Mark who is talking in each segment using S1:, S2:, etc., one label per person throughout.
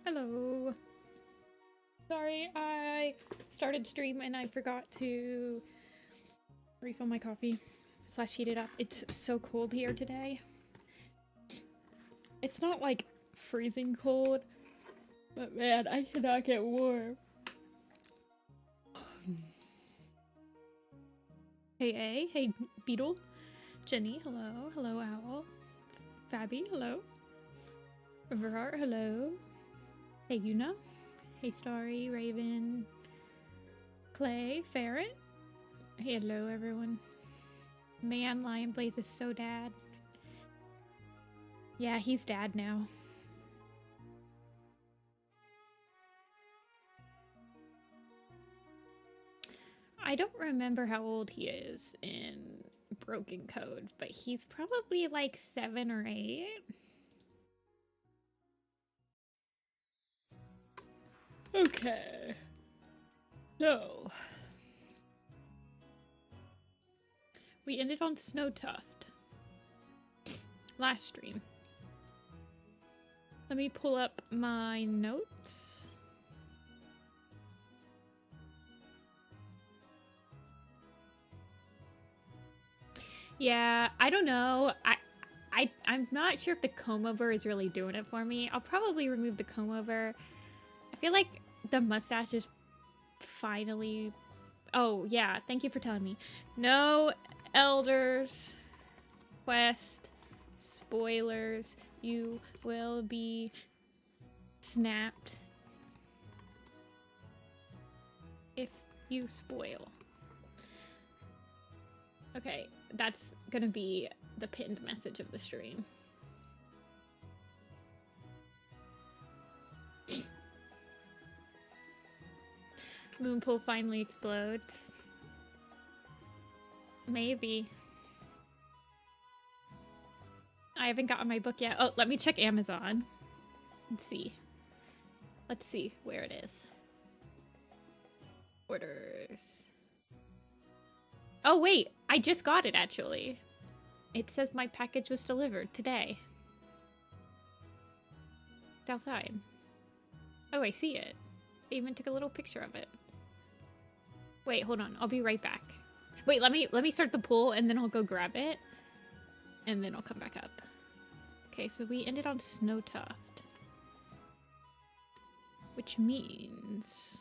S1: Hello. Sorry, I started stream and I forgot to refill my coffee / heat it up. It's so cold here today. It's not like freezing cold, but man, I cannot get warm. Hey A, hey Beetle, Jenny, hello, hello Owl, Fabby, hello, Verhart, hello. Hey, Yuna. Hey, Starry, Raven, Clay, Ferret. Hey, hello, everyone. Man, Lion Blaze is so dad. Yeah, he's dad now. I don't remember how old he is in Broken Code, but he's probably like 7 or 8. Okay. So we ended on Snowtuft last stream. Let me pull up my notes. Yeah, I don't know. I'm not sure if the comb over is really doing it for me. I'll probably remove the comb over. I feel like the mustache is finally... Oh, yeah. Thank you for telling me. No elders quest spoilers. You will be snapped if you spoil. Okay, that's gonna be the pinned message of the stream. Moonpool finally explodes. Maybe. I haven't gotten my book yet. Oh, let me check Amazon. Let's see. Let's see where it is. Orders. Oh, wait. I just got it, actually. It says my package was delivered today. It's outside. Oh, I see it. They even took a little picture of it. Wait, hold on. I'll be right back. Wait, let me start the pool and then I'll go grab it. And then I'll come back up. Okay, so we ended on Snowtuft. Which means...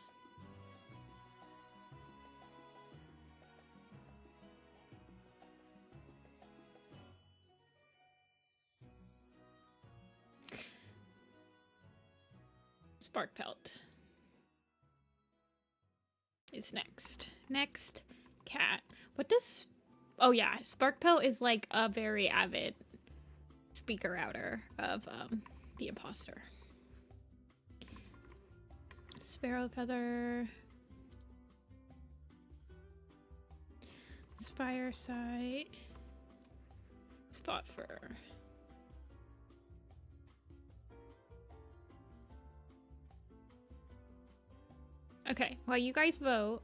S1: Spark Pelt is next. Next, cat. What does... Oh yeah, Spark Pelt is like a very avid speaker outer of the imposter. Sparrow Feather. Spire Sight. Spot Fur. Okay, while you guys vote,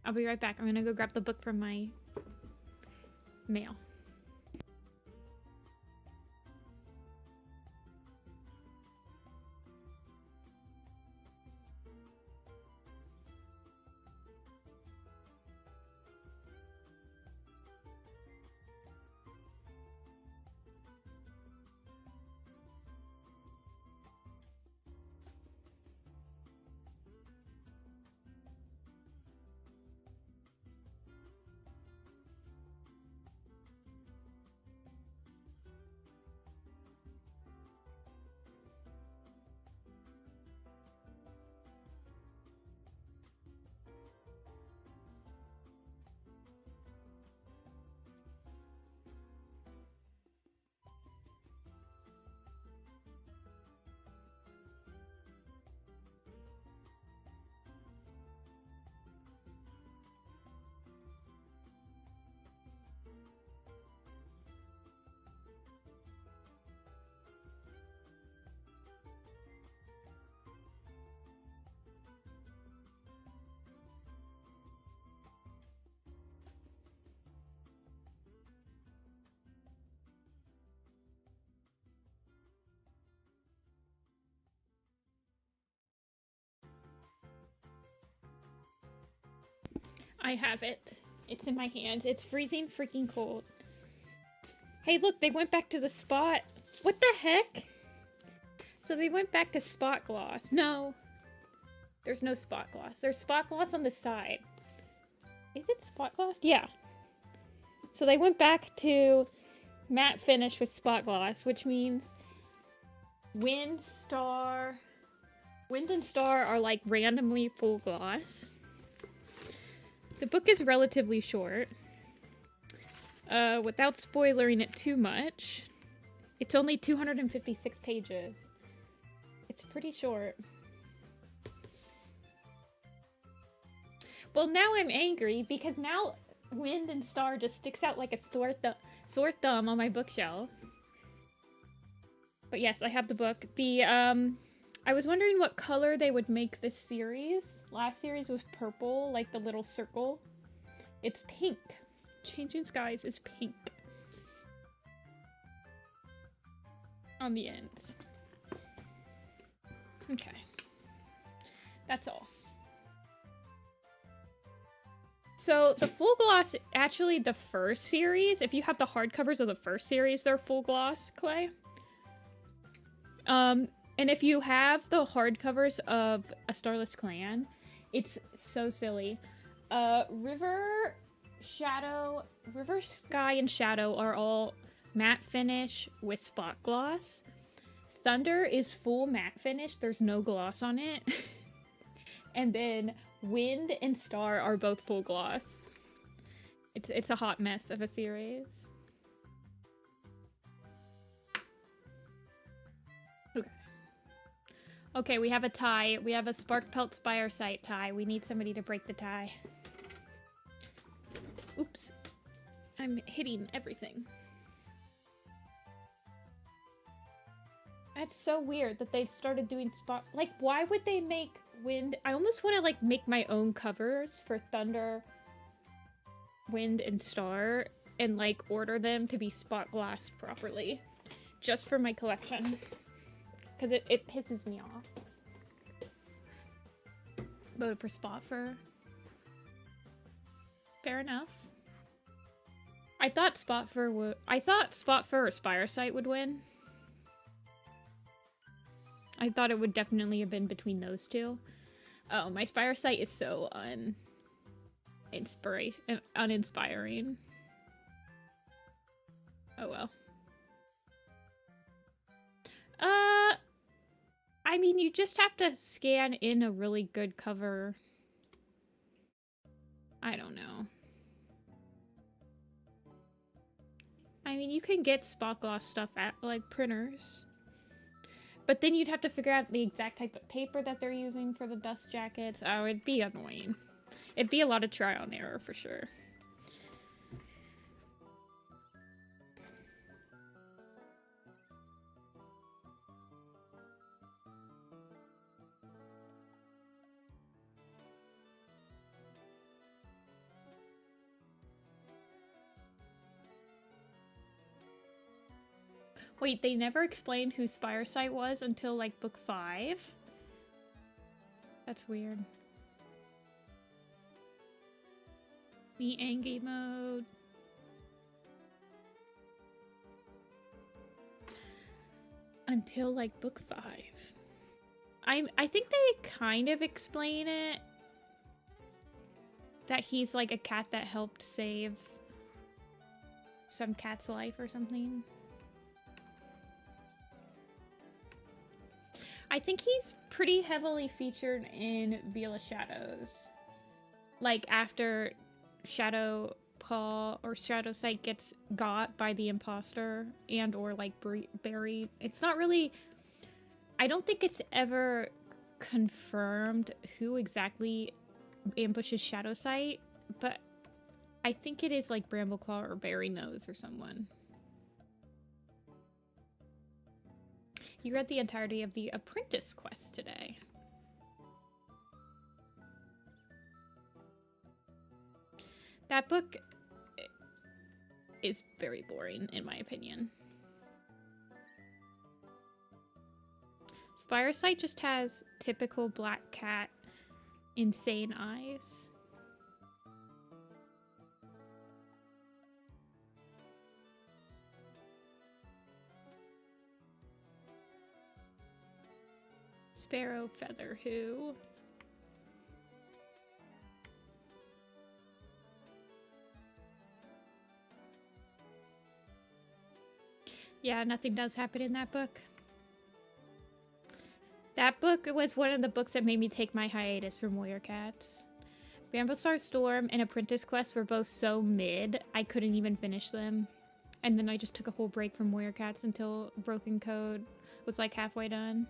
S1: I'll be right back. I'm gonna go grab the book from my mail. I have it. It's in my hands. It's freezing freaking cold. Hey, look, they went back to the spot. What the heck? So they went back to spot gloss. No. There's no spot gloss. There's spot gloss on the side. Is it spot gloss? Yeah. So they went back to matte finish with spot gloss, which means Wind and Star are like randomly full gloss. The book is relatively short. Without spoiling it too much, it's only 256 pages. It's pretty short. Well, now I'm angry because now Wind and Star just sticks out like a sore thumb on my bookshelf. But yes, I have the book. I was wondering what color they would make this series. Last series was purple, like the little circle. It's pink. Changing Skies is pink. On the ends. Okay. That's all. So the full gloss, actually the first series, if you have the hardcovers of the first series, they're full gloss clay. And if you have the hardcovers of A Starless Clan, it's so silly. River, Sky, and Shadow are all matte finish with spot gloss. Thunder is full matte finish. There's no gloss on it. And then Wind and Star are both full gloss. It's a hot mess of a series. Okay, we have a tie. We have a Spark Pelt Spire Sight tie. We need somebody to break the tie. Oops. I'm hitting everything. That's so weird that they started doing spot... Like, why would they make Wind... I almost want to, like, make my own covers for Thunder, Wind, and Star and, like, order them to be spot glass properly. Just for my collection. Because it pisses me off. Voted for Spot Fur. Fair enough. I thought Spot Fur or Spire Sight would win. I thought it would definitely have been between those two. Oh, my Spire Sight is so uninspiring. Oh well. I mean, you just have to scan in a really good cover. I don't know. I mean, you can get spot gloss stuff at, like, printers. But then you'd have to figure out the exact type of paper that they're using for the dust jackets. Oh, it'd be annoying. It'd be a lot of trial and error for sure. Wait, they never explained who Spiresight was until, like, book 5? That's weird. Me Angie mode. Until, like, book 5. I think they kind of explain it. That he's, like, a cat that helped save some cat's life or something. I think he's pretty heavily featured in Vila Shadows. Like, after Shadow Paw or Shadow Sight gets got by the imposter and or, like, buried. It's not really... I don't think it's ever confirmed who exactly ambushes Shadow Sight, but I think it is, like, Brambleclaw or Barry Nose or someone. You read the entirety of the Apprentice quest today. That book is very boring, in my opinion. Spiresight just has typical black cat, insane eyes. Sparrow Feather Who? Yeah, nothing does happen in that book. That book was one of the books that made me take my hiatus from Warrior Cats. Bramblestar Storm and Apprentice Quest were both so mid, I couldn't even finish them. And then I just took a whole break from Warrior Cats until Broken Code was like halfway done.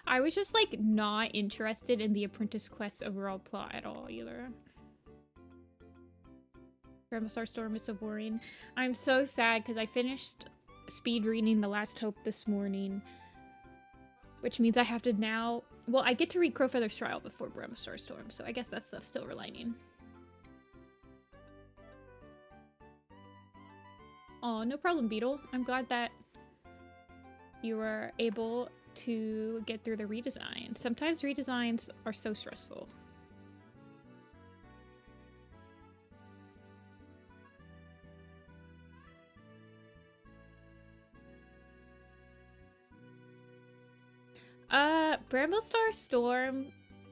S1: I was just, like, not interested in the Apprentice Quest overall plot at all, either. Bramblestar Storm is so boring. I'm so sad, because I finished speed reading The Last Hope this morning. Which means I have to now... Well, I get to read Crowfeather's Trial before Bramblestar Storm, so I guess that's the silver lining. Oh, no problem, Beetle. I'm glad that you were able to get through the redesign. Sometimes redesigns are so stressful. Bramblestar Storm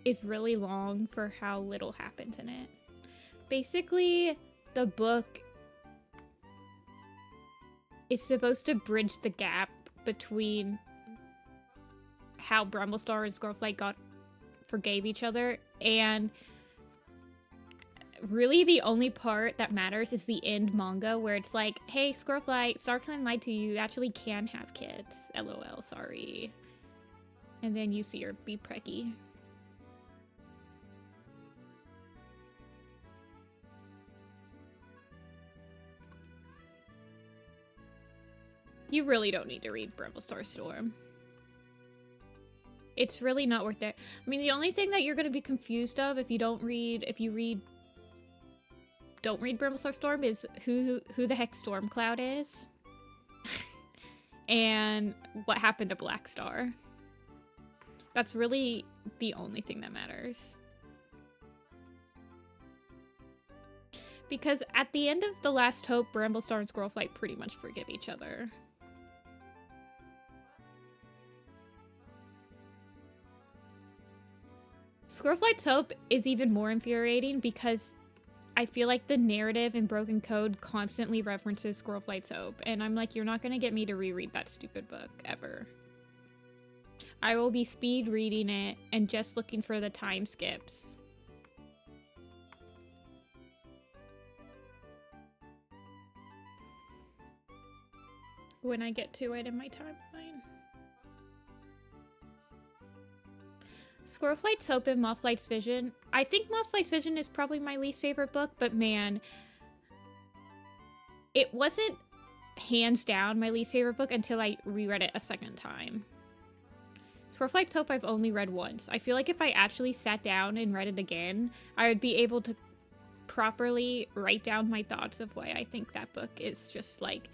S1: is really long for how little happens in it. Basically, the book is supposed to bridge the gap between how Bramblestar and Scorflight forgave each other, and really the only part that matters is the end manga where it's like, hey, Scorflight, StarClan lied to you, you actually can have kids. LOL, sorry. And then you see her be preggy. You really don't need to read Bramblestar Storm. It's really not worth it. I mean, the only thing that you're going to be confused of if you don't read Bramblestar Storm is who the heck Stormcloud is. And what happened to Black Star. That's really the only thing that matters. Because at the end of The Last Hope, Bramblestar and Squirrelflight pretty much forgive each other. Squirrelflight's Hope is even more infuriating because I feel like the narrative in Broken Code constantly references Squirrelflight's Hope. And I'm like, you're not going to get me to reread that stupid book, ever. I will be speed reading it and just looking for the time skips. When I get to it in my timeline. Squirrelflight's Hope and Mothlight's Vision. I think Mothlight's Vision is probably my least favorite book, but man, it wasn't hands down my least favorite book until I reread it a second time. Squirrelflight's Hope I've only read once. I feel like if I actually sat down and read it again, I would be able to properly write down my thoughts of why I think that book is just like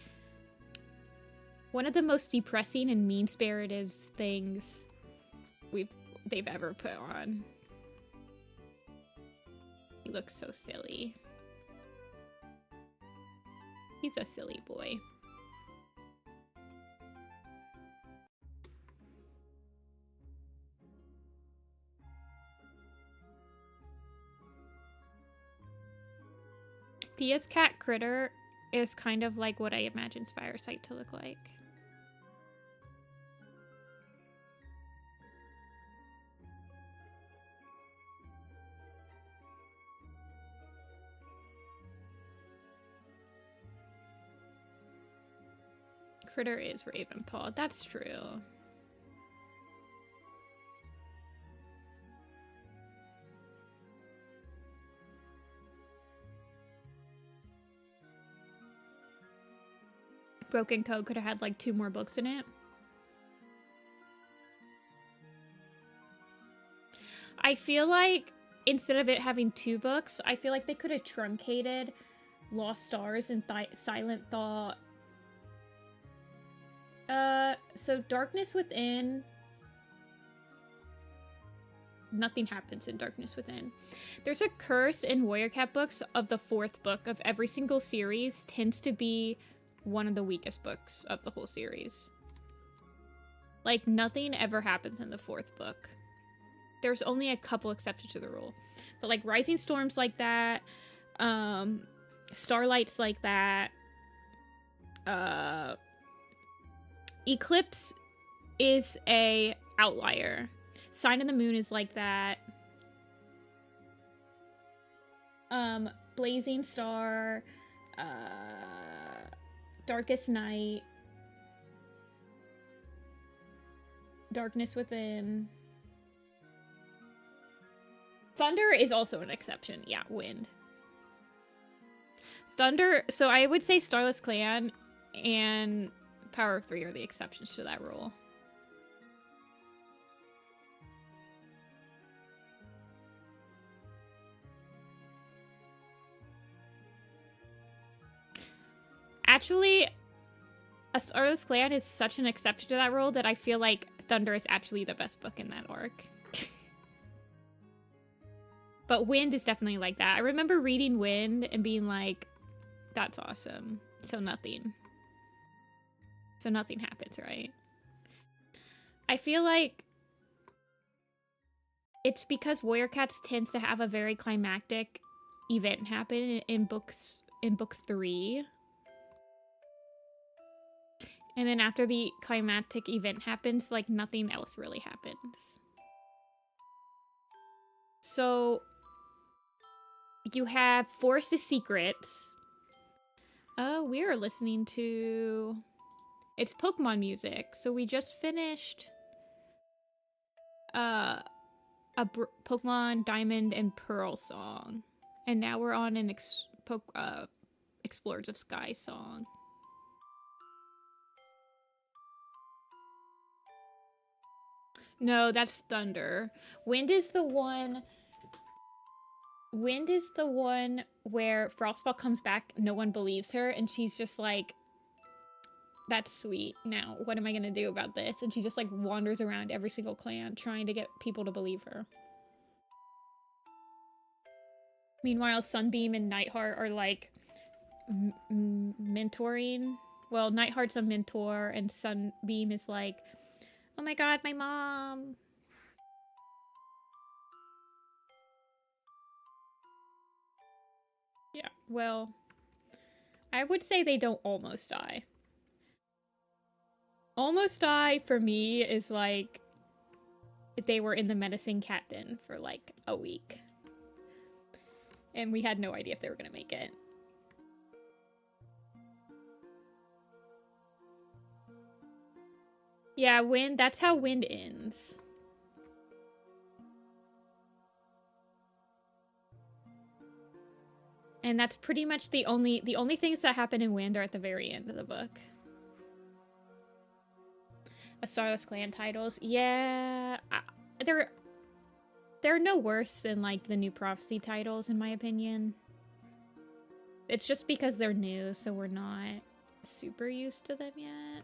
S1: one of the most depressing and mean-spirited things they've ever put on. He looks so silly. He's a silly boy. Thea's cat Critter is kind of like what I imagine Spiresight to look like. Critter is Ravenpaw. That's true. Broken Code could have had like 2 more books in it. I feel like instead of it having 2 books, I feel like they could have truncated Lost Stars and Silent Thought. So Darkness Within. Nothing happens in Darkness Within. There's a curse in Warrior Cat books of the 4th book of every single series tends to be one of the weakest books of the whole series. Like, nothing ever happens in the 4th book. There's only a couple exceptions to the rule. But, like, Rising Storm's like that. Starlight's like that. Eclipse is a outlier. Sign of the Moon is like that. Blazing Star. Darkest Night. Darkness Within. Thunder is also an exception. Yeah, Wind. Thunder, so I would say Starless Clan and Power of 3 are the exceptions to that rule. Actually, a Starless Clan is such an exception to that rule that I feel like Thunder is actually the best book in that arc. But Wind is definitely like that. I remember reading Wind and being like, that's awesome. So nothing happens, right? I feel like it's because Warrior Cats tends to have a very climactic event happen in book 3. And then after the climactic event happens, like, nothing else really happens. So you have Forest of Secrets. Oh, we are listening to... It's Pokemon music. So we just finished a Pokemon Diamond and Pearl song. And now we're on an Explorers of Sky song. No, that's Thunder. Wind is the one where Frostball comes back, no one believes her, and she's just like, that's sweet. Now, what am I gonna do about this? And she just like wanders around every single clan trying to get people to believe her. Meanwhile, Sunbeam and Nightheart are like mentoring. Well, Nightheart's a mentor and Sunbeam is like, oh my god, my mom. Yeah, well, I would say they don't almost die. Almost die for me is like they were in the medicine captain for like a week. And we had no idea if they were gonna make it. Yeah, Wind, that's how Wind ends. And that's pretty much the only things that happen in Wind are at the very end of the book. A Starless Clan titles. Yeah, they're no worse than like the New Prophecy titles in my opinion. It's just because they're new, so we're not super used to them yet.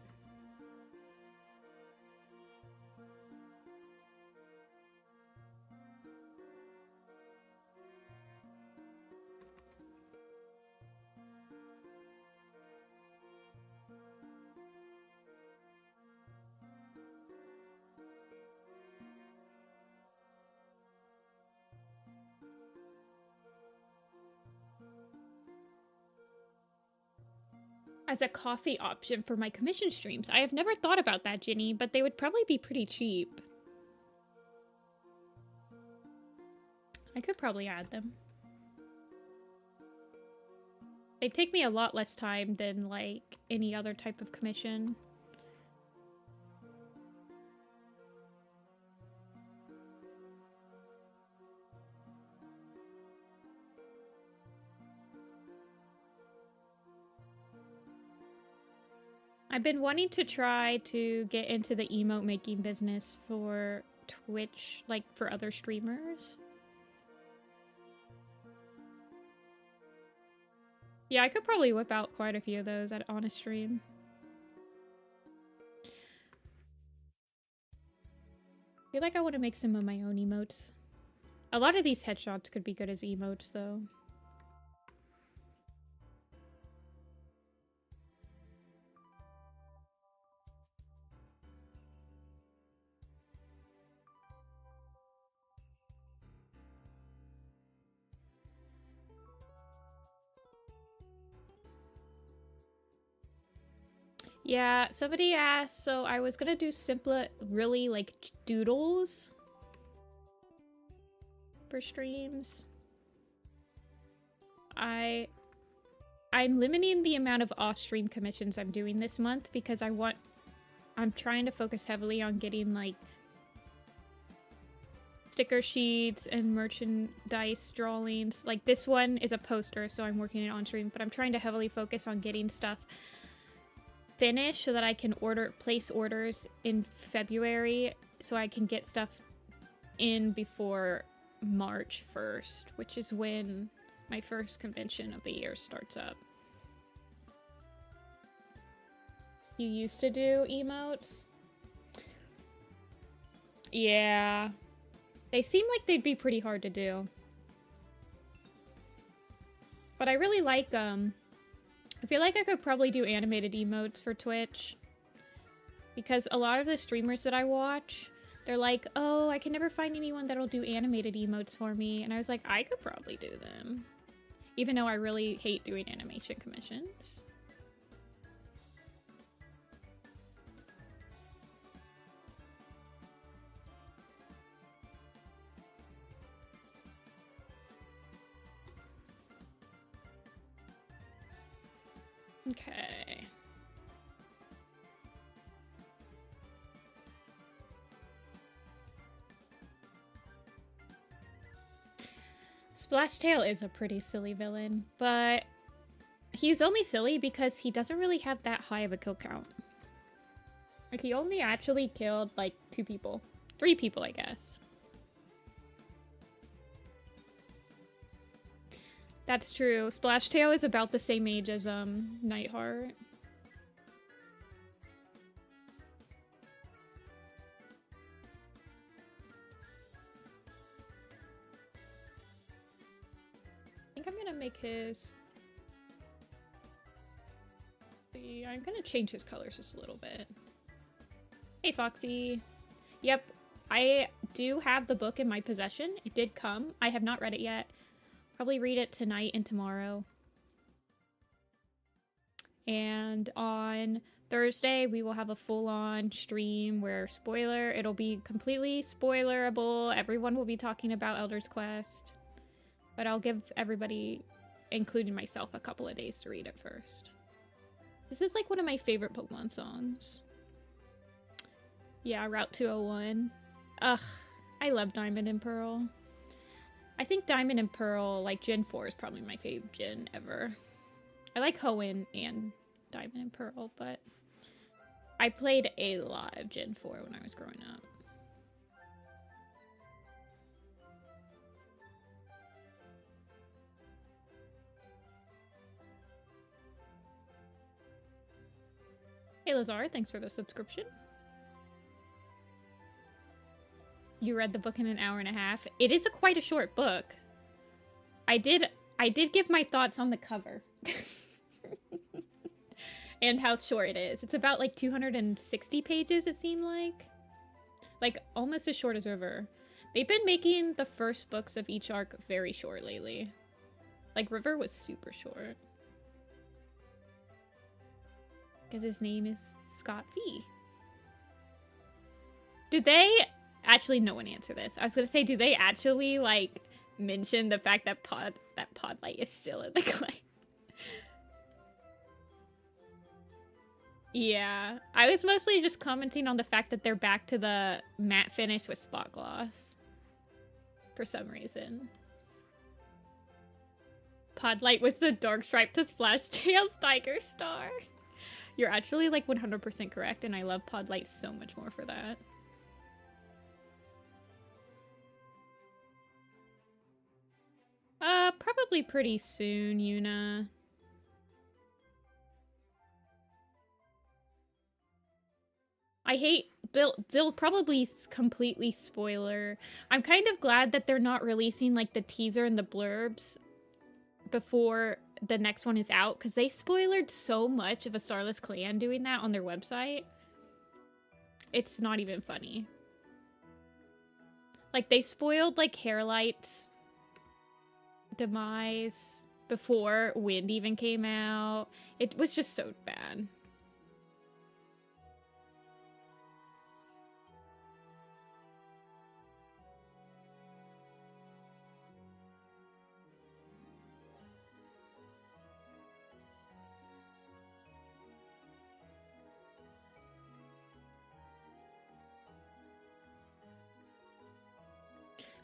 S1: As a coffee option for my commission streams. I have never thought about that, Ginny, but they would probably be pretty cheap. I could probably add them. They take me a lot less time than, like, any other type of commission. I've been wanting to try to get into the emote making business for Twitch, like for other streamers. Yeah, I could probably whip out quite a few of those on a stream. I feel like I want to make some of my own emotes. A lot of these headshots could be good as emotes, though. Yeah, somebody asked, so I was gonna do simpler, really, like, doodles for streams. I'm limiting the amount of off-stream commissions I'm doing this month because I'm trying to focus heavily on getting, like, sticker sheets and merchandise drawings. Like, this one is a poster, so I'm working it on stream, but I'm trying to heavily focus on getting stuff finished so that I can place orders in February so I can get stuff in before March 1st, which is when my first convention of the year starts up. You used to do emotes? Yeah. They seem like they'd be pretty hard to do. But I really like I feel like I could probably do animated emotes for Twitch. Because a lot of the streamers that I watch, they're like, oh, I can never find anyone that'll do animated emotes for me. And I was like, I could probably do them. Even though I really hate doing animation commissions. Okay. Splashtail is a pretty silly villain, but he's only silly because he doesn't really have that high of a kill count. Like, he only actually killed, like, 2 people. 3 people, I guess. That's true. Splashtail is about the same age as, Nightheart. I think I'm gonna make his... See, I'm gonna change his colors just a little bit. Hey, Foxy. Yep, I do have the book in my possession. It did come. I have not read it yet. Probably read it tonight and tomorrow. And on Thursday, we will have a full-on stream where, spoiler, it'll be completely spoilerable. Everyone will be talking about Elder's Quest. But I'll give everybody, including myself, a couple of days to read it first. This is like one of my favorite Pokemon songs. Yeah, Route 201. Ugh, I love Diamond and Pearl. I think Diamond and Pearl, like Gen 4 is probably my favorite gen ever. I like Hoenn and Diamond and Pearl, but I played a lot of Gen 4 when I was growing up. Hey Lazar, thanks for the subscription. You read the book in an hour and a half. It is quite a short book. I did give my thoughts on the cover. And how short it is. It's about like 260 pages, it seemed like. Like, almost as short as River. They've been making the first books of each arc very short lately. Like, River was super short. Because his name is Scott V. Do they... Actually, no one answer this. I was gonna say, do they actually, like, mention the fact that Podlight is still in the claim? Yeah, I was mostly just commenting on the fact that they're back to the matte finish with spot gloss. For some reason. Podlight was the dark stripe to Splashtail's Tiger Star. You're actually like 100% correct, and I love Podlight so much more for that. Probably pretty soon, Yuna. I hate... They'll probably completely spoiler. I'm kind of glad that they're not releasing, like, the teaser and the blurbs before the next one is out, because they spoiled so much of A Starless Clan doing that on their website. It's not even funny. Like, they spoiled, like, Hairlight's demise before Wind even came out. It was just so bad.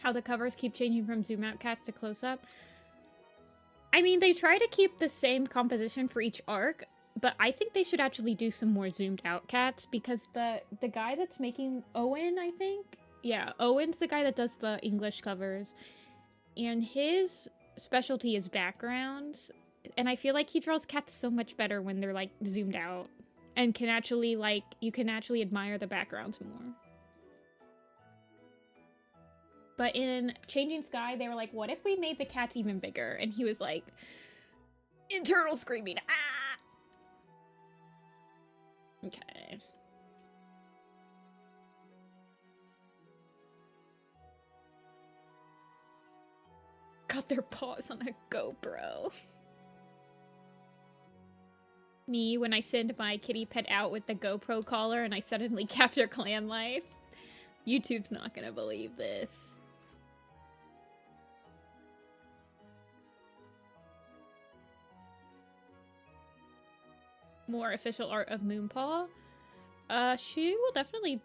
S1: How the covers keep changing from zoom out cats to close up. I mean, they try to keep the same composition for each arc, but I think they should actually do some more zoomed out cats, because the guy that's making Owen, I think? Yeah, Owen's the guy that does the English covers, and his specialty is backgrounds, and I feel like he draws cats so much better when they're, like, zoomed out, and can actually, like, you can actually admire the backgrounds more. But in Changing Sky, they were like, what if we made the cats even bigger? And he was like, internal screaming, ah! Okay. Got their paws on a GoPro. Me, when I send my kitty pet out with the GoPro collar and I suddenly capture clan life. YouTube's not gonna believe this. More official art of Moonpaw. She will definitely...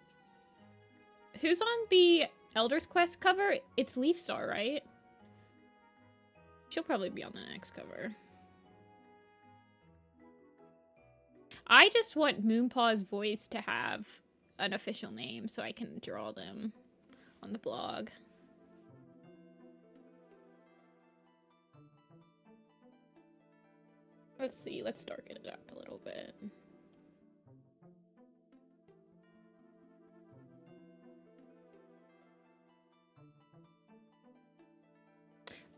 S1: Who's on the Elder's Quest cover? It's Leafstar, right? She'll probably be on the next cover. I just want Moonpaw's voice to have an official name so I can draw them on the blog. Let's see, let's darken it up a little bit.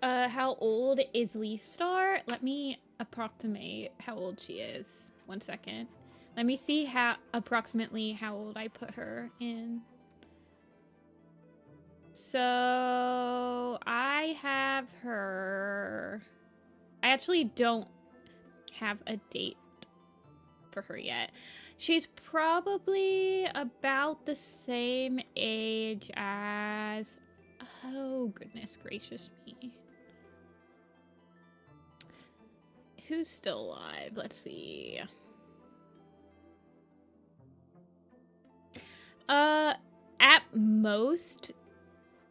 S1: How old is Leafstar? Let me approximate how old she is. 1 second. Let me see approximately how old I put her in. So I have her... I actually don't have a date for her yet. She's probably about the same age as... Oh, goodness gracious me. Who's still alive? Let's see. At most,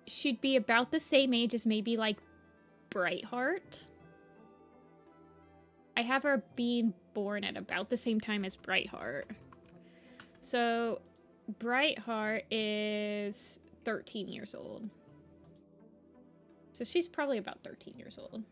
S1: she'd be about the same age as maybe, like, Brightheart. I have her being born at about the same time as Brightheart. So, Brightheart is 13 years old. So she's probably about 13 years old.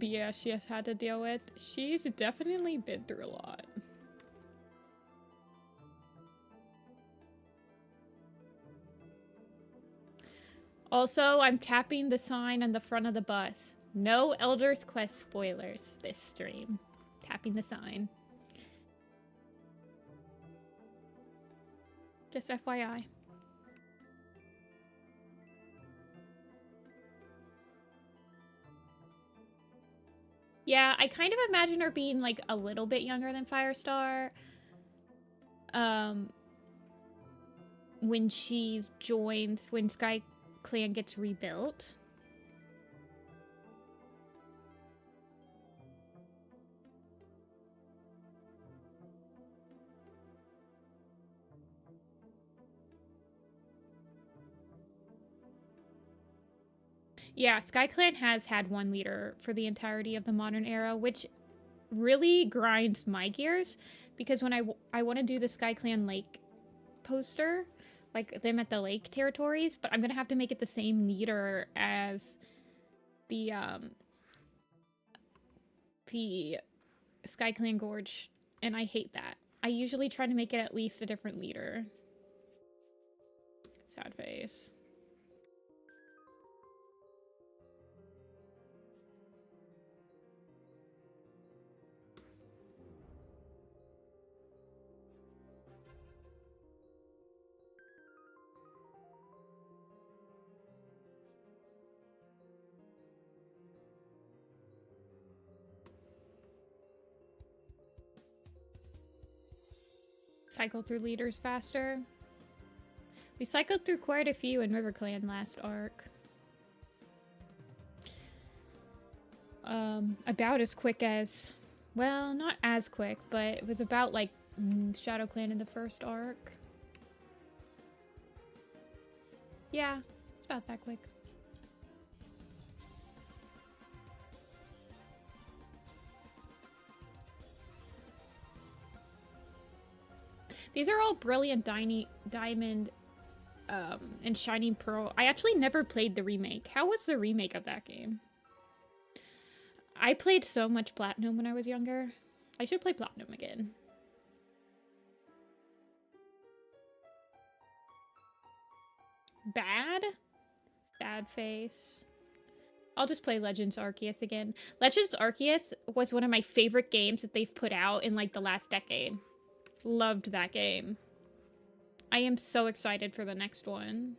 S1: Yeah, she has had to deal with. She's definitely been through a lot. Also, I'm tapping the sign on the front of the bus. No Elder's Quest spoilers this stream. Tapping the sign. Just FYI. Yeah, I kind of imagine her being, like, a little bit younger than Firestar. When she's joined, when Sky Clan gets rebuilt. Yeah, Sky Clan has had one leader for the entirety of the modern era, which really grinds my gears, because when I want to do the Sky Clan Lake poster, like them at the lake territories, but I'm gonna have to make it the same leader as the Sky Clan Gorge, and I hate that. I usually try to make it at least a different leader. Sad face. Cycle through leaders faster. We cycled through quite a few in RiverClan last arc. About as quick as... Well, not as quick, but it was about, like, Shadow Clan in the first arc. Yeah, it's about that quick. These are all Brilliant Diamond and Shining Pearl. I actually never played the remake. How was the remake of that game? I played so much Platinum when I was younger. I should play Platinum again. Bad? Sad face. I'll just play Legends Arceus again. Legends Arceus was one of my favorite games that they've put out in, like, the last decade. Loved that game. I am so excited for the next one.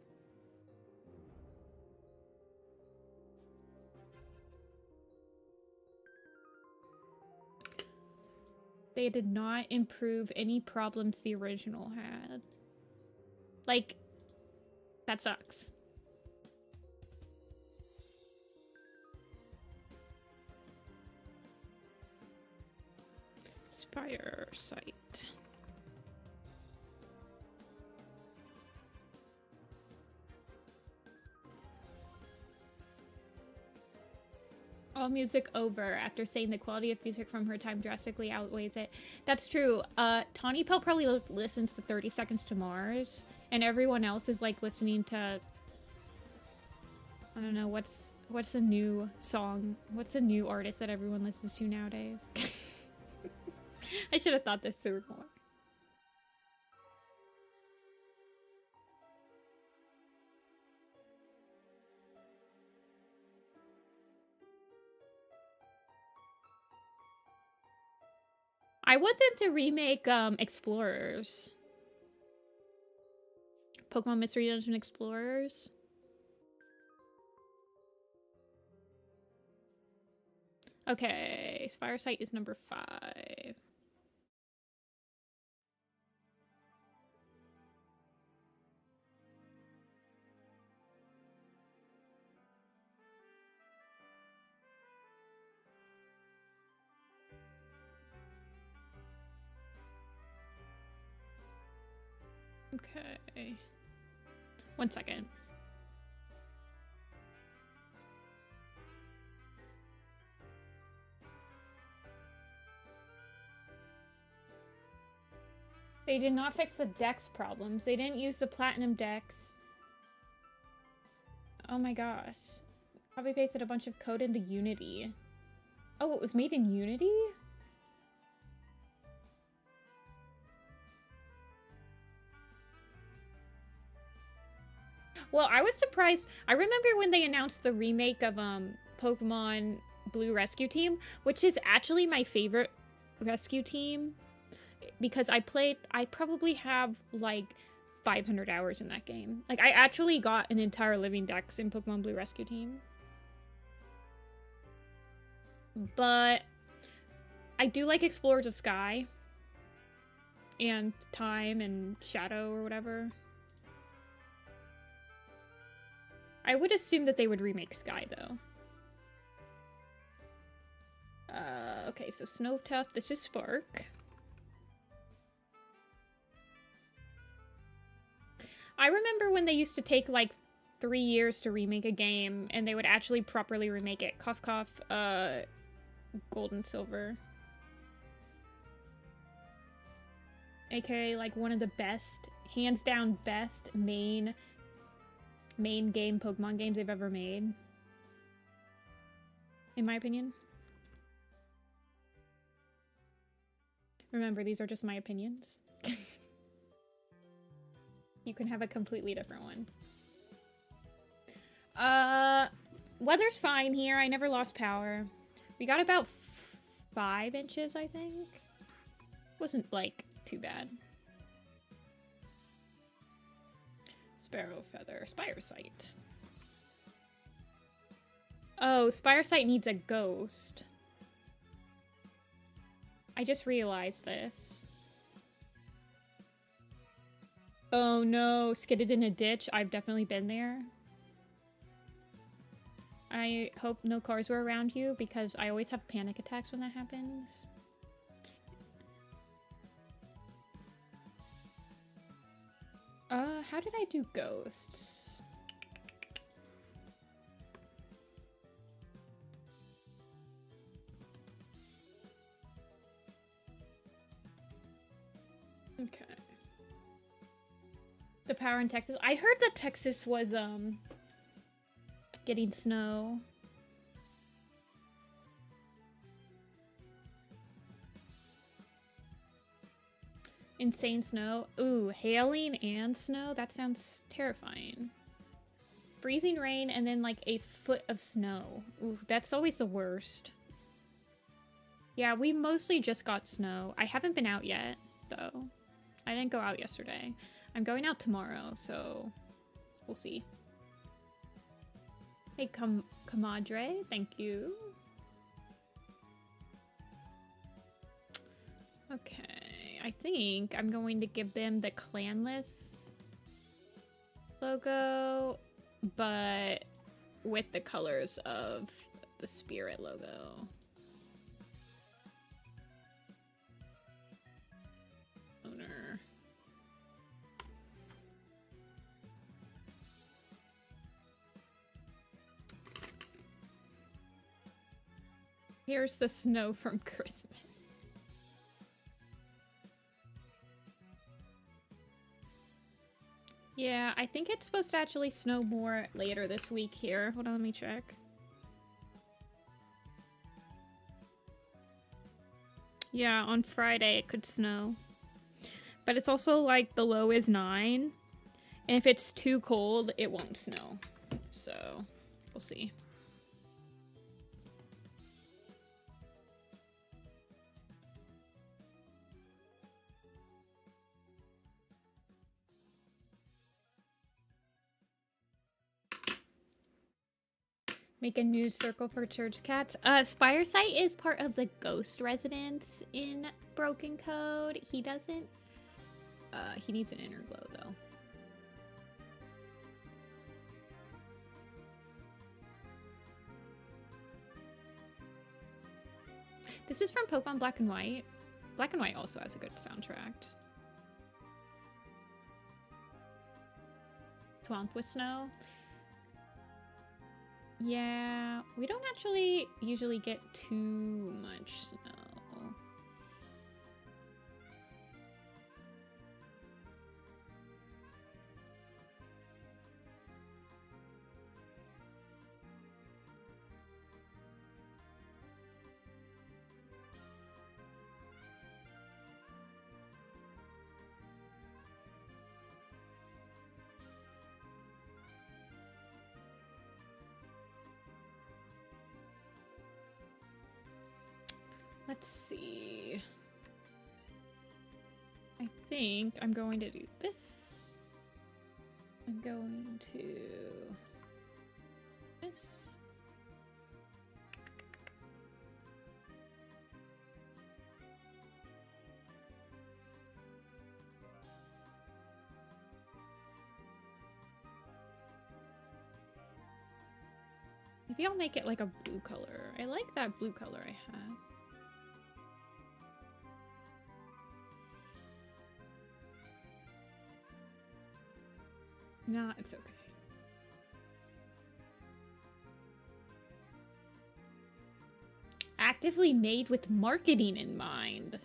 S1: They did not improve any problems the original had. Like, that sucks. Spire site. All music over after saying the quality of music from her time drastically outweighs it. That's true. Tawny Pell probably listens to 30 Seconds to Mars, and everyone else is, like, listening to... I don't know, what's What's the new song? What's the new artist that everyone listens to nowadays? I should have thought this through more. I want them to remake Explorers. Pokemon Mystery Dungeon Explorers. Okay, Spire Site is number 5. Okay. 1 second. They did not fix the dex problems. They didn't use the platinum dex. Oh my gosh. Probably pasted a bunch of code into Unity. Oh, it was made in Unity? Well, I was surprised. I remember when they announced the remake of Pokemon Blue Rescue Team, which is actually my favorite rescue team because I probably have like 500 hours in that game. Like I actually got an entire living dex in Pokemon Blue Rescue Team. But I do like Explorers of Sky and Time and Shadow or whatever. I would assume that they would remake Sky, though. Okay, so Snowtuff, this is Spark. I remember when they used to take, like, 3 years to remake a game, and they would actually properly remake it. Cough, cough, Gold and Silver. AKA, like, one of the best, hands down best main game Pokemon games they've ever made. In my opinion. Remember, these are just my opinions. You can have a completely different one. Weather's fine here. I never lost power. We got about 5 inches, I think. Wasn't, like, too bad. Sparrow Feather. Spire Site. Oh, Spire Site needs a ghost. I just realized this. Oh no, skidded in a ditch. I've definitely been there. I hope no cars were around you because I always have panic attacks when that happens. How did I do ghosts? Okay. The power in Texas. I heard that Texas was, getting snow. Insane snow. Ooh, hailing and snow? That sounds terrifying. Freezing rain and then like a foot of snow. Ooh, that's always the worst. Yeah, we mostly just got snow. I haven't been out yet, though. I didn't go out yesterday. I'm going out tomorrow, so we'll see. Hey, comadre, thank you. Okay, I think I'm going to give them the clanless logo, but with the colors of the spirit logo. Owner. Here's the snow from Christmas. Yeah, I think it's supposed to actually snow more later this week here. Hold on, let me check. Yeah, on Friday it could snow. But it's also like the low is 9. And if it's too cold, it won't snow. So, we'll see. Make a new circle for church cats. Spire Sight is part of the ghost residence in Broken Code. He doesn't. He needs an inner glow though. This is from Pokemon Black and White. Black and White also has a good soundtrack. Swamp with Snow. Yeah, we don't actually usually get too much snow. Let's see. I think I'm going to do this. I'm going to this. Maybe I'll make it like a blue color. I like that blue color I have. Nah, it's okay. Actively made with marketing in mind.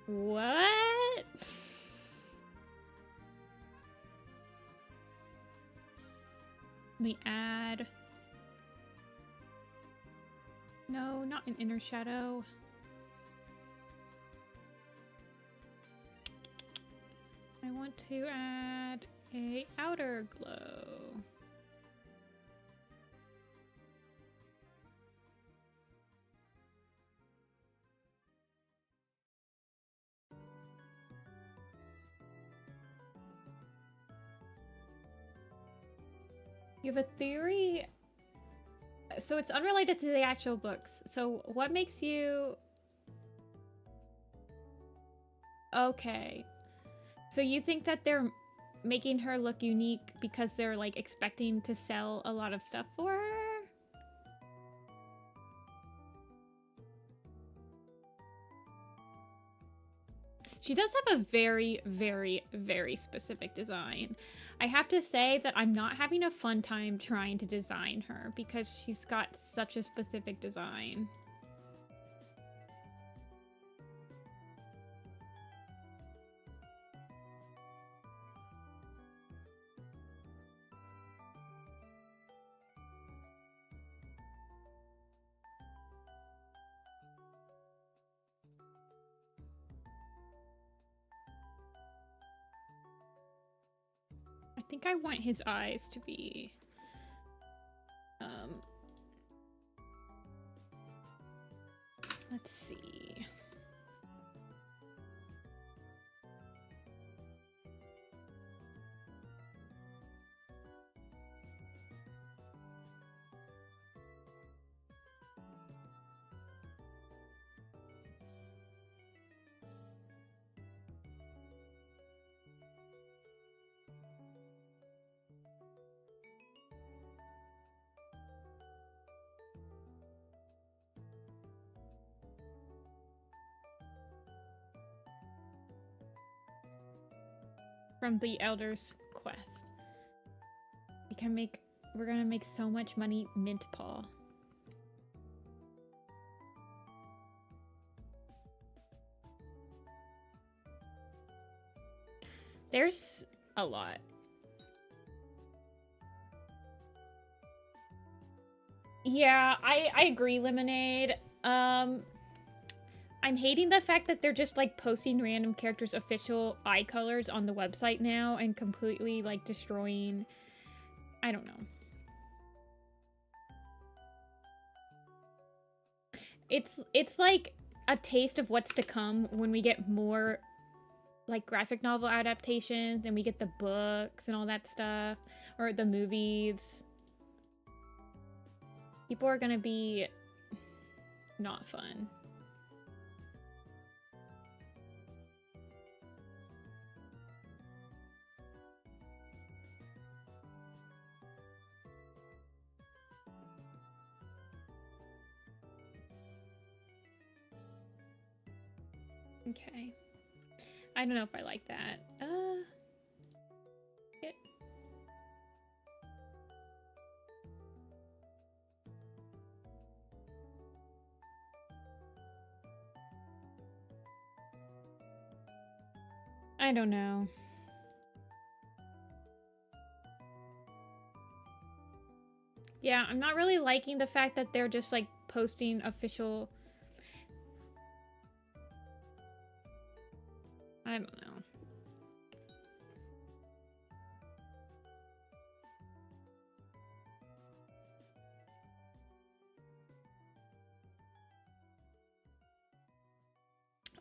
S1: What? Let me add. No, not an inner shadow. I want to add a outer glow. You have a theory? So it's unrelated to the actual books. So what makes you... Okay. So you think that they're making her look unique because they're like expecting to sell a lot of stuff for her? She does have a very, very, very specific design. I have to say that I'm not having a fun time trying to design her because she's got such a specific design. I think I want his eyes to be let's see. From the Elder's Quest. We're gonna make so much money mint paw. There's a lot. Yeah, I agree, Lemonade. I'm I'm hating the fact that they're just like posting random characters' official eye colors on the website now and completely like destroying. I don't know. It's like a taste of what's to come when we get more like graphic novel adaptations and we get the books and all that stuff, or the movies. People are gonna be not fun. Okay. I don't know if I like that. I don't know. Yeah, I'm not really liking the fact that they're just like posting official. I don't know.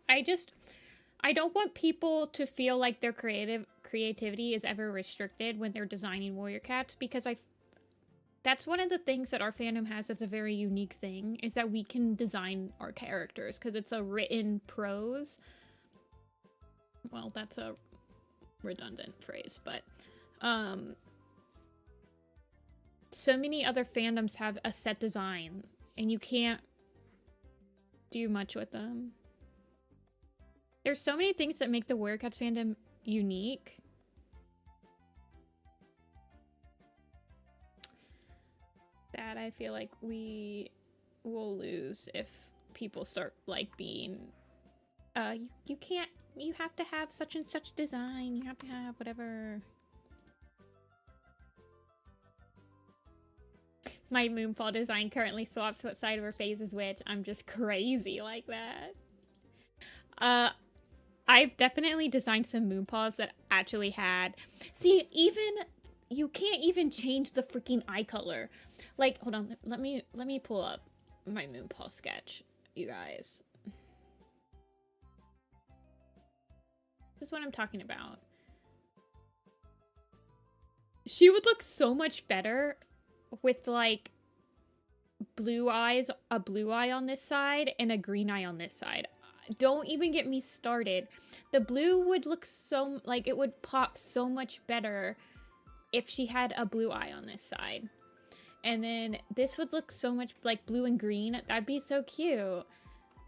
S1: I don't want people to feel like their creativity is ever restricted when they're designing warrior cats, because that's one of the things that our fandom has as a very unique thing, is that we can design our characters because it's a written prose. Well, that's a redundant phrase, but so many other fandoms have a set design and you can't do much with them. There's so many things that make the Warrior Cats fandom unique. That I feel like we will lose if people start like being, you can't, you have to have such and such design, you have to have whatever. My Moonfall design currently swaps what side of her face is which. I'm just crazy like that. I've definitely designed some Moonpaws that actually had... See, even... You can't even change the freaking eye color. Like, hold on. Let me pull up my Moonpaw sketch, you guys. This is what I'm talking about. She would look so much better with, like, blue eyes, a blue eye on this side and a green eye on this side. Don't even get me started. The blue would look so, like, it would pop so much better if she had a blue eye on this side. And then this would look so much like blue and green. That'd be so cute.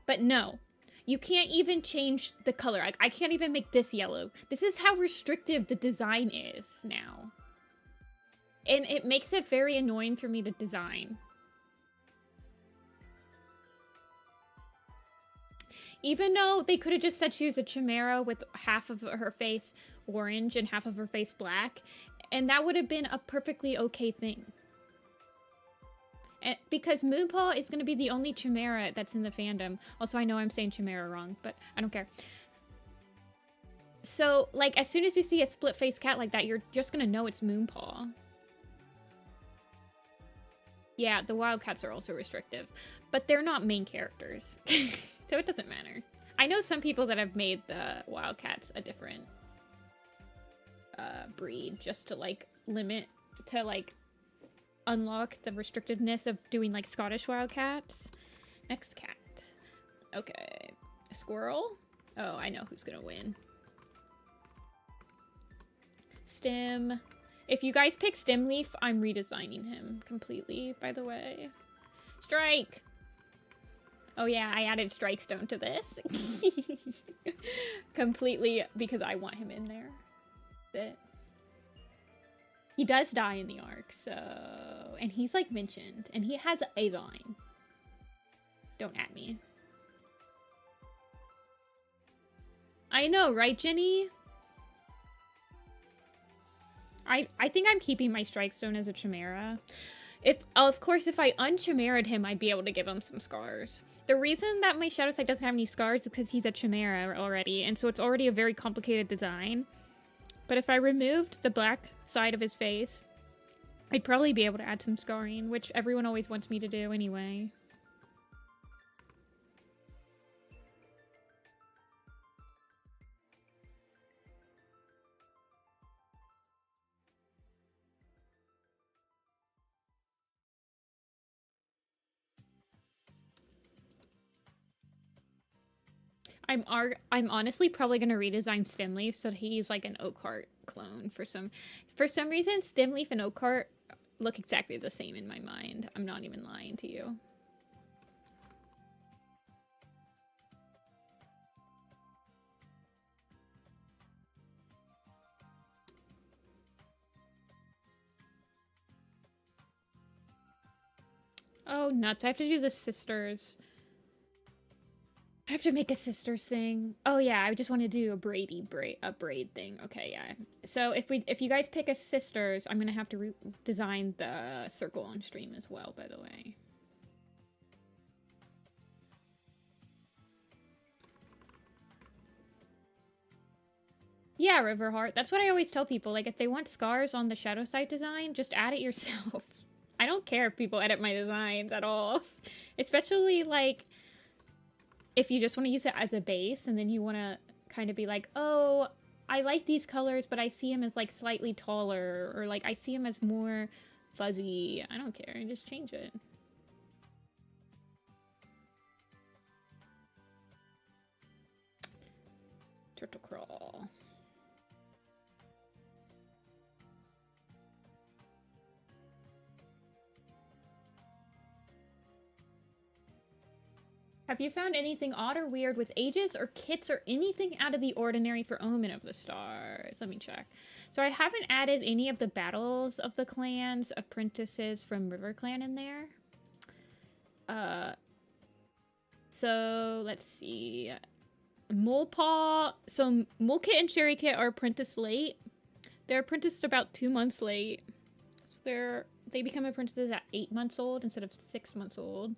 S1: But no, you can't even change the color. Like, I can't even make this yellow. This is how restrictive the design is now. And it makes it very annoying for me to design. Even though they could have just said she was a chimera with half of her face orange and half of her face black, and that would have been a perfectly okay thing. And because Moonpaw is going to be the only chimera that's in the fandom. Also, I know I'm saying chimera wrong, but I don't care. So, like, as soon as you see a split-faced cat like that, you're just going to know it's Moonpaw. Yeah, the Wildcats are also restrictive, but they're not main characters, so it doesn't matter. I know some people that have made the Wildcats a different breed just to, like, limit, to, like, unlock the restrictiveness of doing, like, Scottish Wildcats. Next cat. Okay. Squirrel? Oh, I know who's gonna win. Stem. If you guys pick Stemleaf, I'm redesigning him completely, by the way. Strike! Oh yeah, I added Strike Stone to this. Completely because I want him in there. That's it. He does die in the arc, so... And he's, like, mentioned. And he has a line. Don't at me. I know, right, Jenny? I think I'm keeping my Strike Stone as a Chimera. Of course, if I unchimera'd him, I'd be able to give him some scars. The reason that my Shadow Side doesn't have any scars is because he's a Chimera already, and so it's already a very complicated design. But if I removed the black side of his face, I'd probably be able to add some scarring, which everyone always wants me to do anyway. I'm honestly probably gonna redesign Stemleaf so that he's like an Oakheart clone for some reason. Stemleaf and Oakheart look exactly the same in my mind. I'm not even lying to you. Oh, nuts. I have to do the sisters. I have to make a sisters thing. Oh yeah, I just want to do a braid thing. Okay, yeah. So if you guys pick a sisters, I'm gonna have to design the circle on stream as well, by the way. Yeah, Riverheart. That's what I always tell people. Like, if they want scars on the Shadow Side design, just add it yourself. I don't care if people edit my designs at all. Especially, like, if you just want to use it as a base and then you want to kind of be like, oh, I like these colors, but I see him as like slightly taller, or like I see him as more fuzzy. I don't care. Just change it. Turtle crawl. Have you found anything odd or weird with ages or kits or anything out of the ordinary for Omen of the Stars? Let me check. So I haven't added any of the Battles of the Clans apprentices from River Clan in there. So let's see. Molepaw. So Molekit and Cherry Kit are apprenticed late. They're apprenticed about 2 months late. So they become apprentices at 8 months old instead of 6 months old.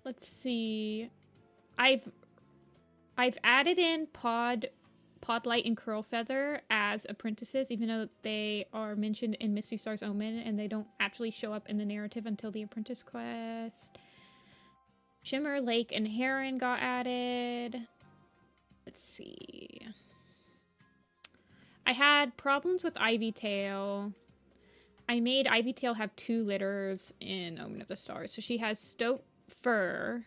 S1: Let's see. I've added in Podlight and Curlfeather as apprentices, even though they are mentioned in Misty Star's Omen and they don't actually show up in the narrative until the apprentice quest. Shimmer, Lake, and Heron got added. Let's see. I had problems with Ivy Tail. I made Ivy Tail have 2 litters in Omen of the Stars. So she has Stoat Fur,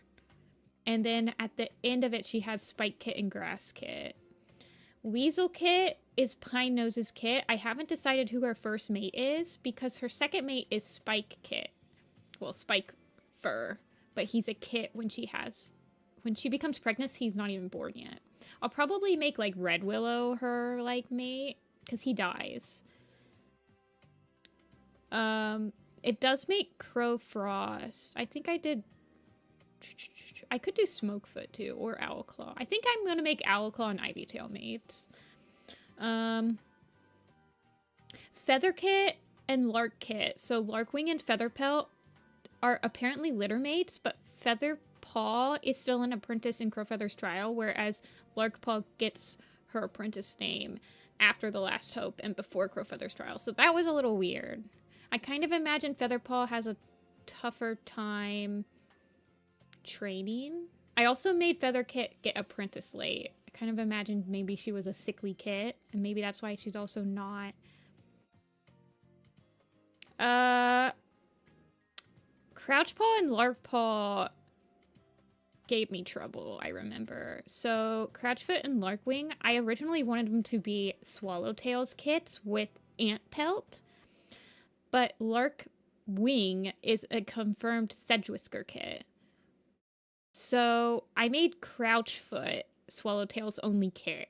S1: and then at the end of it, she has Spike Kit and Grass Kit. Weasel Kit is Pine Nose's kit. I haven't decided who her first mate is because her second mate is Spike Kit. Well, Spike Fur, but he's a kit when she becomes pregnant, he's not even born yet. I'll probably make like Red Willow her like mate because he dies. It does make Crow Frost. I think I could do Smokefoot too, or Owlclaw. I think I'm gonna make Owlclaw and Ivytail mates. Featherkit and Larkkit. So Larkwing and Featherpelt are apparently litter mates, but Featherpaw is still an apprentice in Crowfeather's trial, whereas Larkpaw gets her apprentice name after the Last Hope and before Crowfeather's trial. So that was a little weird. I kind of imagine Featherpaw has a tougher time training. I also made Featherkit get apprentice late. I kind of imagined maybe she was a sickly kit, and maybe that's why she's also not. Crouchpaw and Larkpaw gave me trouble, I remember. So Crouchfoot and Larkwing, I originally wanted them to be Swallowtail's kits with Ant Pelt. But Larkwing is a confirmed Sedgewhisker kit. So I made Crouchfoot Swallowtail's only kit.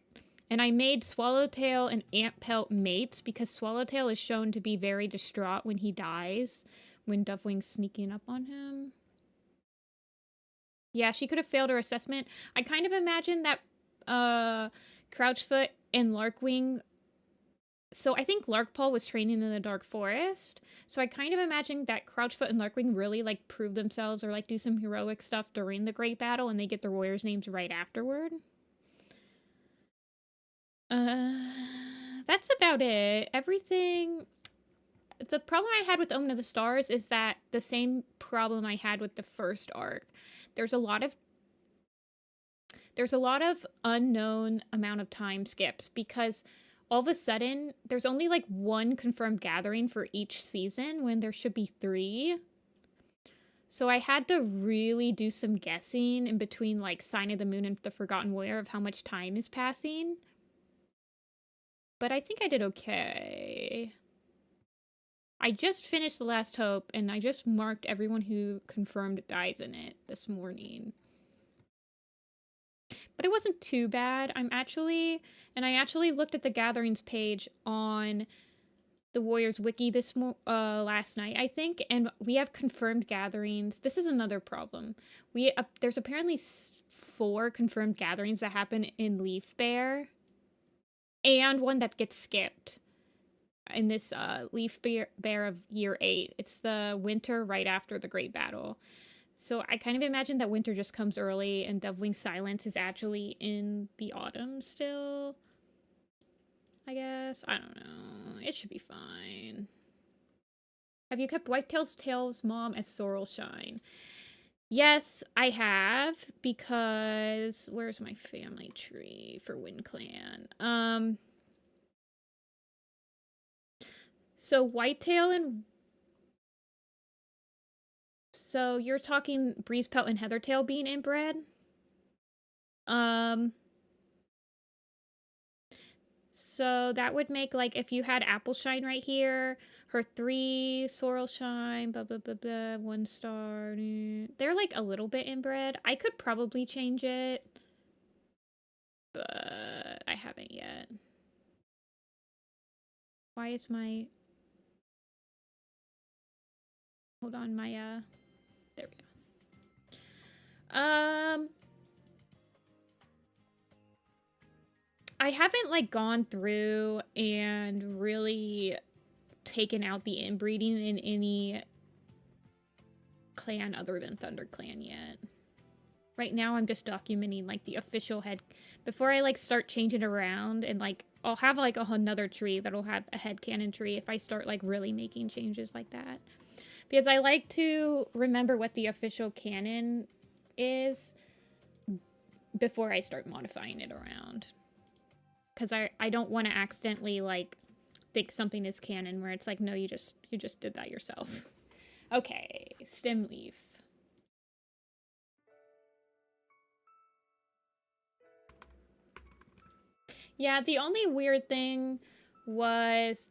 S1: And I made Swallowtail and Antpelt mates because Swallowtail is shown to be very distraught when he dies, when Dovewing's sneaking up on him. Yeah, she could have failed her assessment. I kind of imagine that Crouchfoot and Larkwing So I think Larkpaw was training in the Dark Forest. So I kind of imagine that Crouchfoot and Larkwing really like prove themselves or like do some heroic stuff during the Great Battle, and they get their warriors' names right afterward. That's about it. Everything. The problem I had with Omen of the Stars is that the same problem I had with the first arc. There's a lot of unknown amount of time skips because all of a sudden there's only like one confirmed gathering for each season when there should be 3. So I had to really do some guessing in between like Sign of the Moon and the Forgotten Warrior of how much time is passing. But I think I did okay. I just finished The Last Hope and I just marked everyone who confirmed dies in it this morning. But it wasn't too bad. I actually looked at the gatherings page on the Warriors wiki last night, I think, and we have confirmed gatherings. This is another problem. There's apparently 4 confirmed gatherings that happen in Leaf Bear, and one that gets skipped in this Leaf Bear of year 8. It's the winter right after the Great Battle. So I kind of imagine that winter just comes early and Doubling Silence is actually in the autumn still. I guess. I don't know. It should be fine. Have you kept Whitetail's Tail's mom as Sorrel Shine? Yes, I have, because where's my family tree for Wind Clan? So Whitetail and so you're talking Breezepelt and Heathertail being inbred? So that would make, like, if you had Appleshine right here, her 3, Sorrel Shine, blah, blah, blah, blah, 1 star. They're, like, a little bit inbred. I could probably change it, but I haven't yet. Why is my... Hold on, my, there we go. I haven't, like, gone through and really taken out the inbreeding in any clan other than ThunderClan yet. Right now, I'm just documenting, like, the official head... Before I, like, start changing around and, like, I'll have, like, another tree that'll have a headcanon tree if I start, like, really making changes like that. Because I like to remember what the official canon is before I start modifying it around. Because I don't want to accidentally, like, think something is canon where it's like, no, you just did that yourself. Okay, stem leaf. Yeah, the only weird thing was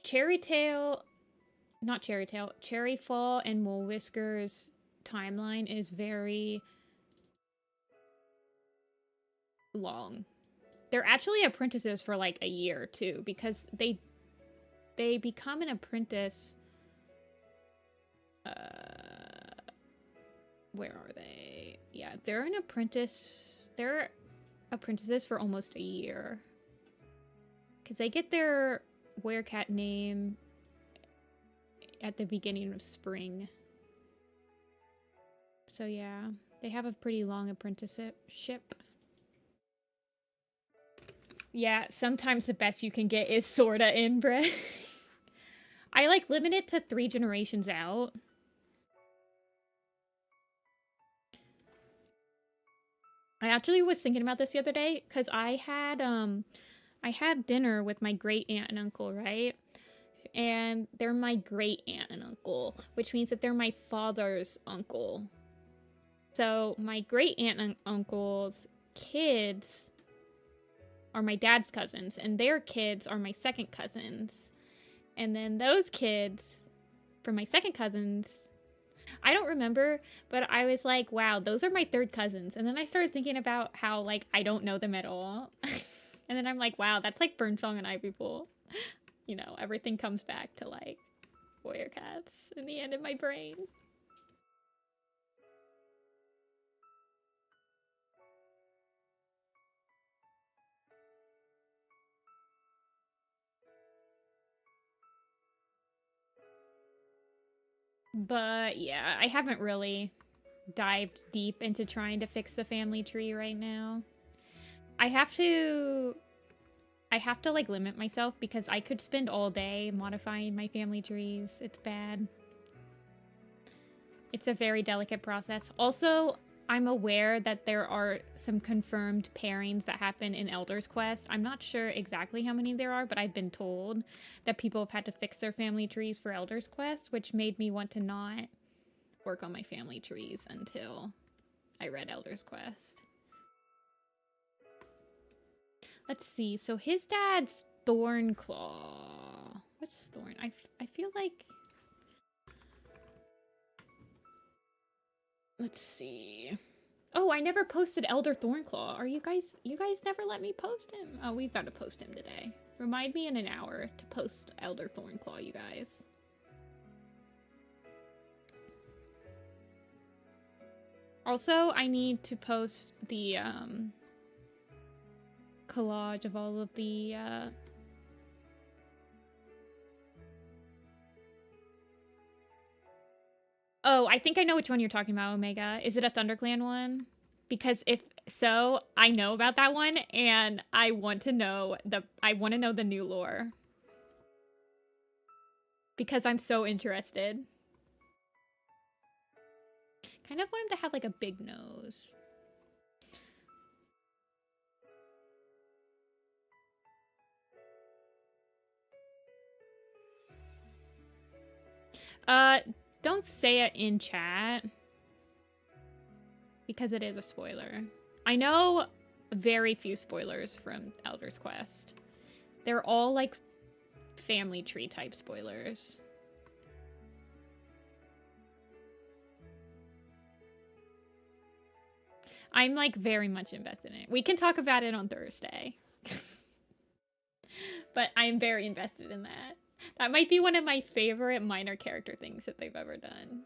S1: Cherryfall and Mole Whisker's timeline is very long. They're actually apprentices for like a year too, because they become an apprentice. Where are they? Yeah, they're an apprentice. They're apprentices for almost a year. Because they get their werecat name at the beginning of spring. So yeah, they have a pretty long apprenticeship. Yeah, sometimes the best you can get is sorta inbred. I like limit it to 3 generations out. I actually was thinking about this the other day because I had dinner with my great aunt and uncle, right? And they're my great aunt and uncle, which means that they're my father's uncle. So my great aunt and uncle's kids are my dad's cousins, and their kids are my second cousins. And then those kids from my second cousins, I don't remember, but I was like, wow, those are my third cousins. And then I started thinking about how, like, I don't know them at all. And then I'm like, wow, that's like Burnsong and Ivypool. You know, everything comes back to, like, warrior cats in the end of my brain. But yeah, I haven't really dived deep into trying to fix the family tree right now. I have to like limit myself because I could spend all day modifying my family trees. It's bad. It's a very delicate process. Also, I'm aware that there are some confirmed pairings that happen in Elder's Quest. I'm not sure exactly how many there are, but I've been told that people have had to fix their family trees for Elder's Quest, which made me want to not work on my family trees until I read Elder's Quest. Let's see. So his dad's Thornclaw. What's Thorn? I feel like... Let's see. Oh, I never posted Elder Thornclaw. Are you guys never let me post him? Oh, we've got to post him today. Remind me in an hour to post Elder Thornclaw, you guys. Also, I need to post the collage of all of the Oh, I think I know which one you're talking about, Omega. Is it a ThunderClan one? Because if so, I know about that one, and I want to know the new lore. Because I'm so interested. Kind of want him to have like a big nose. Don't say it in chat. Because it is a spoiler. I know very few spoilers from Elder's Quest. They're all like family tree type spoilers. I'm like very much invested in it. We can talk about it on Thursday. But I'm very invested in that. That might be one of my favorite minor character things that they've ever done.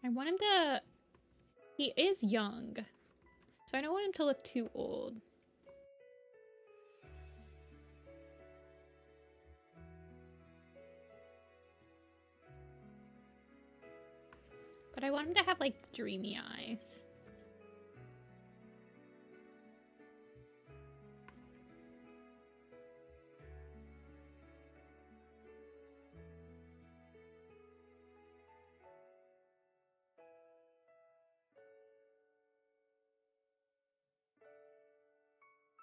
S1: I want him to... He is young. So I don't want him to look too old. But I want him to have, like, dreamy eyes.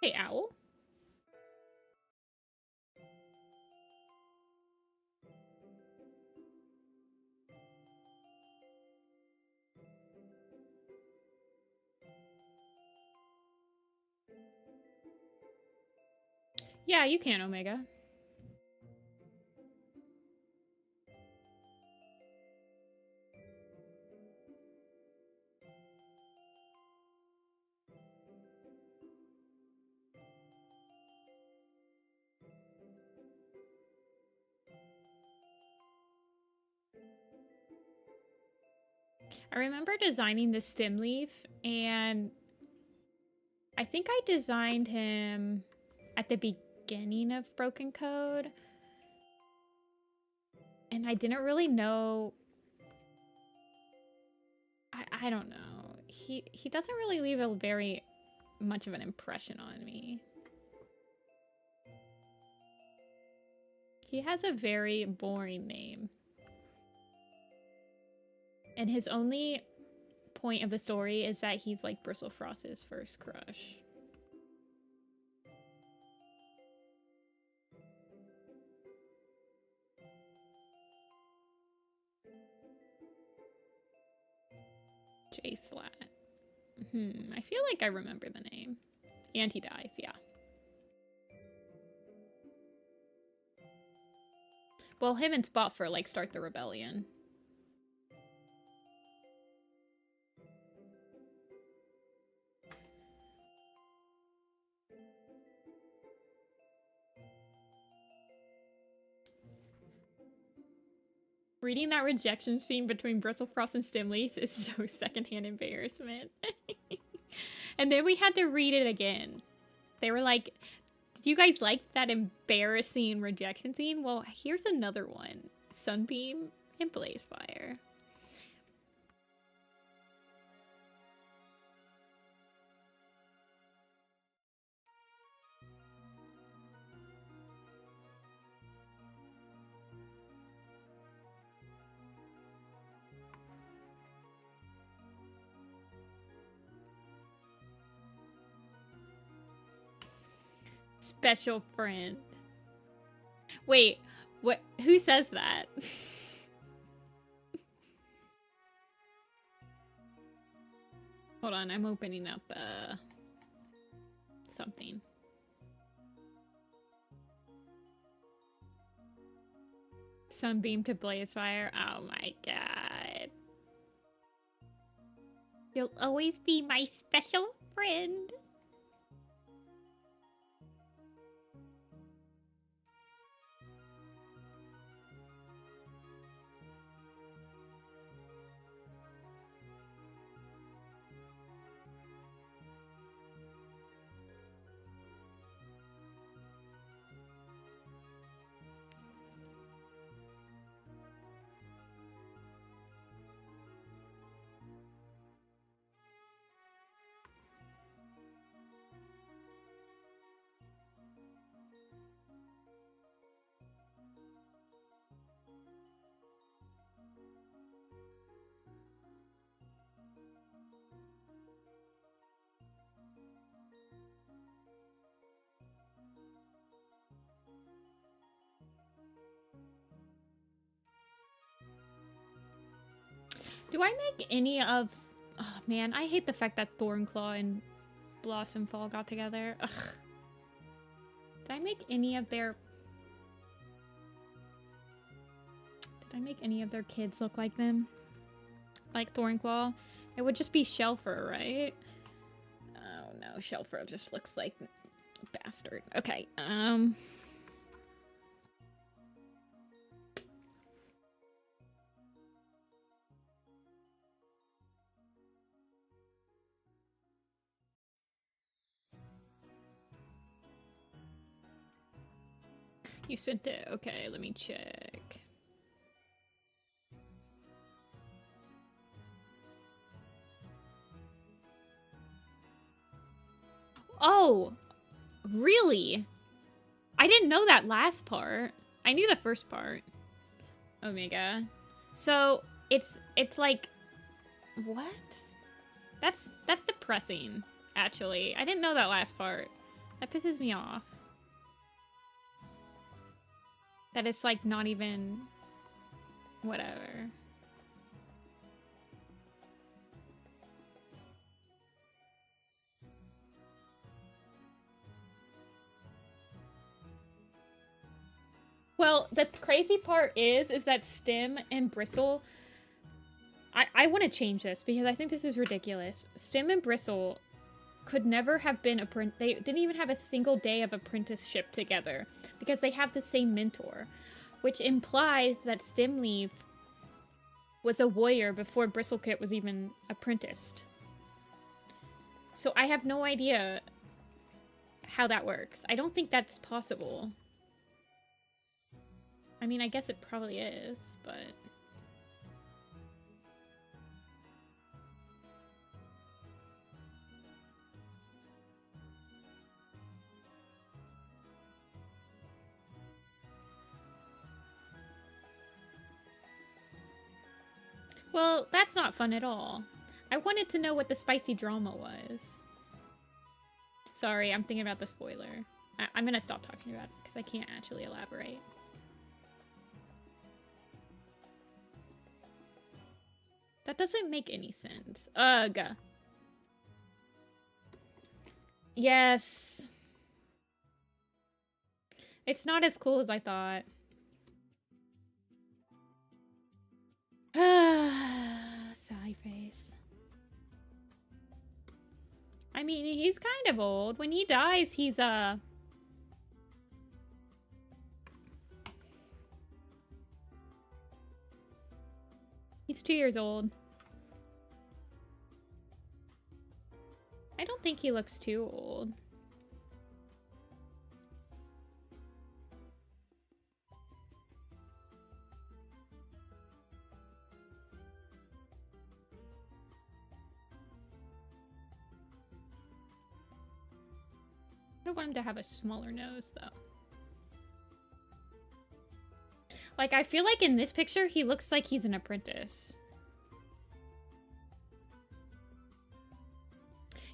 S1: Hey, Owl. Yeah, you can, Omega. I remember designing the stem leaf, and I think I designed him at the beginning of Broken Code. And I didn't really know... I don't know. He doesn't really leave a very much of an impression on me. He has a very boring name. And his only point of the story is that he's like Bristlefrost's first crush. J-Slat. I feel like I remember the name. And he dies, yeah. Well, him and Spotfur like start the rebellion. Reading that rejection scene between Bristlefrost and Stimleaf is so secondhand embarrassment. And then we had to read it again. They were like, did you guys like that embarrassing rejection scene? Well, here's another one. Sunbeam and Blazefire. Special friend. Wait, what? Who says that? Hold on, I'm opening up something. Sunbeam to Blazefire. Oh my god. You'll always be my special friend. Do I make any of... Oh man, I hate the fact that Thornclaw and Blossomfall got together. Ugh. Did I make any of their... Did I make any of their kids look like them? Like Thornclaw? It would just be Shelfer, right? Oh no, Shelfer just looks like a bastard. Okay, You sent it. Okay, let me check. Oh, really? I didn't know that last part. I knew the first part. Omega. So it's like, what? That's depressing, actually. I didn't know that last part. That pisses me off. That it's like not even whatever. Well, the crazy part is that Stem and Bristle... I want to change this because I think this is ridiculous. Stem and Bristle could never have been they didn't even have a single day of apprenticeship together because they have the same mentor, which implies that Stemleaf was a warrior before Bristlekit was even apprenticed. So I have no idea how that works. I don't think that's possible. I mean, I guess it probably is, but... Well, that's not fun at all. I wanted to know what the spicy drama was. Sorry, I'm thinking about the spoiler. I'm gonna stop talking about it because I can't actually elaborate. That doesn't make any sense. Ugh. Yes. It's not as cool as I thought. Sigh face. I mean, he's kind of old. When he dies, he's, he's 2 years old. I don't think he looks too old. I want him to have a smaller nose, though. Like, I feel like in this picture, he looks like he's an apprentice.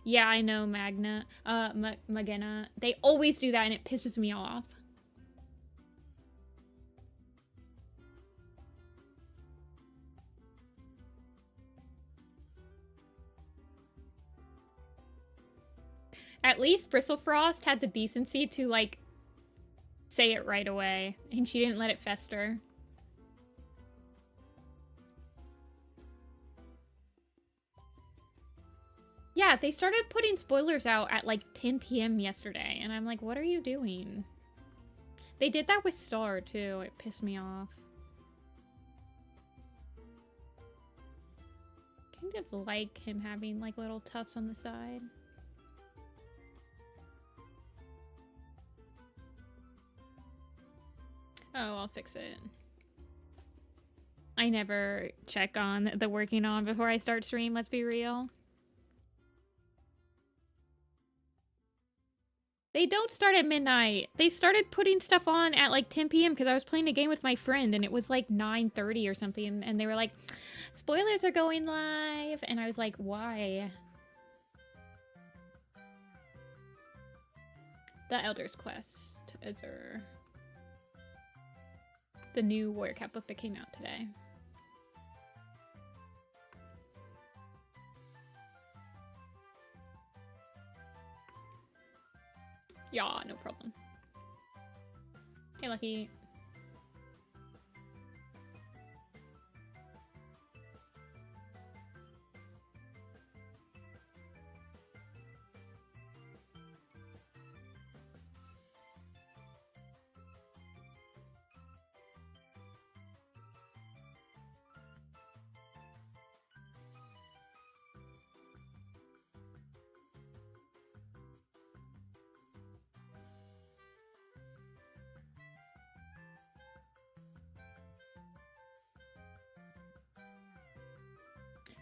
S1: Yeah, I know, Magena. They always do that, and it pisses me off. At least Bristlefrost had the decency to, like, say it right away, and she didn't let it fester. Yeah, they started putting spoilers out at like 10 p.m. yesterday, and I'm like, what are you doing? They did that with Star, too. It pissed me off. Kind of like him having like little tufts on the side. Oh, I'll fix it. I never check on the working on before I start stream, let's be real. They don't start at midnight. They started putting stuff on at like 10 p.m. because I was playing a game with my friend and it was like 9:30 or something. And they were like, spoilers are going live. And I was like, why? The Elder's Quest is the new Warrior Cat book that came out today. Yeah, no problem. Hey, Lucky.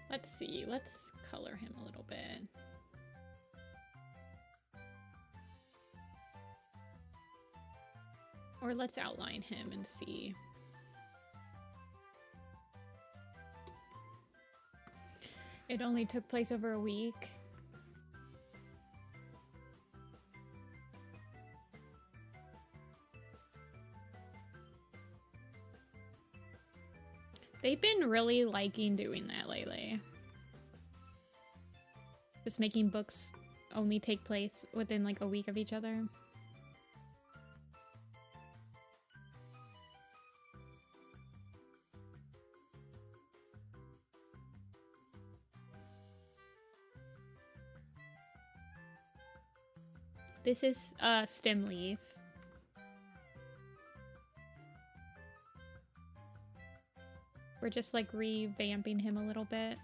S1: Let's see, let's color him a little bit. Or let's outline him and see. It only took place over a week. They've been really liking doing that lately. Just making books only take place within like a week of each other. This is Stem Leaf. We're just like revamping him a little bit.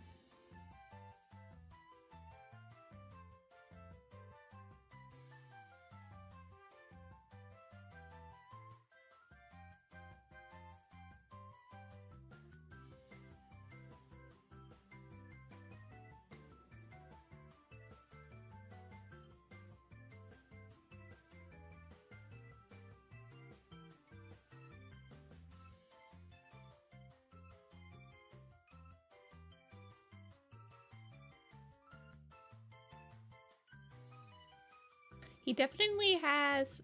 S1: He definitely has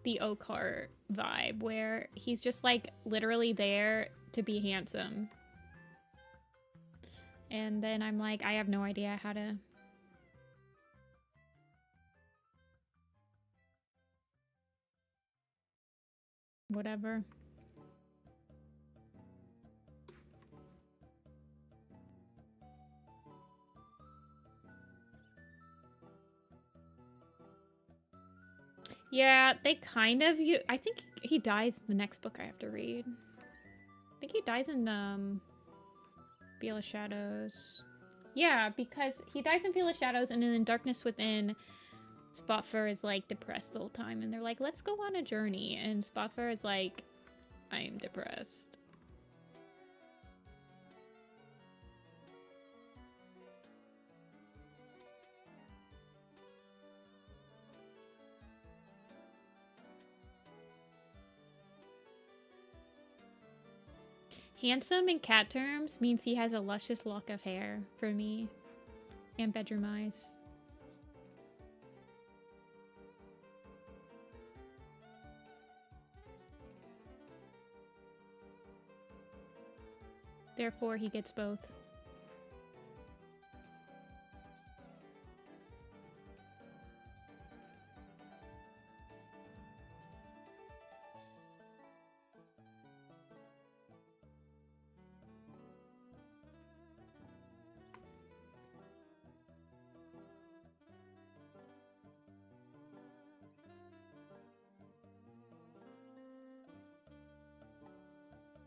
S1: the Okar vibe where he's just like literally there to be handsome. And then I'm like, I have no idea how to... Whatever. Yeah, they kind of... I think he dies in the next book I have to read. I think he dies in, Veil of Shadows. Yeah, because he dies in Veil of Shadows, and then in Darkness Within, Spotfur is, like, depressed the whole time. And they're like, let's go on a journey. And Spotfur is like, I am depressed. Handsome in cat terms means he has a luscious lock of hair for me. And bedroom eyes. Therefore, he gets both.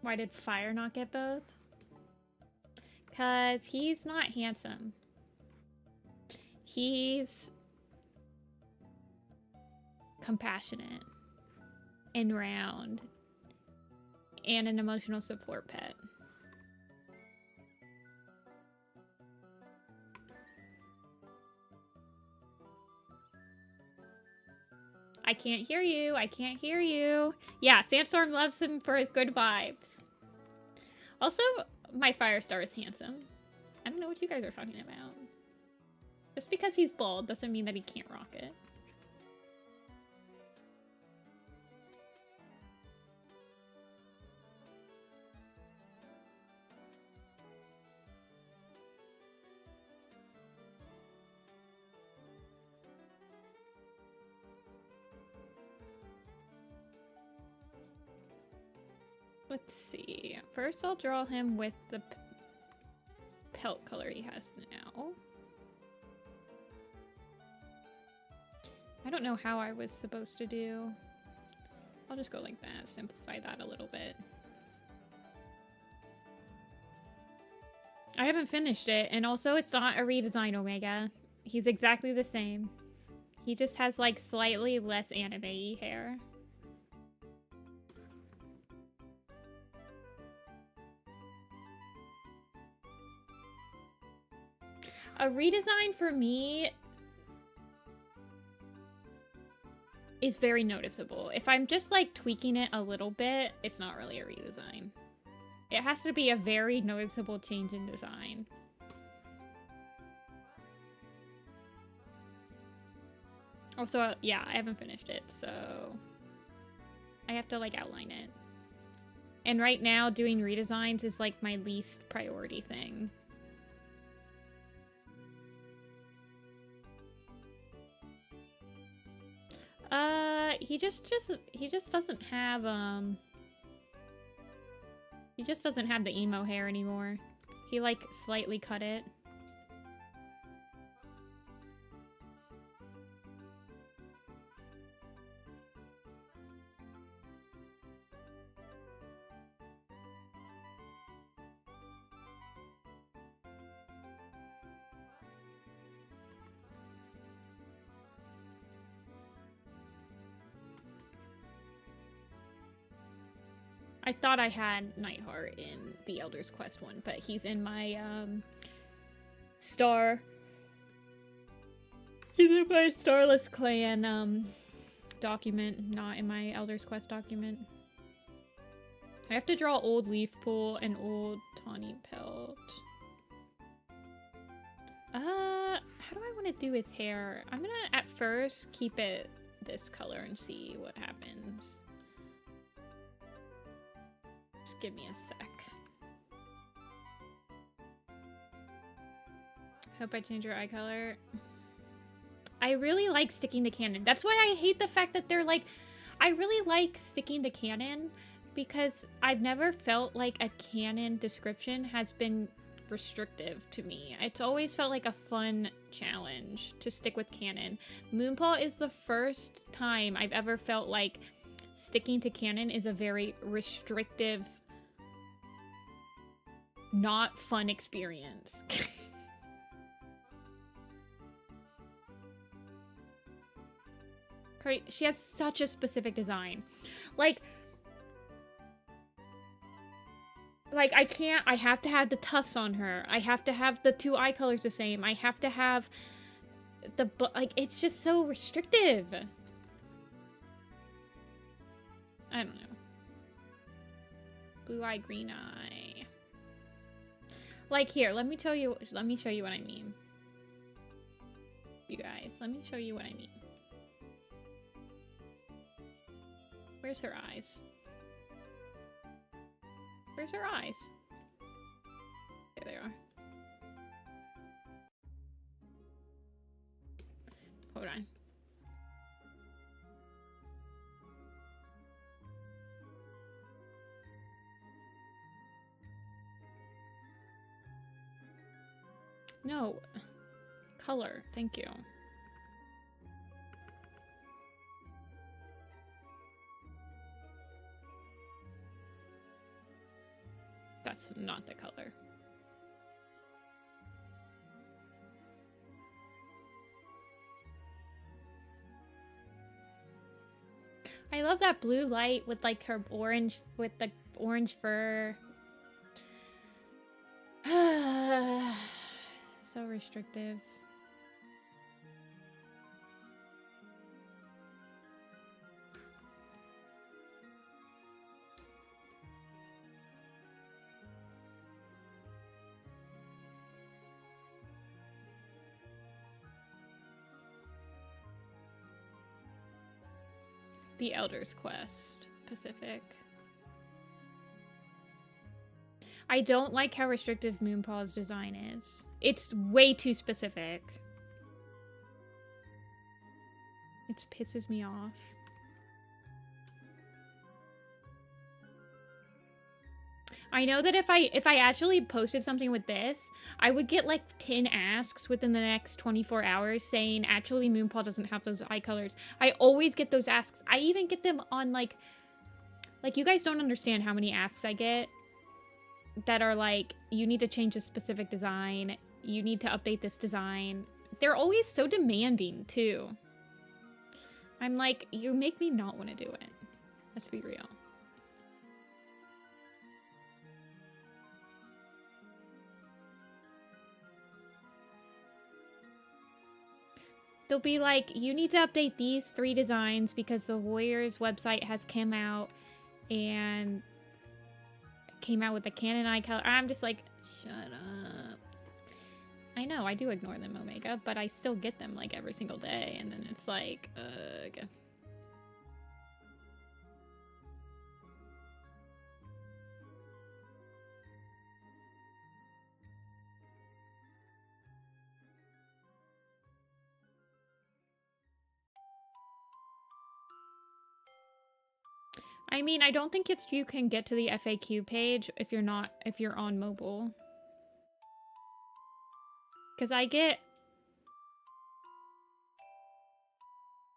S1: Why did Fire not get both? Because he's not handsome. He's compassionate and round and an emotional support pet. I can't hear you. I can't hear you. Yeah, Sandstorm loves him for his good vibes. Also, my Firestar is handsome. I don't know what you guys are talking about. Just because he's bald doesn't mean that he can't rock it. Let's see. First, I'll draw him with the pelt color he has now. I don't know how I was supposed to do. I'll just go like that, simplify that a little bit. I haven't finished it, and also it's not a redesign Omega. He's exactly the same. He just has like slightly less anime-y hair. A redesign for me is very noticeable. If I'm just like tweaking it a little bit, it's not really a redesign. It has to be a very noticeable change in design. Also, yeah, I haven't finished it, so I have to like outline it. And right now, doing redesigns is like my least priority thing. He just doesn't have, he just doesn't have the emo hair anymore. He, like, slightly cut it. I thought I had Nightheart in the Elder's Quest one, but he's in my, Star... He's in my Starless Clan, document, not in my Elder's Quest document. I have to draw old Leaf Pool and old Tawny Pelt. How do I want to do his hair? I'm gonna, at first, keep it this color and see what happens. Just give me a sec. Hope I change your eye color. I really like sticking to canon. That's why I hate the fact that they're like... I really like sticking to canon because I've never felt like a canon description has been restrictive to me. It's always felt like a fun challenge to stick with canon. Moonpaw is the first time I've ever felt like sticking to canon is a very restrictive, not fun experience. Right? She has such a specific design. Like I have to have the tufts on her. I have to have the two eye colors the same. I have to have the, like, it's just so restrictive. I don't know. Blue eye, green eye. Like here, let me show you what I mean. You guys, let me show you what I mean. Where's her eyes? Where's her eyes? There they are. Hold on. No. Color. Thank you. That's not the color. I love that blue light with like her orange, with the orange fur. So restrictive. The Elder's Quest, Pacific. I don't like how restrictive Moonpaw's design is. It's way too specific. It pisses me off. I know that if I actually posted something with this, I would get like 10 asks within the next 24 hours saying actually Moonpaw doesn't have those eye colors. I always get those asks. I even get them on like you guys don't understand how many asks I get that are like, you need to change a specific design. You need to update this design. They're always so demanding too. I'm like, you make me not want to do it. Let's be real. They'll be like, you need to update these 3 designs because the Warriors website has come out and came out with the canon eye color. I'm just like, shut up. I know, I do ignore them, Omega, but I still get them like every single day. And then it's like, ugh. I mean, I don't think you can get to the FAQ page if you're on mobile. Because I get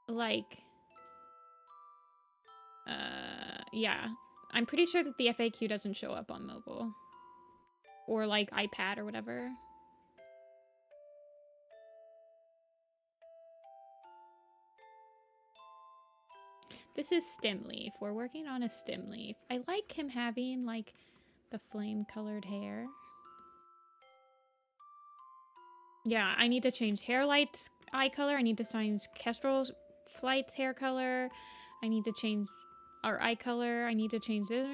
S1: like, yeah. I'm pretty sure that the FAQ doesn't show up on mobile. Or like iPad or whatever. This is stem leaf. We're working on a stem leaf. I like him having like the flame colored hair. Yeah, I need to change Hairlight's eye color. I need to change Kestrel Flight's hair color. I need to change our eye color. I need to change this.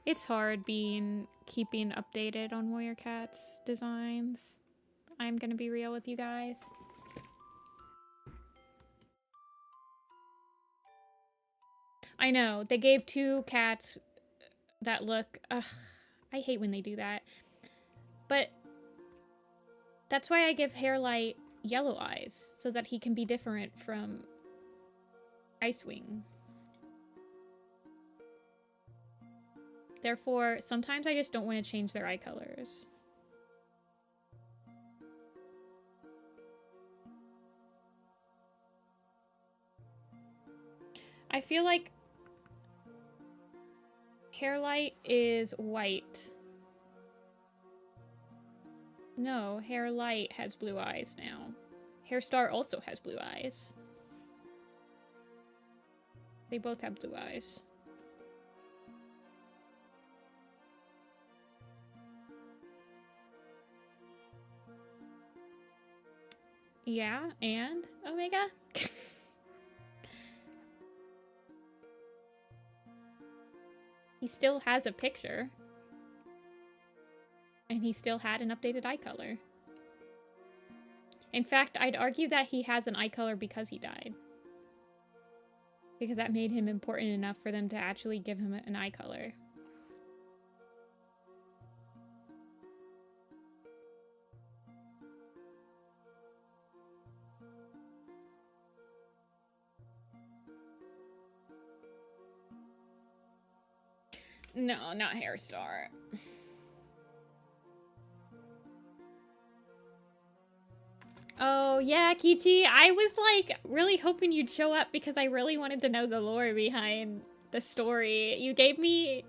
S1: It's hard keeping updated on Warrior Cat's designs. I'm gonna be real with you guys. I know, they gave 2 cats that look, ugh, I hate when they do that. But that's why I give Hairlight yellow eyes, so that he can be different from Icewing. Therefore, sometimes I just don't want to change their eye colors. I feel like Hairlight is white. No, Hairlight has blue eyes now. Hairstar also has blue eyes. They both have blue eyes. Yeah, and Omega? He still has a picture. And he still had an updated eye color. In fact, I'd argue that he has an eye color because he died. Because that made him important enough for them to actually give him an eye color. No, not Hairstar. Oh, yeah, Kichi. I was, like, really hoping you'd show up because I really wanted to know the lore behind the story. You gave me,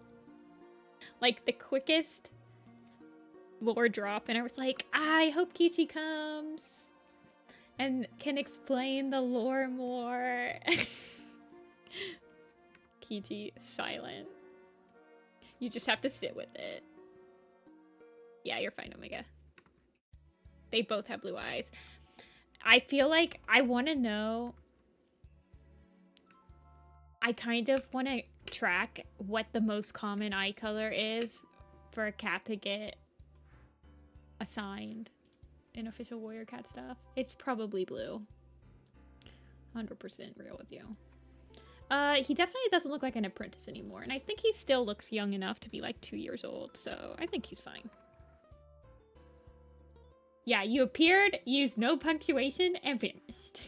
S1: like, the quickest lore drop, and I was like, I hope Kichi comes and can explain the lore more. Kichi is silent. You just have to sit with it. Yeah, you're fine, Omega. They both have blue eyes. I feel like I want to know... I kind of want to track what the most common eye color is for a cat to get assigned in official Warrior Cat stuff. It's probably blue. 100% real with you. He definitely doesn't look like an apprentice anymore, and I think he still looks young enough to be like 2 years old, so I think he's fine. Yeah, you appeared, used no punctuation, and vanished.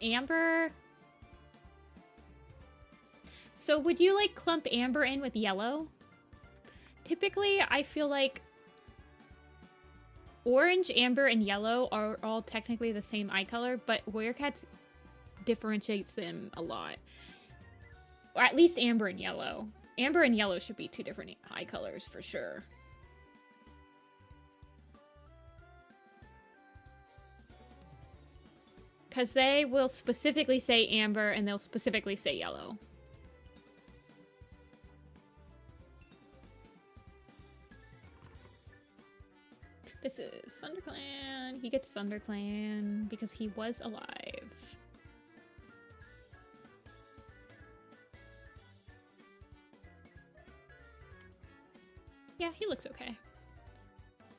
S1: Amber. So would you like clump Amber in with yellow? Typically, I feel like orange, amber, and yellow are all technically the same eye color, but Warrior Cats differentiates them a lot. Or at least amber and yellow. Amber and yellow should be two different eye colors for sure. Because they will specifically say amber and they'll specifically say yellow. This is ThunderClan. He gets ThunderClan because he was alive. Yeah, he looks okay.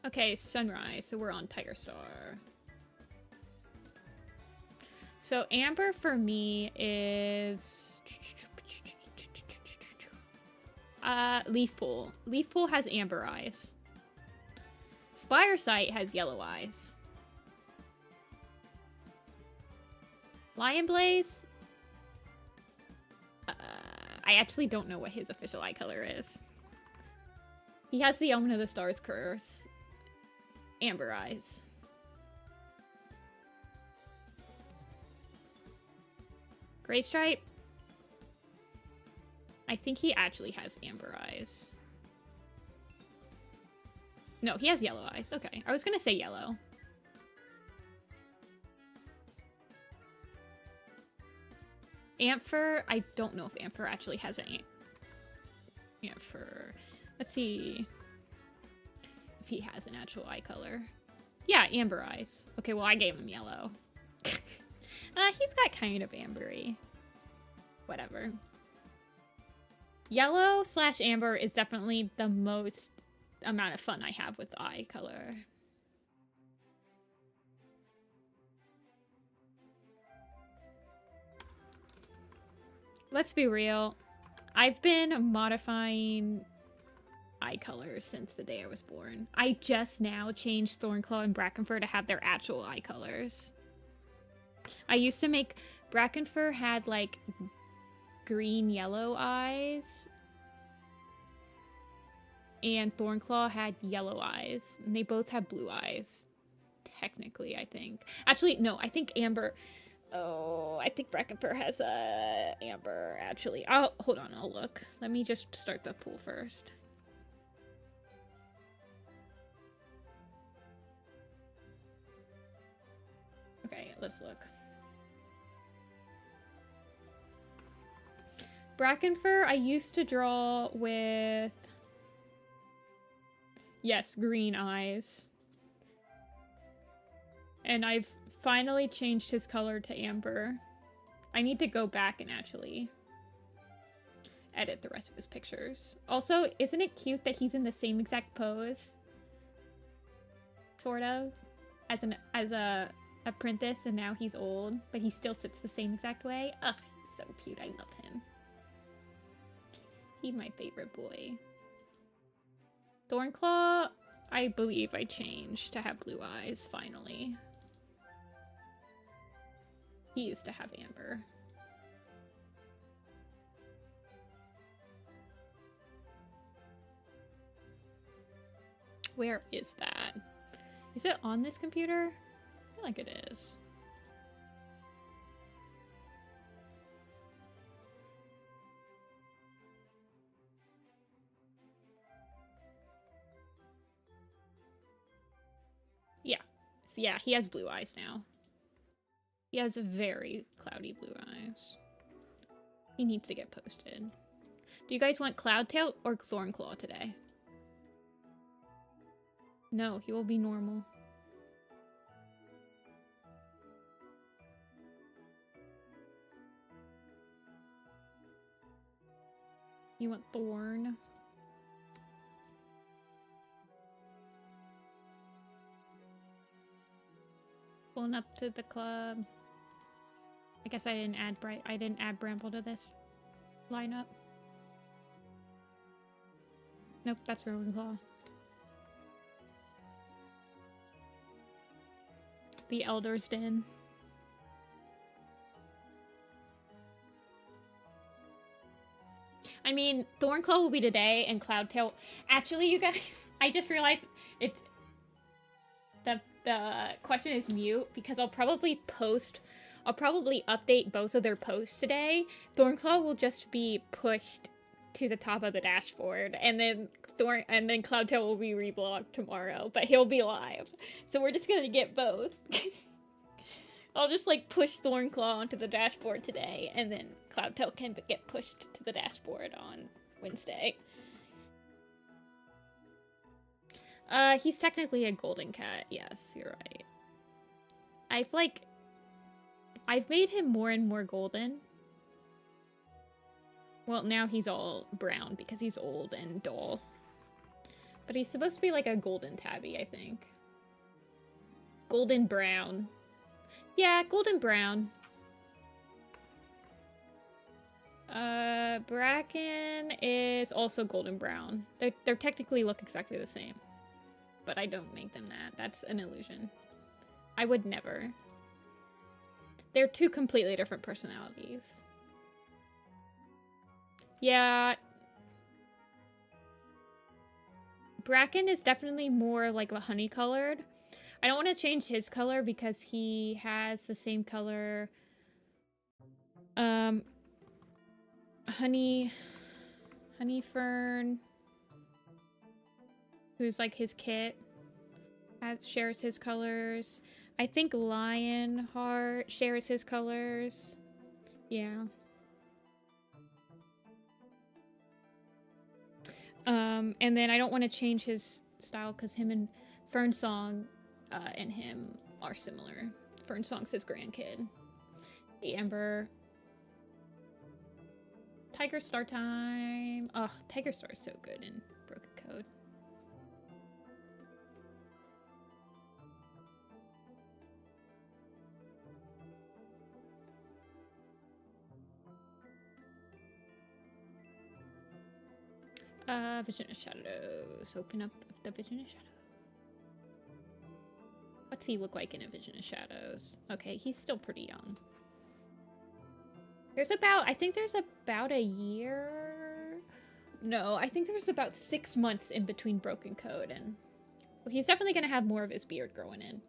S1: Okay, Sunrise. So we're on Tiger Star. So Amber for me is... Leaf Pool. Leaf Pool has amber eyes. Spire Sight has yellow eyes. Lion Blaze? I actually don't know what his official eye color is. He has the Omen of the Stars curse. Amber eyes. Gray Stripe? I think he actually has amber eyes. No, he has yellow eyes. Okay, I was gonna say yellow. Ampher, I don't know if Ampher actually has an Ampher. Let's see if he has an actual eye color. Yeah, amber eyes. Okay, well I gave him yellow. He's got kind of ambery. Whatever. Yellow / amber is definitely the most amount of fun I have with eye color. Let's be real. I've been modifying eye colors since the day I was born. I just now changed Thornclaw and Brackenfur to have their actual eye colors. I used to make... Brackenfur had, like, green-yellow eyes. And Thornclaw had yellow eyes. And they both have blue eyes. Technically, I think. Actually, no, I think Amber... Oh, I think Brackenfur has Amber, actually. Hold on, I'll look. Let me just start the pool first. Okay, let's look. Brackenfur, I used to draw with... Yes, green eyes. And I've finally changed his color to amber. I need to go back and actually edit the rest of his pictures. Also, isn't it cute that he's in the same exact pose? Sort of. As a apprentice, and now he's old, but he still sits the same exact way. Ugh, he's so cute. I love him. He's my favorite boy. Thornclaw, I believe I changed to have blue eyes, finally. He used to have amber. Where is that? Is it on this computer? I feel like it is. Yeah. So yeah, he has blue eyes now. He has very cloudy blue eyes. He needs to get posted. Do you guys want Cloudtail or Thornclaw today? No, he will be normal. You want Thorn? Pulling up to the club. I guess I didn't add Bramble to this lineup. Nope, that's Ravenclaw. The Elder's Den. I mean, Thornclaw will be today, and Cloudtail... Actually, you guys, I just realized it's... The question is mute, because I'll probably update both of their posts today. Thornclaw will just be pushed to the top of the dashboard, and then Cloudtail will be reblogged tomorrow, but he'll be live. So we're just gonna get both. I'll just like push Thornclaw onto the dashboard today, and then Cloudtail can get pushed to the dashboard on Wednesday. He's technically a golden cat. Yes, you're right. I've made him more and more golden. Well, now he's all brown because he's old and dull. But he's supposed to be like a golden tabby, I think. Golden brown. Yeah, golden brown. Bracken is also golden brown. They're technically look exactly the same. But I don't make them that. That's an illusion. I would never. They're two completely different personalities. Yeah. Bracken is definitely more like a honey colored. I don't want to change his color because he has the same color. Honey Fern, who's like his kit, shares his colors. I think Lionheart shares his colors. Yeah. And then I don't want to change his style because him and Fernsong and him are similar. Fernsong's his grandkid. The Amber. Tiger Star time. Oh, Tiger Star is so good in Broken Code. Vision of Shadows. Open up the Vision of Shadows. What's he look like in a Vision of Shadows? Okay, he's still pretty young. I think there's about a year. No, I think there's about 6 months in between Broken Code and... Well, he's definitely gonna have more of his beard growing in.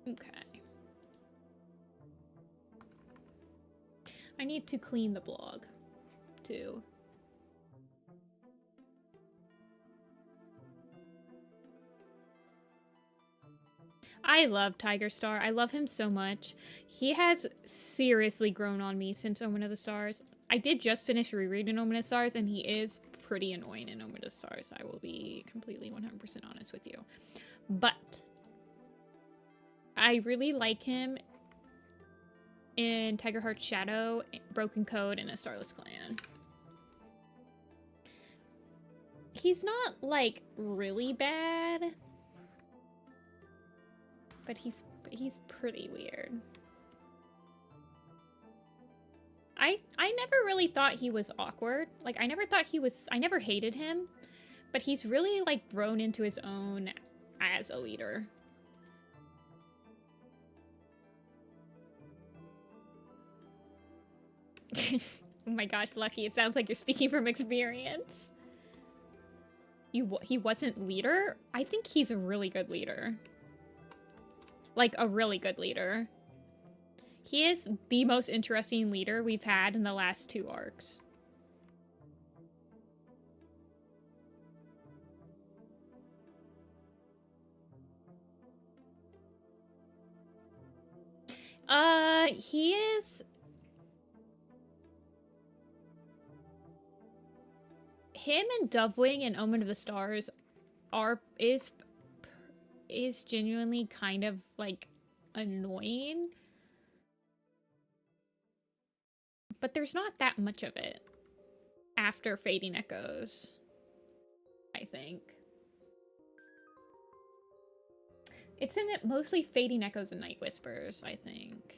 S1: Okay. I need to clean the blog, too. I love Tiger Star. I love him so much. He has seriously grown on me since Omen of the Stars. I did just finish rereading Omen of the Stars, and he is pretty annoying in Omen of the Stars. I will be completely 100% honest with you. But I really like him in Tiger Heart Shadow, Broken Code, and A Starless Clan. He's not, like, really bad, but he's pretty weird. I never really thought he was awkward. Like, I never hated him, but he's really, like, grown into his own as a leader. Oh my gosh, Lucky, it sounds like you're speaking from experience. He wasn't leader? I think he's a really good leader. Like, a really good leader. He is the most interesting leader we've had in the last 2 arcs. He is... Him and Dovewing and Omen of the Stars is genuinely kind of, like, annoying. But there's not that much of it after Fading Echoes, I think. It's in it mostly Fading Echoes and Night Whispers, I think.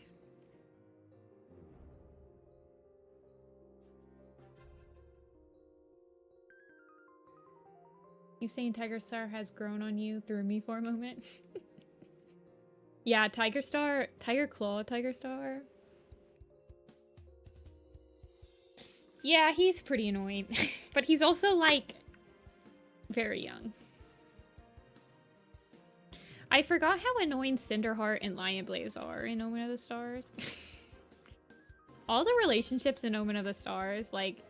S1: You saying Tiger Star has grown on you threw me for a moment. Yeah, Tiger Claw, Tiger Star. Yeah, he's pretty annoying. But he's also, like, very young. I forgot how annoying Cinderheart and Lion Blaze are in Omen of the Stars. All the relationships in Omen of the Stars, like,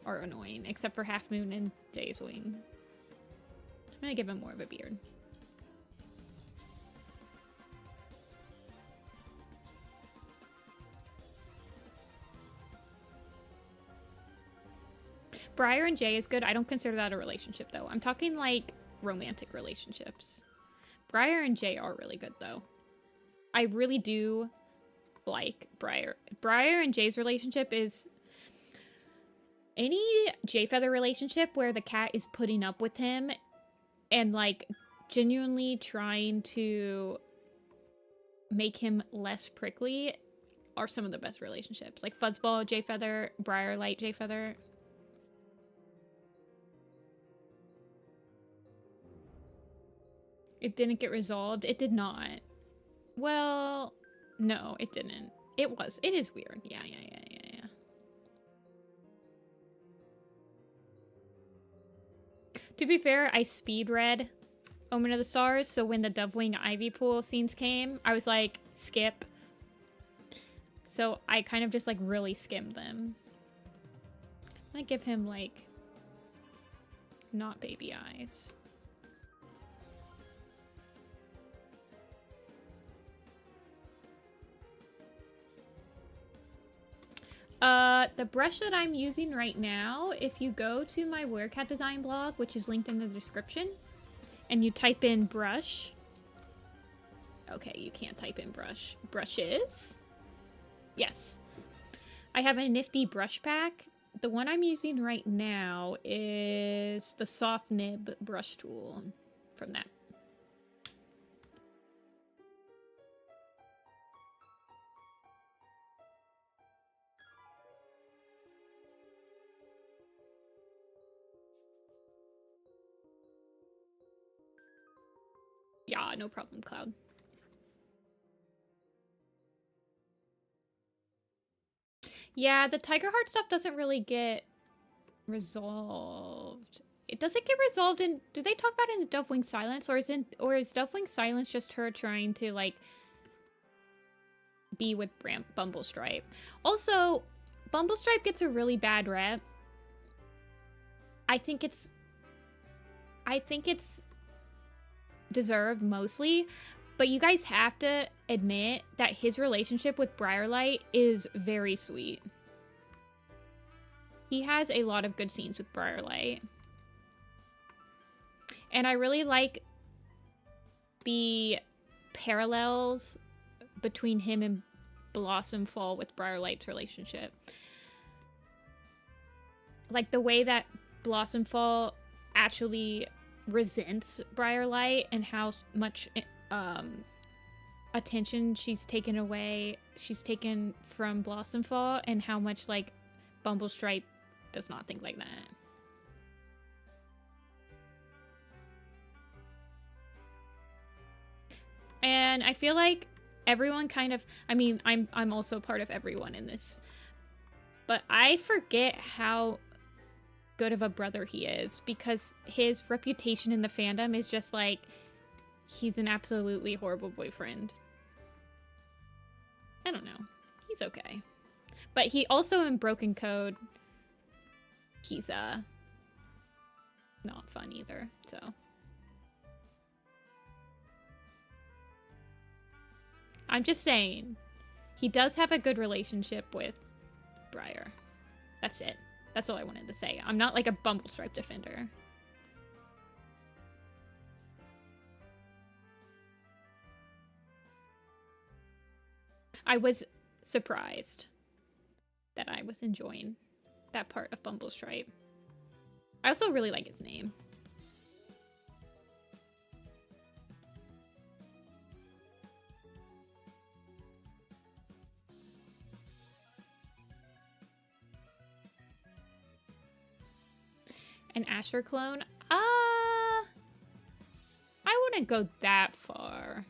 S1: are annoying, except for Half Moon and Jay's Wing. I'm gonna give him more of a beard. Briar and Jay is good. I don't consider that a relationship, though. I'm talking, like, romantic relationships. Briar and Jay are really good, though. I really do like Briar. Briar and Jay's relationship is... Any Jayfeather relationship where the cat is putting up with him and, like, genuinely trying to make him less prickly are some of the best relationships. Like Fuzzball, Jayfeather, Briarlight, Jayfeather. It didn't get resolved. It did not. Well, no, it didn't. It is weird. Yeah. To be fair, I speed read Omen of the Stars, so when the Dovewing Ivy Pool scenes came, I was like, skip. So I kind of just, like, really skimmed them. I'm gonna give him, like, not baby eyes. The brush that I'm using right now, if you go to my Werecat design blog, which is linked in the description, and you type in brush. Okay, you can't type in brush. Brushes? Yes. I have a nifty brush pack. The one I'm using right now is the soft nib brush tool from that. Yeah, no problem, Cloud. Yeah, the Tiger Heart stuff doesn't really get resolved. It doesn't get resolved in... Do they talk about it in Dovewing Silence? Or is Dovewing Silence just her trying to, like, be with Bumblestripe? Also, Bumblestripe gets a really bad rep. I think it's deserved mostly. But you guys have to admit that his relationship with Briarlight is very sweet. He has a lot of good scenes with Briarlight. And I really like the parallels between him and Blossomfall with Briarlight's relationship. Like the way that Blossomfall actually resents Briarlight and how much attention she's taken from Blossomfall, and how much like Bumblestripe does not think like that. And I feel like everyone kind of, I mean, I'm also part of everyone in this, but I forget how good of a brother he is, because his reputation in the fandom is just like, he's an absolutely horrible boyfriend. I don't know. He's okay. But he also, in Broken Code, he's not fun either, so. I'm just saying, he does have a good relationship with Briar. That's it. That's all I wanted to say. I'm not like a Bumblestripe defender. I was surprised that I was enjoying that part of Bumblestripe. I also really like his name. An Asher clone? I wouldn't go that far.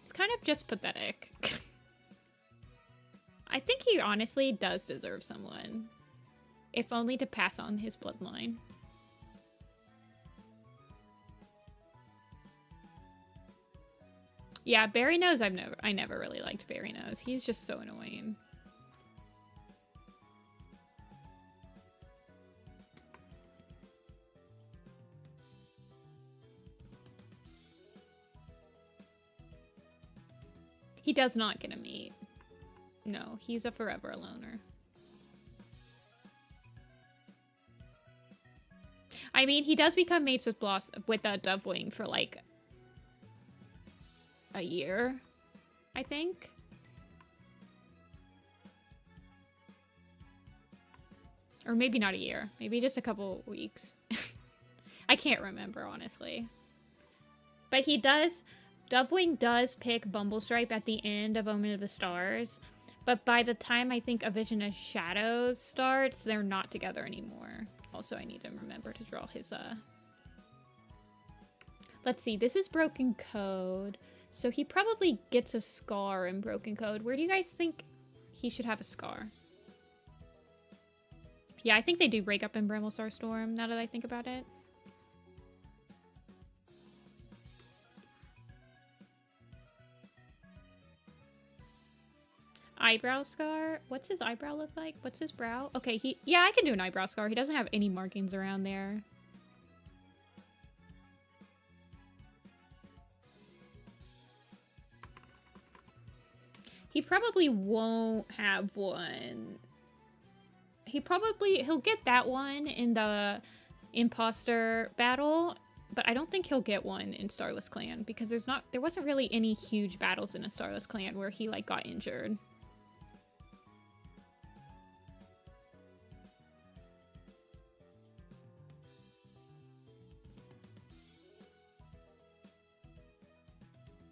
S1: It's kind of just pathetic. I think he honestly does deserve someone. If only to pass on his bloodline. Yeah, Barry Nose, I never really liked Barry Nose. He's just so annoying. He does not get a mate. No, he's a forever loner. I mean, he does become mates with Dovewing for like a year, I think. Or maybe not a year. Maybe just a couple weeks. I can't remember, honestly. But he does... Dovewing does pick Bumblestripe at the end of Omen of the Stars, but by the time I think A Vision of Shadows starts, they're not together anymore. Also, I need to remember to draw his, Let's see, this is Broken Code, so he probably gets a scar in Broken Code. Where do you guys think he should have a scar? Yeah, I think they do break up in Bramblestar Storm, now that I think about it. Eyebrow scar? What's his eyebrow look like? What's his brow? Okay, yeah, I can do an eyebrow scar. He doesn't have any markings around there. He probably won't have one. He'll get that one in the imposter battle, but I don't think he'll get one in Starless Clan, because there wasn't really any huge battles in a Starless Clan where he like got injured.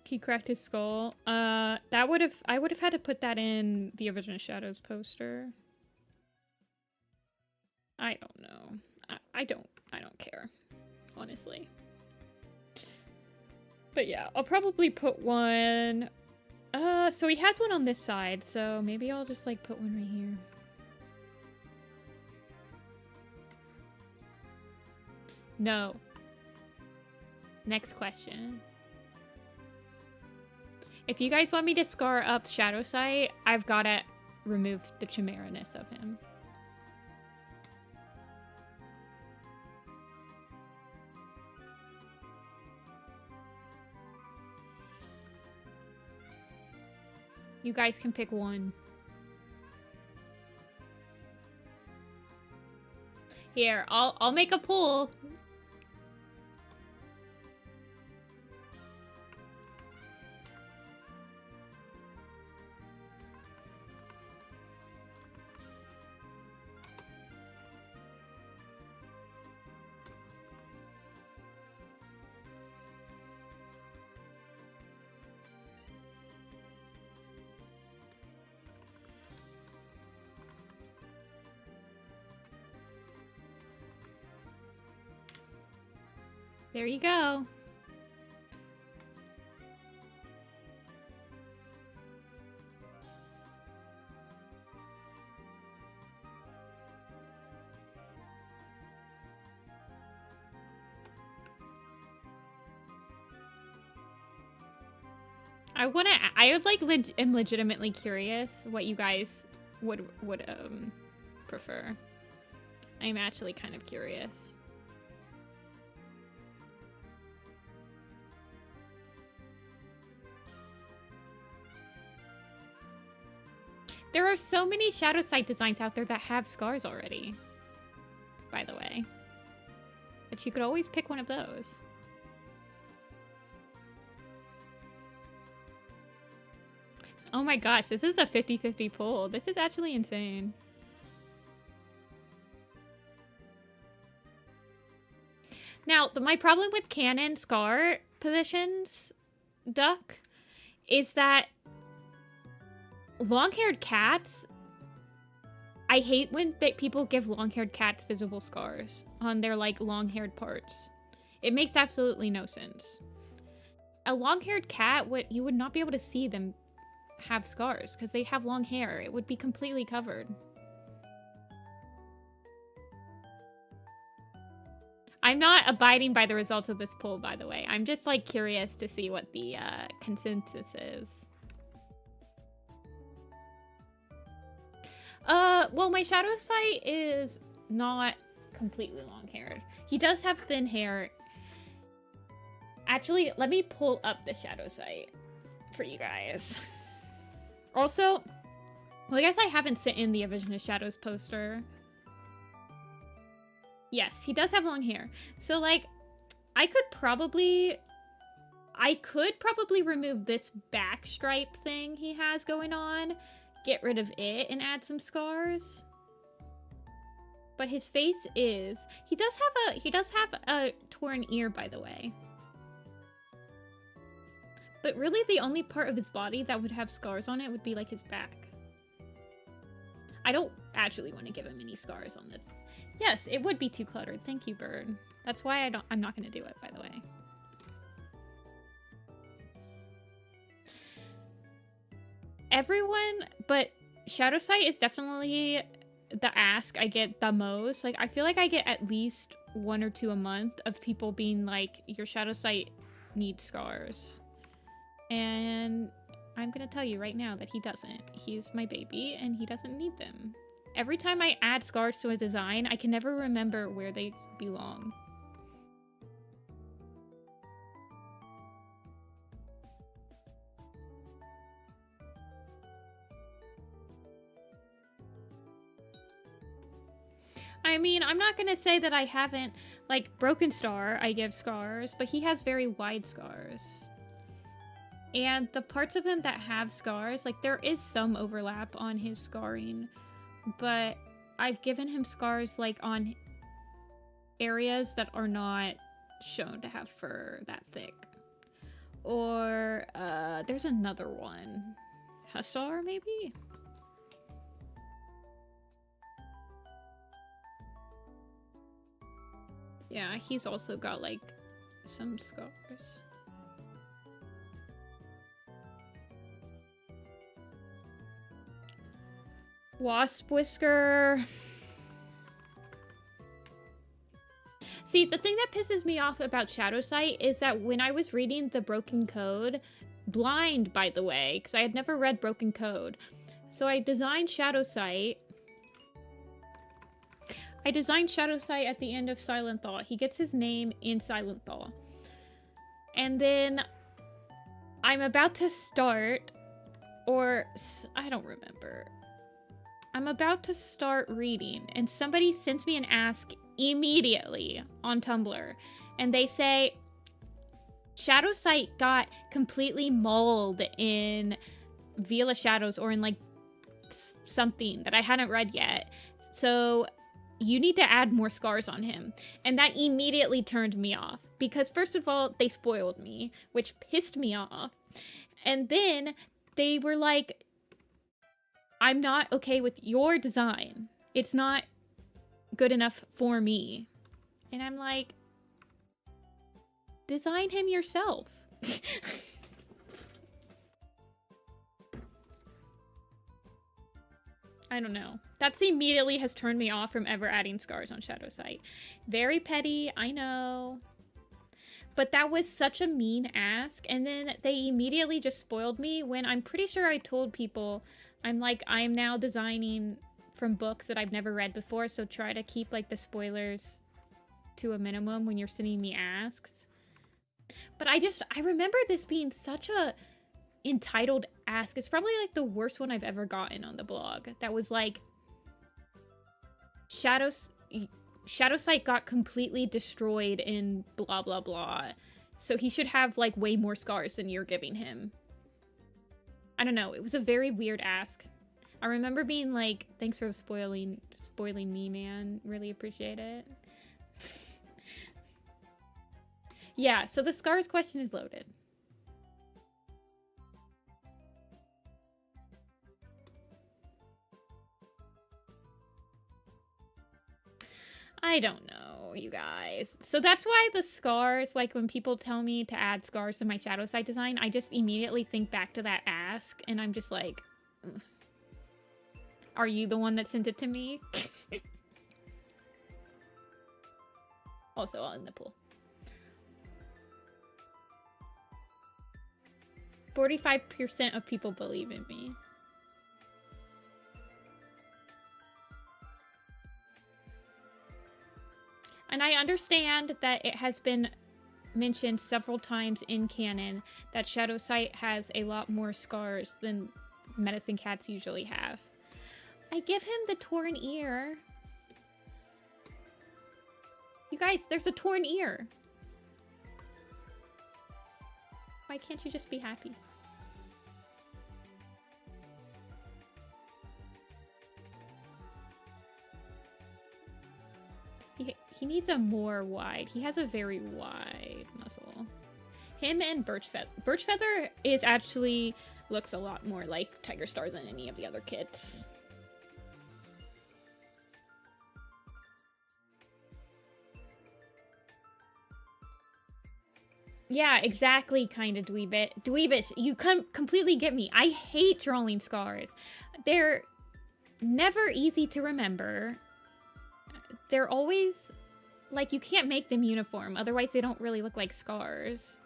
S1: He cracked his skull. I would have had to put that in the A Vision of Shadows poster. I don't know. I don't care, honestly. But yeah, I'll probably put one. So he has one on this side, so maybe I'll just like put one right here. No. Next question. If you guys want me to scar up Shadow Sight, I've gotta remove the Chimera-ness of him. You guys can pick one. Here, I'll make a pool. There you go. I'm legitimately curious what you guys would prefer. I'm actually kind of curious. There are so many shadow site designs out there that have scars already, by the way. But you could always pick one of those. Oh my gosh, this is a 50-50 pull. This is actually insane. Now, my problem with canon scar positions, Duck, is that long-haired cats, I hate when people give long-haired cats visible scars on their, like, long-haired parts. It makes absolutely no sense. A long-haired cat, you would not be able to see them have scars because they have long hair. It would be completely covered. I'm not abiding by the results of this poll, by the way. I'm just, like, curious to see what the consensus is. Well, my shadow site is not completely long-haired. He does have thin hair. Actually, let me pull up the shadow site for you guys. Also, well, I guess I haven't sent in the A Vision of Shadows poster. Yes, he does have long hair. So, like, I could probably remove this back stripe thing he has going on, get rid of it, and add some scars. But his face is... He does have a torn ear, by the way. But really, the only part of his body that would have scars on it would be, like, his back. I don't actually want to give him any scars on the... Yes, it would be too cluttered. Thank you, Bird. That's why I'm not going to do it, by the way. Everyone, but Shadow Sight is definitely the ask I get the most. Like, I feel like I get at least 1 or 2 a month of people being like, your Shadow Sight needs scars. And I'm gonna tell you right now that he doesn't. He's my baby and he doesn't need them. Every time I add scars to a design, I can never remember where they belong. I mean, I'm not gonna say that I haven't, like, Broken Star, I give scars, but he has very wide scars. And the parts of him that have scars, like, there is some overlap on his scarring, but I've given him scars, like, on areas that are not shown to have fur that thick. Or, there's another one. Hussar, maybe? Yeah, he's also got, like, some scars. Wasp Whisker. See, the thing that pisses me off about Shadow Sight is that when I was reading the Broken Code, blind, by the way, because I had never read Broken Code, so I designed Shadow Sight. I designed Shadow Sight at the end of Silent Thaw. He gets his name in Silent Thaw. And then I'm about to start Or, I don't remember. I'm about to start reading, and somebody sends me an ask immediately on Tumblr. And they say, Shadow Sight got completely mauled in Vila Shadows, or in like something that I hadn't read yet. So you need to add more scars on him. And that immediately turned me off. Because first of all, they spoiled me, which pissed me off. And then they were like, I'm not okay with your design. It's not good enough for me. And I'm like, design him yourself. I don't know. That's immediately has turned me off from ever adding scars on Shadow Sight. Very petty, I know. But that was such a mean ask, and then they immediately just spoiled me when I'm pretty sure I told people, I'm like, I'm now designing from books that I've never read before, so try to keep like the spoilers to a minimum when you're sending me asks. But I remember this being such a entitled ask. It's probably like the worst one I've ever gotten on the blog. That was like, Shadow Sight got completely destroyed in blah blah blah, so he should have like way more scars than you're giving him. I don't know, it was a very weird ask. I remember being like, thanks for spoiling me, man, really appreciate it. Yeah, so the scars question is loaded. I don't know, you guys. So that's why the scars, like when people tell me to add scars to my Shadow Sight design, I just immediately think back to that ask, and I'm just like, ugh. Are you the one that sent it to me? Also, I'll in the pool. 45% of people believe in me. And I understand that it has been mentioned several times in canon that Shadow Sight has a lot more scars than medicine cats usually have. I give him the torn ear. You guys, there's a torn ear. Why can't you just be happy? He needs a more wide. He has a very wide muzzle. Him and Birchfeather. Birchfeather is actually looks a lot more like Tiger Star than any of the other kits. Yeah, exactly, kind of dweebit. Dweebit, you completely get me. I hate drawing scars. They're never easy to remember. They're always, like, you can't make them uniform. Otherwise, they don't really look like scars.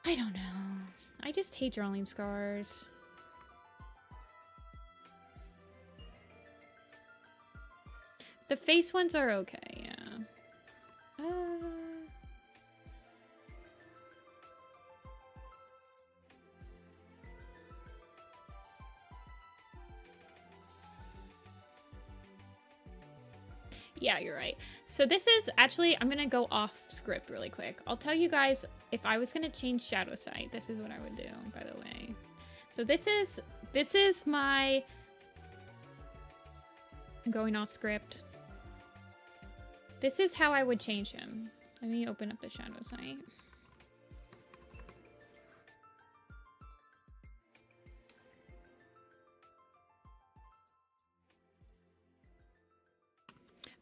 S1: I don't know. I just hate drawing scars. The face ones are okay, yeah. Yeah, you're right. So this is actually, I'm gonna go off script really quick. I'll tell you guys, if I was gonna change Shadow Sight, this is what I would do, by the way. So this is my, I'm going off script. This is how I would change him. Let me open up the Shadow Sight.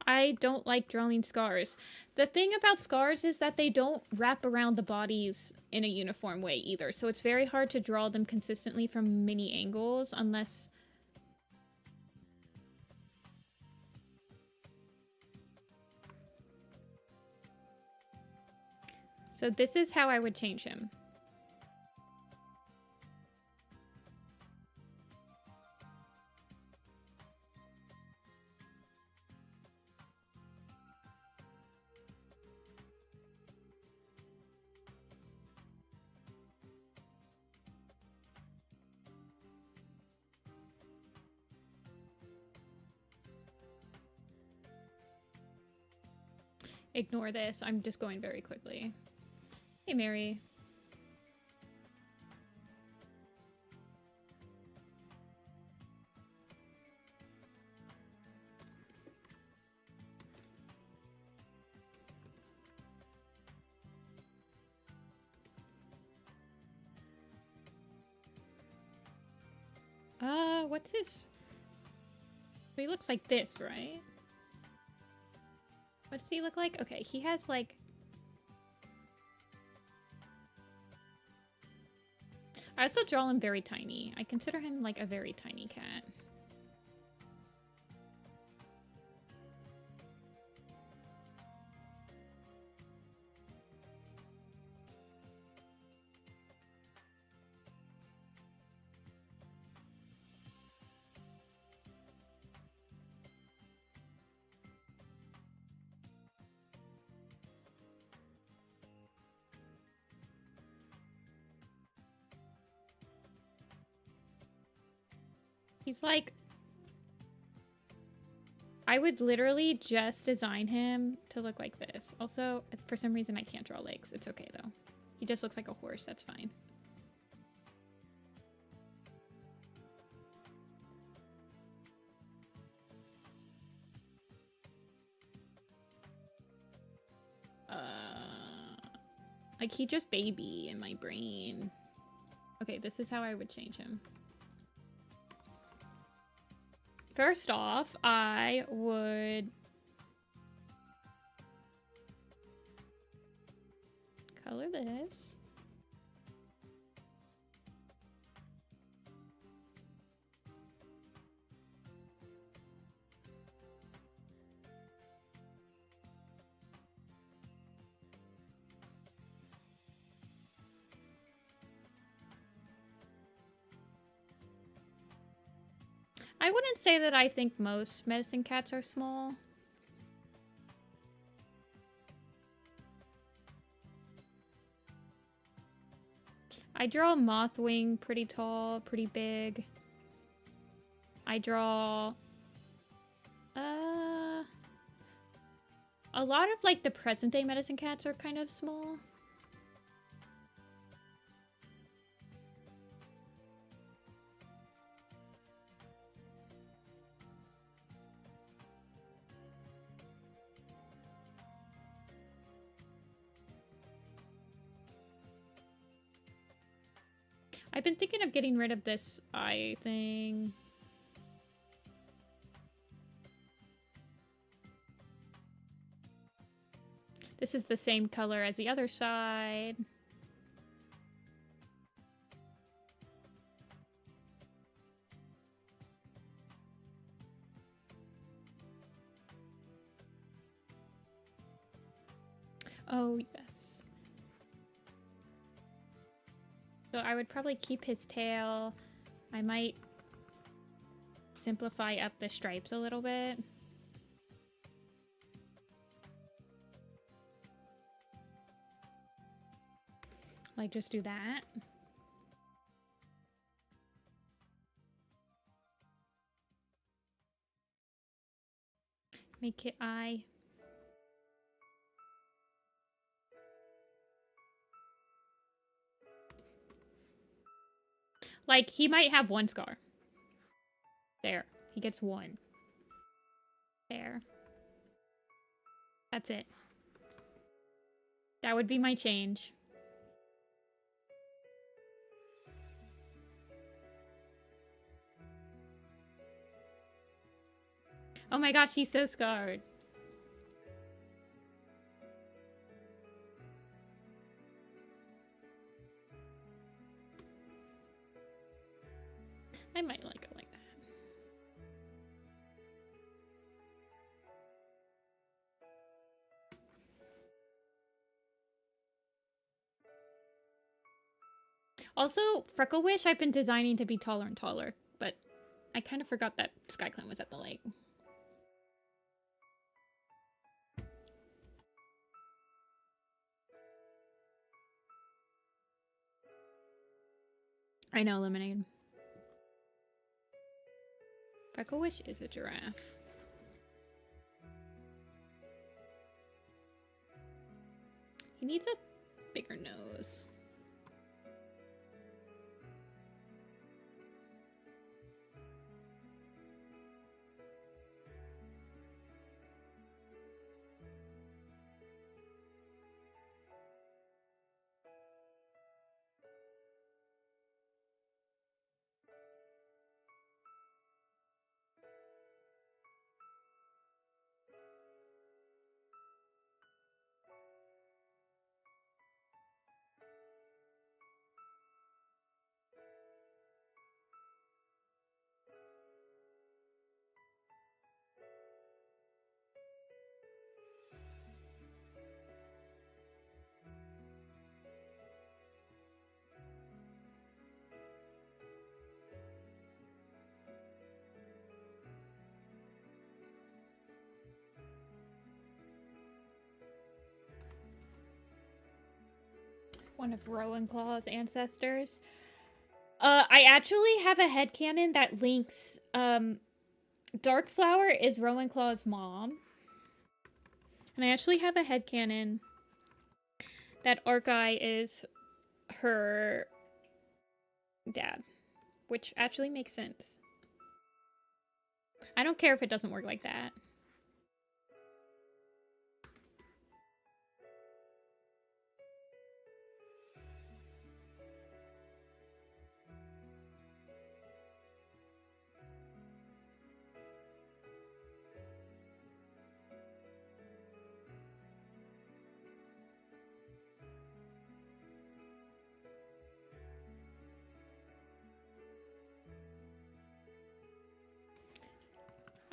S1: I don't like drawing scars. The thing about scars is that they don't wrap around the bodies in a uniform way either. So it's very hard to draw them consistently from many angles unless... So this is how I would change him. ignore this. I'm just going very quickly. Hey, Mary. What's his? He looks like this, right? What does he look like? Okay, he has like... I also draw him very tiny. I consider him like a very tiny cat. He's like... I would literally just design him to look like this. Also, for some reason I can't draw legs. It's okay though. He just looks like a horse. That's fine. Like he just baby in my brain. Okay, this is how I would change him. First off, I would color this. I wouldn't say that I think most medicine cats are small. I draw Mothwing pretty tall, pretty big. I draw... a lot of, like, the present-day medicine cats are kind of small. I've been thinking of getting rid of this eye thing. This is the same color as the other side. Oh, yes. So I would probably keep his tail. I might simplify up the stripes a little bit. Like, just do that. Make it eye. Like, he might have one scar. There. He gets one. There. That's it. That would be my change. Oh my gosh, he's so scarred. I might like it like that. Also, Freckle Wish I've been designing to be taller and taller, but I kind of forgot that SkyClan was at the lake. I know, Lemonade. Freckle Wish is a giraffe. He needs a bigger nose. One of Rowan-Claw's ancestors. I actually have a headcanon that links, Darkflower is Rowan-Claw's mom. And I actually have a headcanon that Arcai is her dad. Which actually makes sense. I don't care if it doesn't work like that.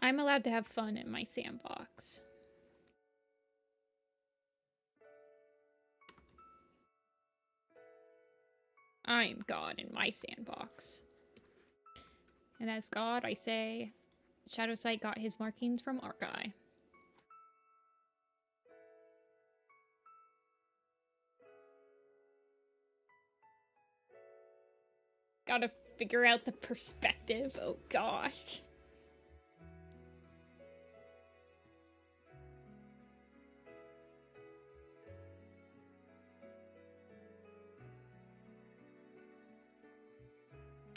S1: I'm allowed to have fun in my sandbox. I am God in my sandbox. And as God, I say, Shadowsight got his markings from Arcai. Gotta figure out the perspective. Oh gosh.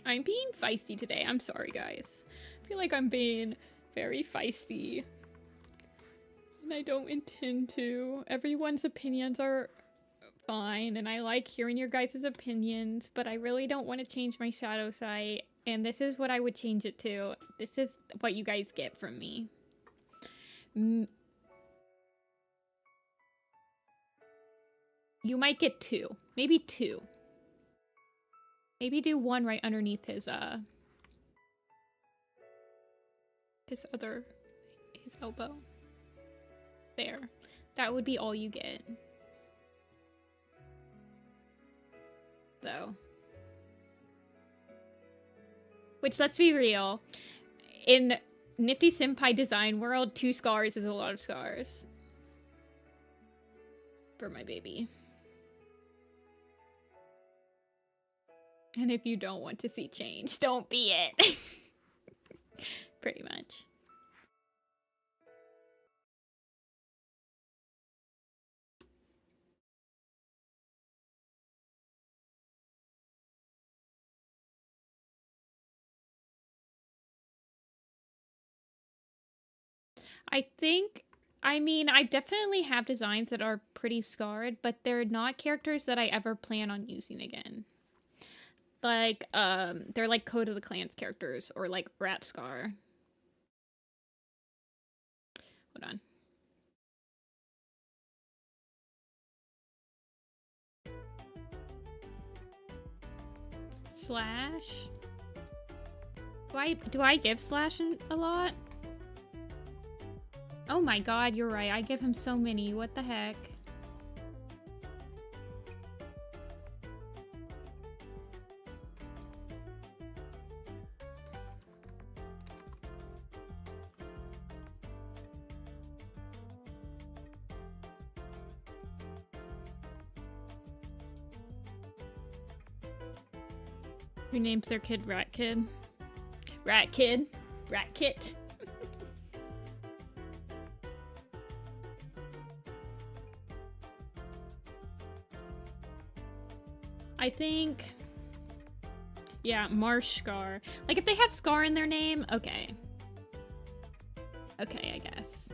S1: I'm being feisty today. I'm sorry, guys. I feel like I'm being very feisty. And I don't intend to. Everyone's opinions are fine, and I like hearing your guys' opinions, but I really don't want to change my shadow site, and this is what I would change it to. This is what you guys get from me. You might get 2. Maybe 2. Maybe do 1 right underneath his elbow. There. That would be all you get. So. Which, let's be real. In Nifty-Senpai design world, 2 scars is a lot of scars. For my baby. And if you don't want to see change, don't be it. Pretty much. I mean, I definitely have designs that are pretty scarred, but they're not characters that I ever plan on using again. Like, they're like Code of the Clans characters, or like Rat Scar. Hold on. Slash? Do I give Slash a lot? Oh my god, you're right. I give him so many. What the heck? Who names their kid Rat Kid? Rat Kid? Rat Kit? I think... Yeah, Marsh Scar. Like, if they have Scar in their name, okay. Okay, I guess.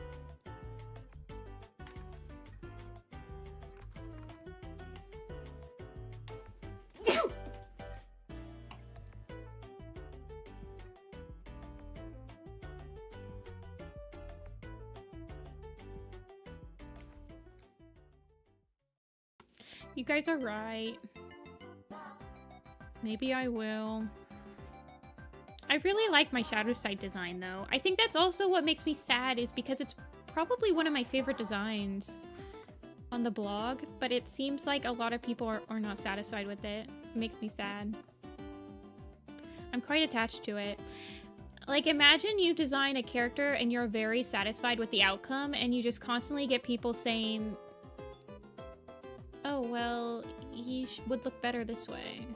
S1: You guys are right. Maybe I will. I really like my shadow site design, though. I think that's also what makes me sad, is because it's probably one of my favorite designs on the blog, but it seems like a lot of people are not satisfied with it. It makes me sad. I'm quite attached to it. Like, imagine you design a character and you're very satisfied with the outcome, and you just constantly get people saying, oh, well, he would look better this way.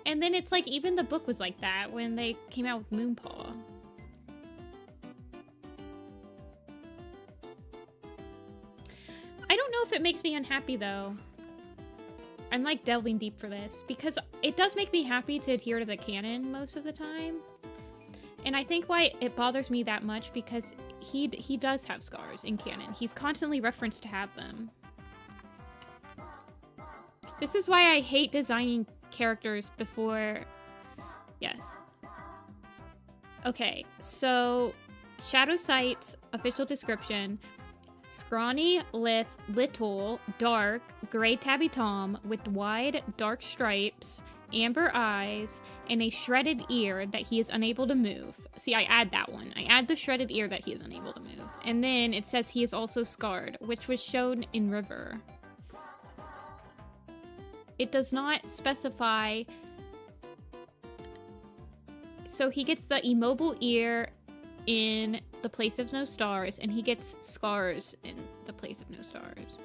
S1: And then it's like, even the book was like that when they came out with Moonpaw. I don't know if it makes me unhappy, though. I'm like delving deep for this, because it does make me happy to adhere to the canon most of the time. And I think why it bothers me that much, because he does have scars in canon. He's constantly referenced to have them. This is why I hate designing characters before... Yes. Okay, so Shadow Sight's official description: scrawny, little, dark, gray tabby tom with wide, dark stripes, amber eyes, and a shredded ear that he is unable to move. See, I add that one. I add the shredded ear that he is unable to move. And then it says he is also scarred, which was shown in River. It does not specify... So he gets the immobile ear in the place of no stars, and he gets scars in the place of no stars.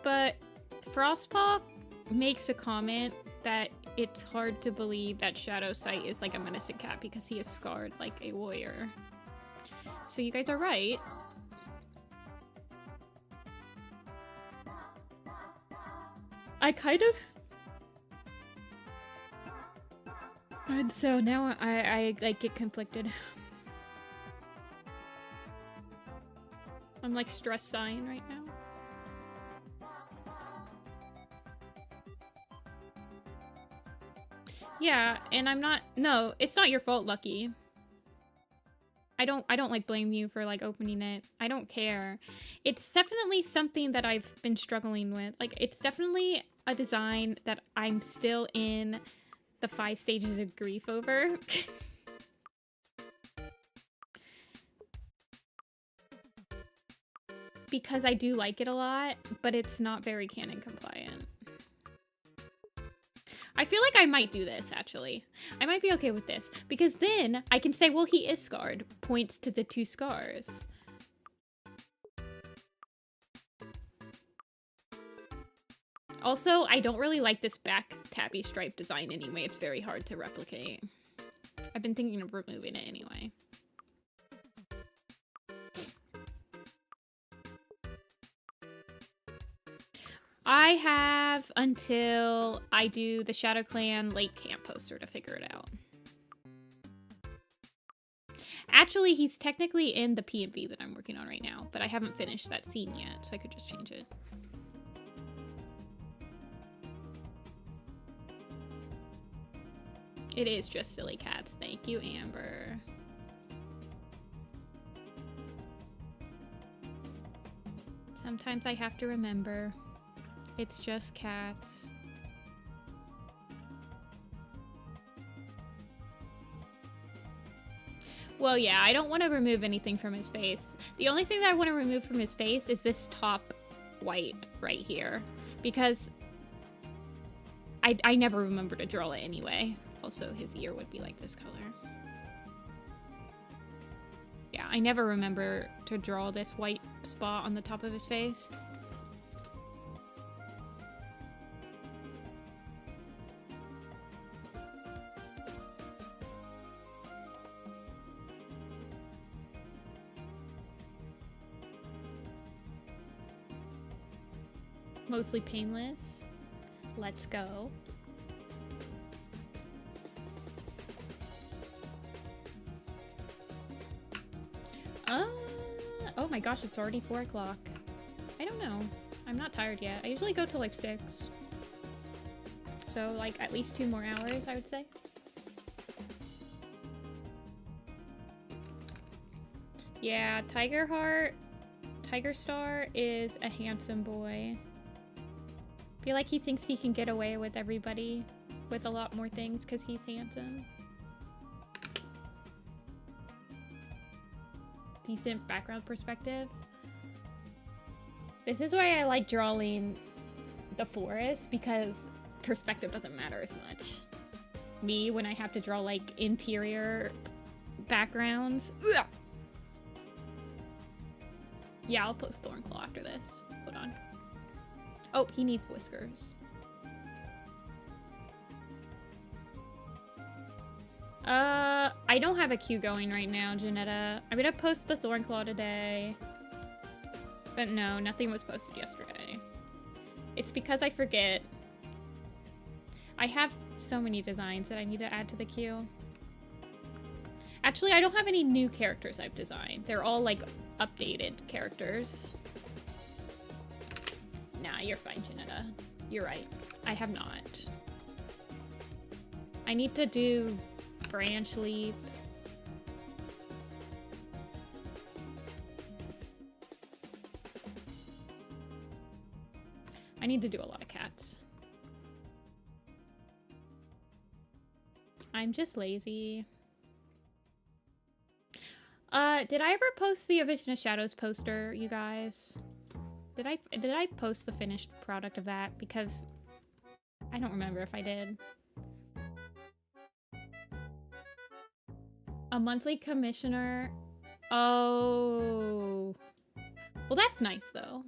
S1: But Frostpaw makes a comment that it's hard to believe that Shadow Sight is like a menacing cat because he is scarred like a warrior. So you guys are right. I kind of... And so now I like get conflicted. I'm like stress sign right now. Yeah, and I'm not... No, it's not your fault, Lucky. I don't like blame you for like opening it. I don't care. It's definitely something that I've been struggling with. Like, it's definitely a design that I'm still in the 5 stages of grief over. Because I do like it a lot, but it's not very canon compliant. I feel like I might do this, actually. I might be okay with this, because then I can say, well, he is scarred. Points to the 2 scars. Also, I don't really like this back tabby stripe design anyway. It's very hard to replicate. I've been thinking of removing it anyway. I have until I do the Shadow Clan Lake Camp poster to figure it out. Actually, he's technically in the PMV that I'm working on right now, but I haven't finished that scene yet, so I could just change it. It is just silly cats. Thank you, Amber. Sometimes I have to remember. It's just cats. Well, yeah, I don't want to remove anything from his face. The only thing that I want to remove from his face is this top white right here. Because I never remember to draw it anyway. Also, his ear would be like this color. Yeah, I never remember to draw this white spot on the top of his face. Mostly painless. Let's go. Oh my gosh, it's already 4 o'clock. I don't know. I'm not tired yet. I usually go till like 6. So like at least 2 more hours, I would say. Yeah, Tiger Star is a handsome boy. I feel like he thinks he can get away with everybody with a lot more things because he's handsome. Decent background perspective. This is why I like drawing the forest, because perspective doesn't matter as much. Me, when I have to draw like interior backgrounds. Ugh! Yeah, I'll post Thornclaw after this. Hold on. Oh, he needs whiskers. I don't have a queue going right now, Janetta. I'm gonna post the Thornclaw today. But no, nothing was posted yesterday. It's because I forget. I have so many designs that I need to add to the queue. Actually, I don't have any new characters I've designed. They're all like updated characters. Nah, you're fine, Janetta. You're right. I have not. I need to do branch leap. I need to do a lot of cats. I'm just lazy. Did I ever post the A Vision of Shadows poster, you guys? Did I post the finished product of that? Because I don't remember if I did. A monthly commissioner. Oh. Well, that's nice, though.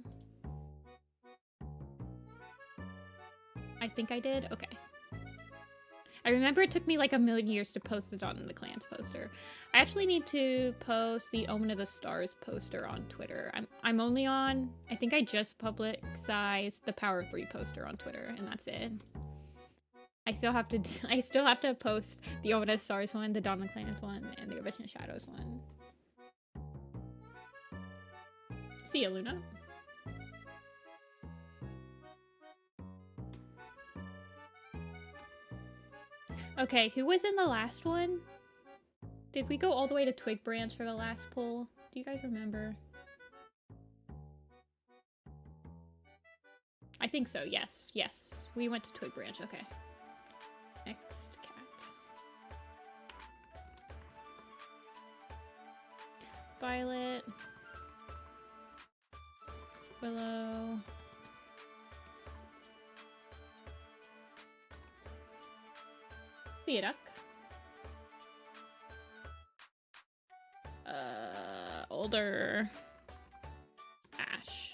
S1: I think I did? Okay. I remember it took me like a million years to post the Dawn of the Clans poster. I actually need to post the Omen of the Stars poster on Twitter. I'm only on... I think I just publicized the Power of 3 poster on Twitter, and that's it. I still have to post the Omen of the Stars one, the Dawn of the Clans one, and the A Vision of Shadows one. See ya, Luna. Okay, who was in the last one? Did we go all the way to Twig Branch for the last pull? Do you guys remember? I think so, yes. Yes, we went to Twig Branch, okay. Next cat. Violet. Willow. Theoduck. Older. Ash.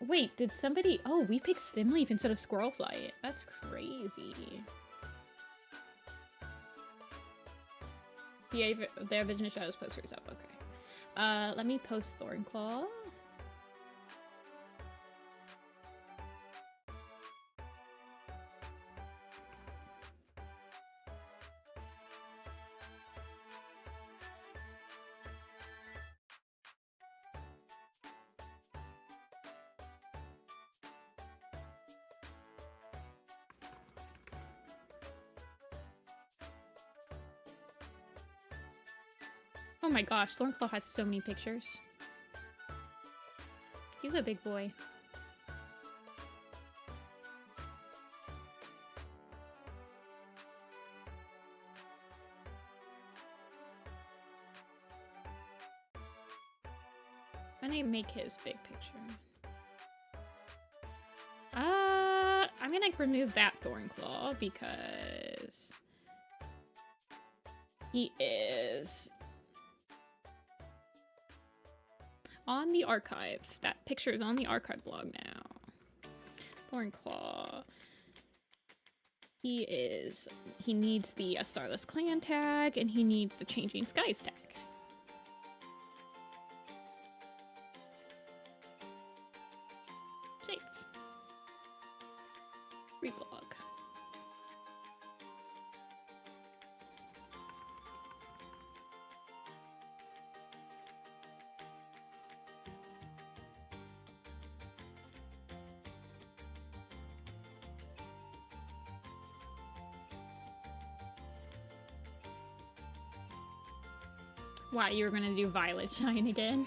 S1: Wait, did somebody... Oh, we picked Stimleaf instead of Squirrelflight. That's crazy. The Vision of Shadows poster is up. Okay. Let me post Thornclaw. Oh my gosh, Thornclaw has so many pictures. He's a big boy. I'm gonna make his big picture. I'm gonna remove that Thornclaw because he is on the archive. That picture is on the archive blog now. Thornclaw. He needs the Starless Clan tag, and he needs the Changing Skies tag. Save. Reblog. Wow, you were gonna do Violet Shine again?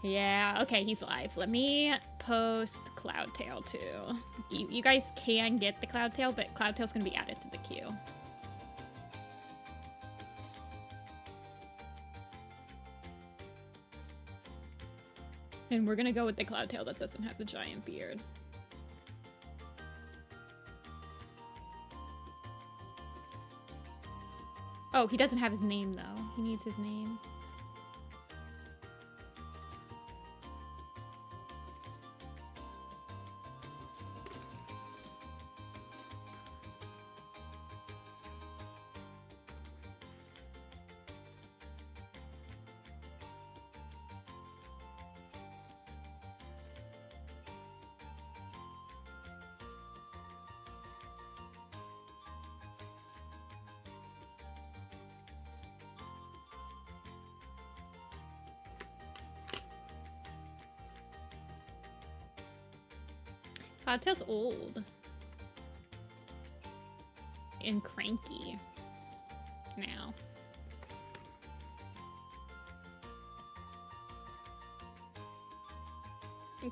S1: Yeah, okay, he's live. Let me post Cloudtail too. You guys can get the Cloudtail, but Cloudtail's gonna be added to the queue. And we're gonna go with the Cloudtail that doesn't have the giant beard. Oh, he doesn't have his name though. He needs his name. Cloudtail's old. And cranky. Now. Okay.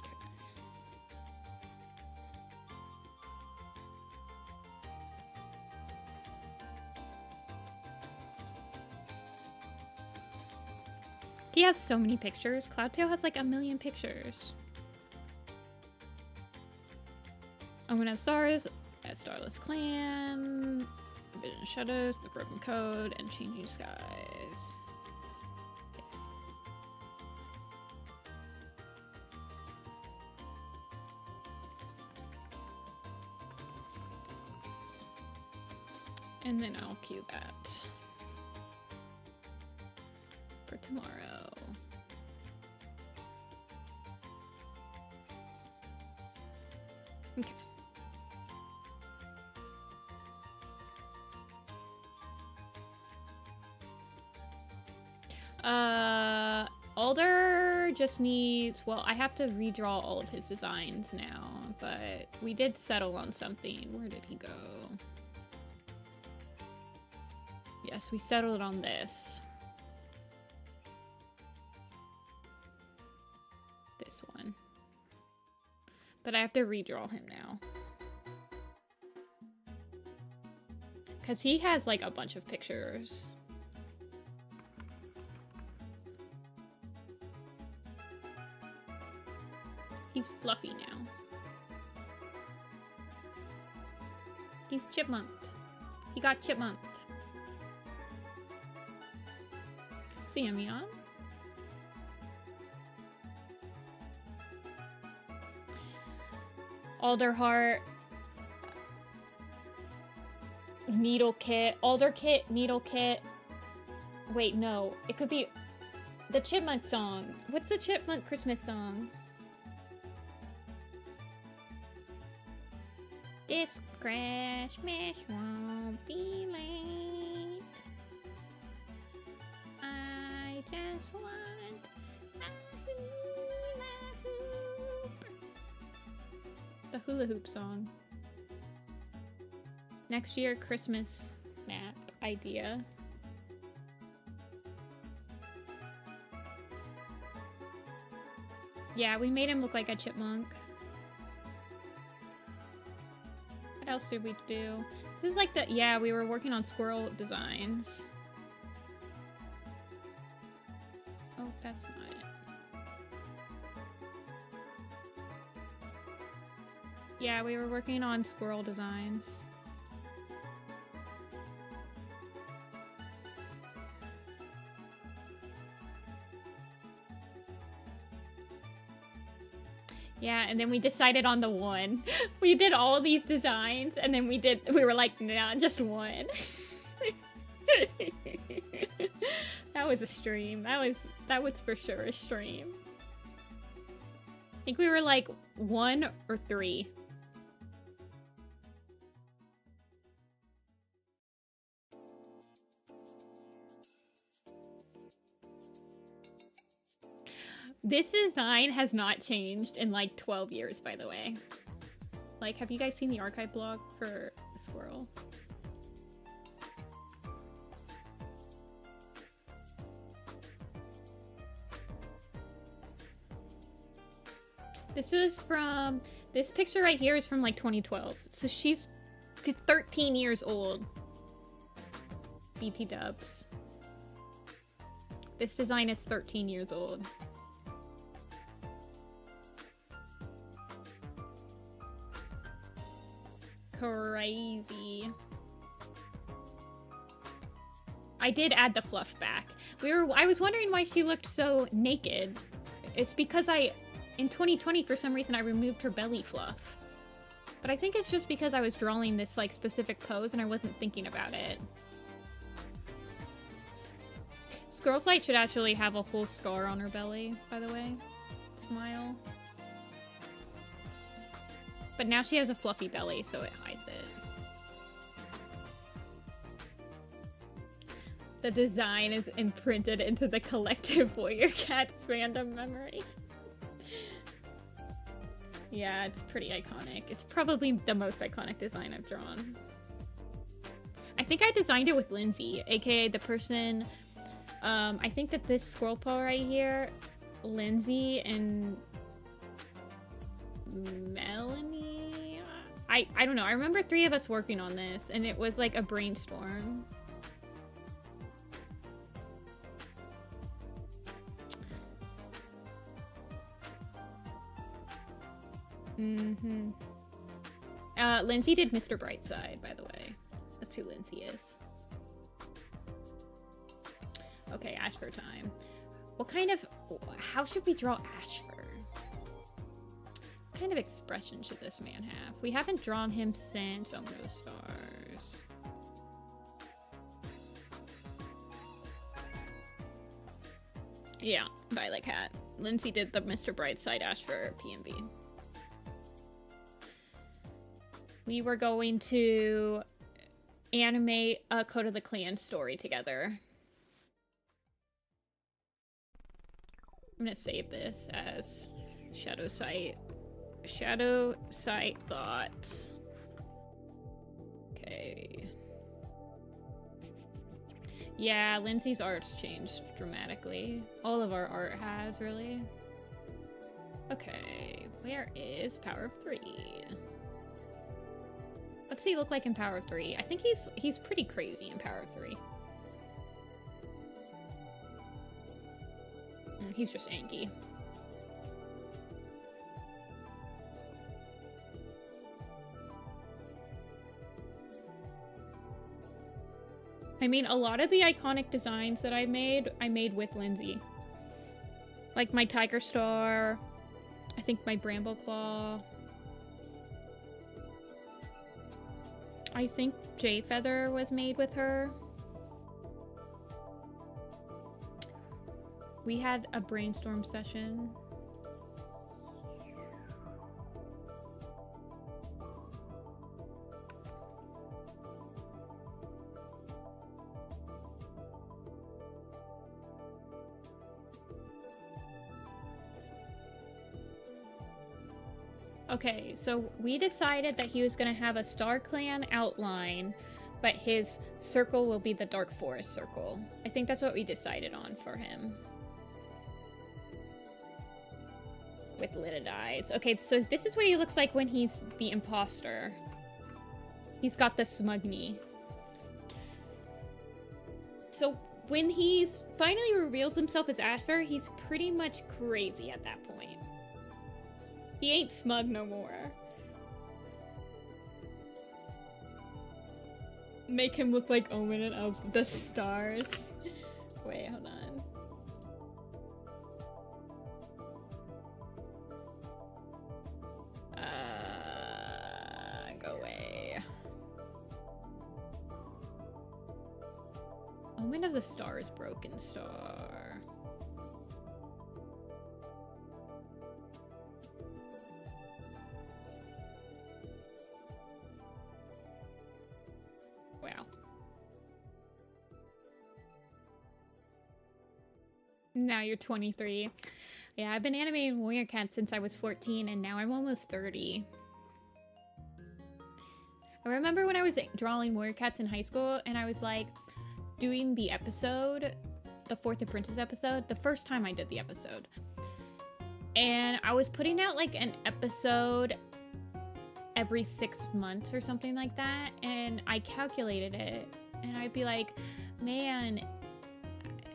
S1: He has so many pictures. Cloudtail has like 1,000,000 pictures. I'm gonna have stars, a Starless Clan, Vision Shadows, the Broken Code, and Changing Skies. Okay. And then I'll queue that for tomorrow. Okay. Alder just needs, well, I have to redraw all of his designs now, but we did settle on something. Where did he go? Yes, we settled on this. This one. But I have to redraw him now. Because he has like a bunch of pictures. He's fluffy now. He's chipmunked. He got chipmunked. See him, Yon? Alderheart. Needle Kit. Alder Kit, Needle Kit. Wait, no. It could be the Chipmunk song. What's the Chipmunk Christmas song? This Christmas won't be late. I just want a hula hoop. The hula hoop song. Next year, Christmas map idea. Yeah, we made him look like a chipmunk. What else did we do? This is like the, yeah, we were working on squirrel designs. Oh, that's not it. Yeah, we were working on squirrel designs. Yeah, and then we decided on the one. We did all these designs, and then we were like, nah, just one. That was a stream. That was for sure a stream. I think we were like 1 or 3. This design has not changed in like 12 years, by the way. Like, have you guys seen the archive blog for the squirrel? This picture right here is from like 2012. So she's 13 years old. BT dubs. This design is 13 years old. Crazy. I did add the fluff back. I was wondering why she looked so naked. It's because in 2020, for some reason, I removed her belly fluff. But I think it's just because I was drawing this, like, specific pose and I wasn't thinking about it. Squirrelflight should actually have a whole scar on her belly, by the way. Smile. But now she has a fluffy belly, so it hides it. The design is imprinted into the collective Warrior Cats fandom memory. Yeah, it's pretty iconic. It's probably the most iconic design I've drawn. I think I designed it with Lindsay, aka the person... I think that this squirrel paw right here, Lindsay and Melanie? I don't know. I remember 3 of us working on this, and it was like a brainstorm. Lindsay did Mr. Brightside, by the way. That's who Lindsay is. Okay, Ashfur time. How should we draw Ashfur? What kind of expression should this man have? We haven't drawn him since Omen of the Stars. Yeah, Violet Cat. Lindsay did the Mr. Brightside Ashfur PMV. We were going to animate a Code of the Clan story together. I'm gonna save this as Shadow Sight Thoughts. Okay. Yeah, Lindsay's art's changed dramatically. All of our art has, really. Okay, where is Power of 3? What's he look like in Power of 3? I think he's pretty crazy in Power of 3. He's just Anki. I mean, a lot of the iconic designs that I made with Lindsay. Like my Tiger Star, I think my Bramble Claw. I think Jay Feather was made with her. We had a brainstorm session. Okay, so we decided that he was going to have a Star Clan outline, but his circle will be the Dark Forest circle. I think that's what we decided on for him. With lidded eyes. Okay, so this is what he looks like when he's the imposter. He's got the smug knee. So when he finally reveals himself as Ashfur, he's pretty much crazy at that point. He ain't smug no more. Make him look like Omen of the stars. Wait, hold on. Go away. Omen of the stars, broken star. Wow. Now you're 23. Yeah, I've been animating Warrior Cat since I was 14, and now I'm almost 30. I remember when I was drawing Warrior Cats in high school, and I was like doing the episode, the 4th Apprentice episode, the first time I did the episode. And I was putting out like an episode every 6 months or something like that, and I calculated it, and I'd be like, man,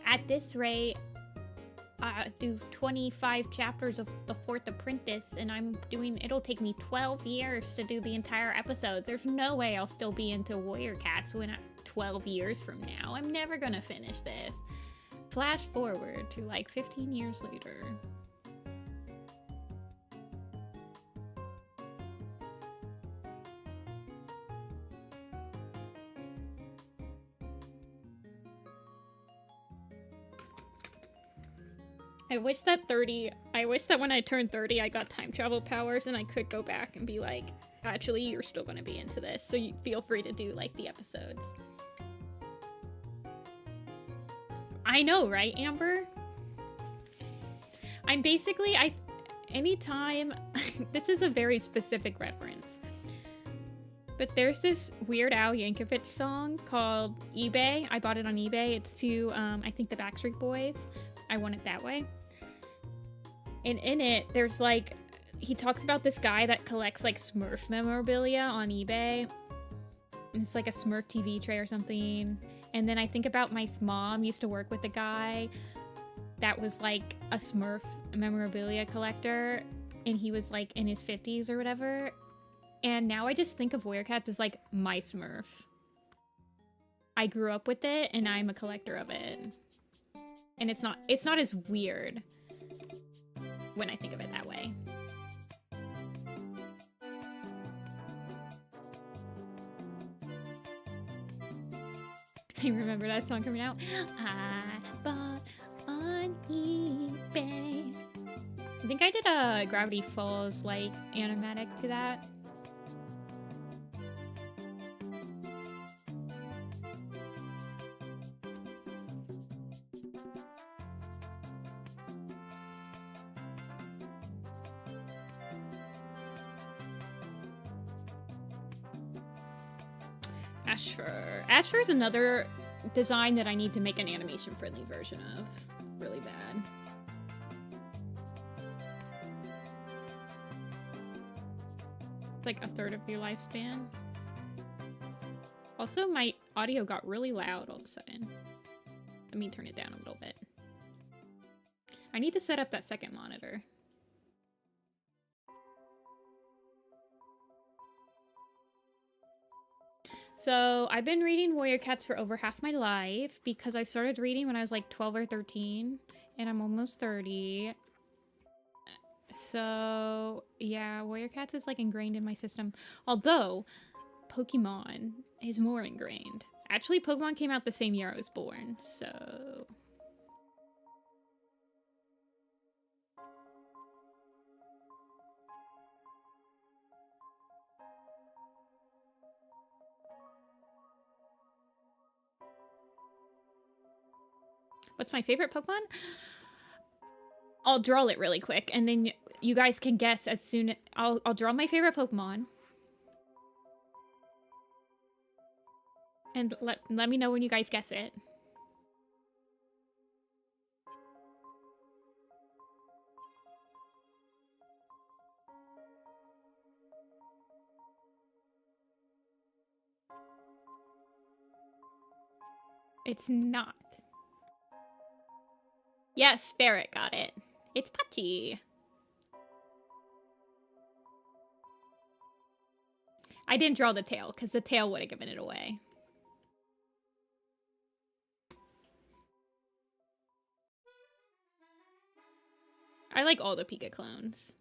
S1: at this rate, I do 25 chapters of the 4th Apprentice, and it'll take me 12 years to do the entire episode. There's no way I'll still be into Warrior Cats 12 years from now. I'm never gonna finish this. Flash forward to like 15 years later. I wish that when I turned 30, I got time travel powers and I could go back and be like, actually, you're still going to be into this, so you feel free to do, like, the episodes. I know, right, Amber? I'm basically, anytime, this is a very specific reference, but there's this Weird Al Yankovic song called eBay. I bought it on eBay. It's to, I think, the Backstreet Boys. I Want It That Way. And in it, there's like, he talks about this guy that collects like Smurf memorabilia on eBay. And it's like a Smurf TV tray or something. And then I think about my mom used to work with a guy that was like a Smurf memorabilia collector. And he was like in his 50s or whatever. And now I just think of Warrior Cats as like my Smurf. I grew up with it and I'm a collector of it. And it's not as weird when I think of it that way. I remember that song coming out. I bought on eBay. I think I did a Gravity Falls like animatic to that. Ashfur is another design that I need to make an animation-friendly version of. Really bad. Like a third of your lifespan. Also, my audio got really loud all of a sudden. Let me turn it down a little bit. I need to set up that second monitor. So I've been reading Warrior Cats for over half my life because I started reading when I was like 12 or 13 and I'm almost 30. So yeah, Warrior Cats is like ingrained in my system. Although Pokemon is more ingrained. Actually, Pokemon came out the same year I was born, so... What's my favorite Pokemon? I'll draw it really quick, and then you guys can guess as soon... I'll draw my favorite Pokemon. And let me know when you guys guess it. It's not. Yes, Ferret got it. It's Patchy. I didn't draw the tail, because the tail would have given it away. I like all the Pika clones.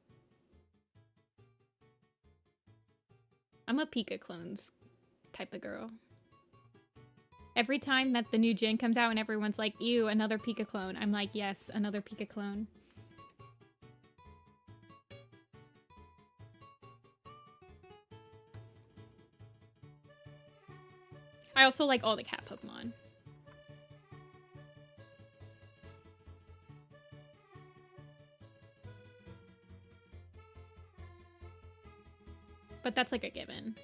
S1: I'm a Pika clones type of girl. Every time that the new gen comes out and everyone's like, ew, another Pika clone, I'm like, yes, another Pika clone. I also like all the cat Pokemon. But that's like a given.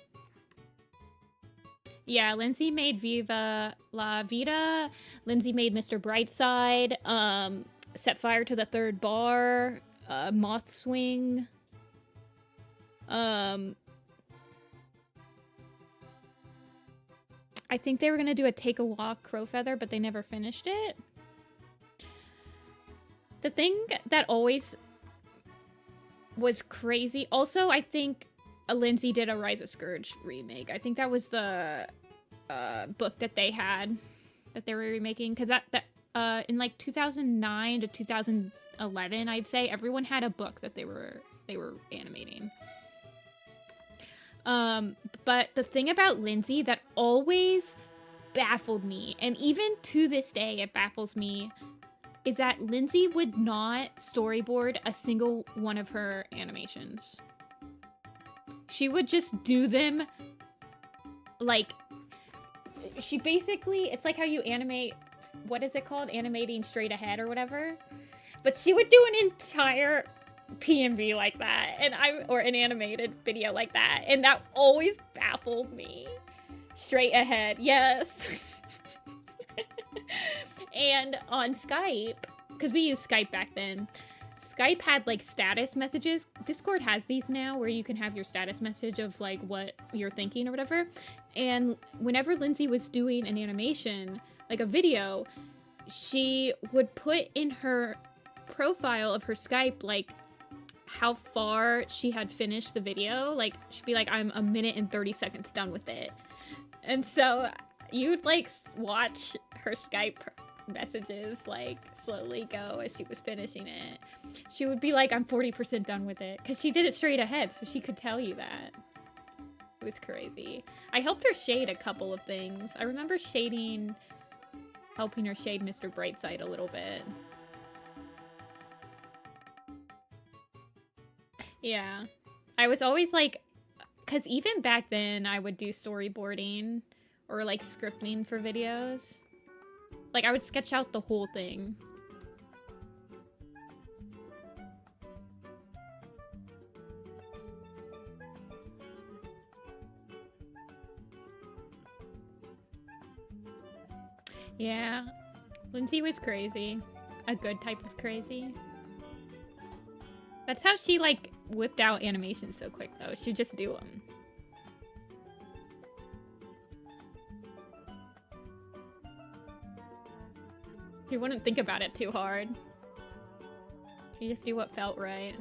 S1: Yeah, Lindsay made Viva La Vida. Lindsay made Mr. Brightside. Set Fire to the Third Bar. Moth Swing. I think they were gonna do a Take a Walk Crowfeather, but they never finished it. The thing that always was crazy. Also, I think Lindsay did a Rise of Scourge remake. I think that was the book that they had that they were remaking, because that in like 2009 to 2011, I'd say everyone had a book that they were animating. But the thing about Lindsay that always baffled me, and even to this day it baffles me, is that Lindsay would not storyboard a single one of her animations. She would just do them like, she basically, it's like how you animate, what is it called? Animating straight ahead or whatever. But she would do an entire PMV like that, or an animated video like that, and that always baffled me. Straight ahead, yes. And on Skype, because we used Skype back then, Skype had like status messages. Discord has these now where you can have your status message of like what you're thinking or whatever. And whenever Lindsay was doing an animation, like a video, she would put in her profile of her Skype like how far she had finished the video. Like she'd be like, I'm 1 minute and 30 seconds done with it. And so you'd like watch her Skype messages like slowly go as she was finishing it. She would be like, I'm 40% done with it, because she did it straight ahead, so she could tell you that. It was crazy. I helped her shade a couple of things. I remember helping her shade Mr. Brightside a little bit. Yeah. I was always like, because even back then I would do storyboarding or like scripting for videos. Like I would sketch out the whole thing. Yeah, Lindsay was crazy. A good type of crazy. That's how she like whipped out animations so quick though. She'd just do them. You wouldn't think about it too hard. You just do what felt right.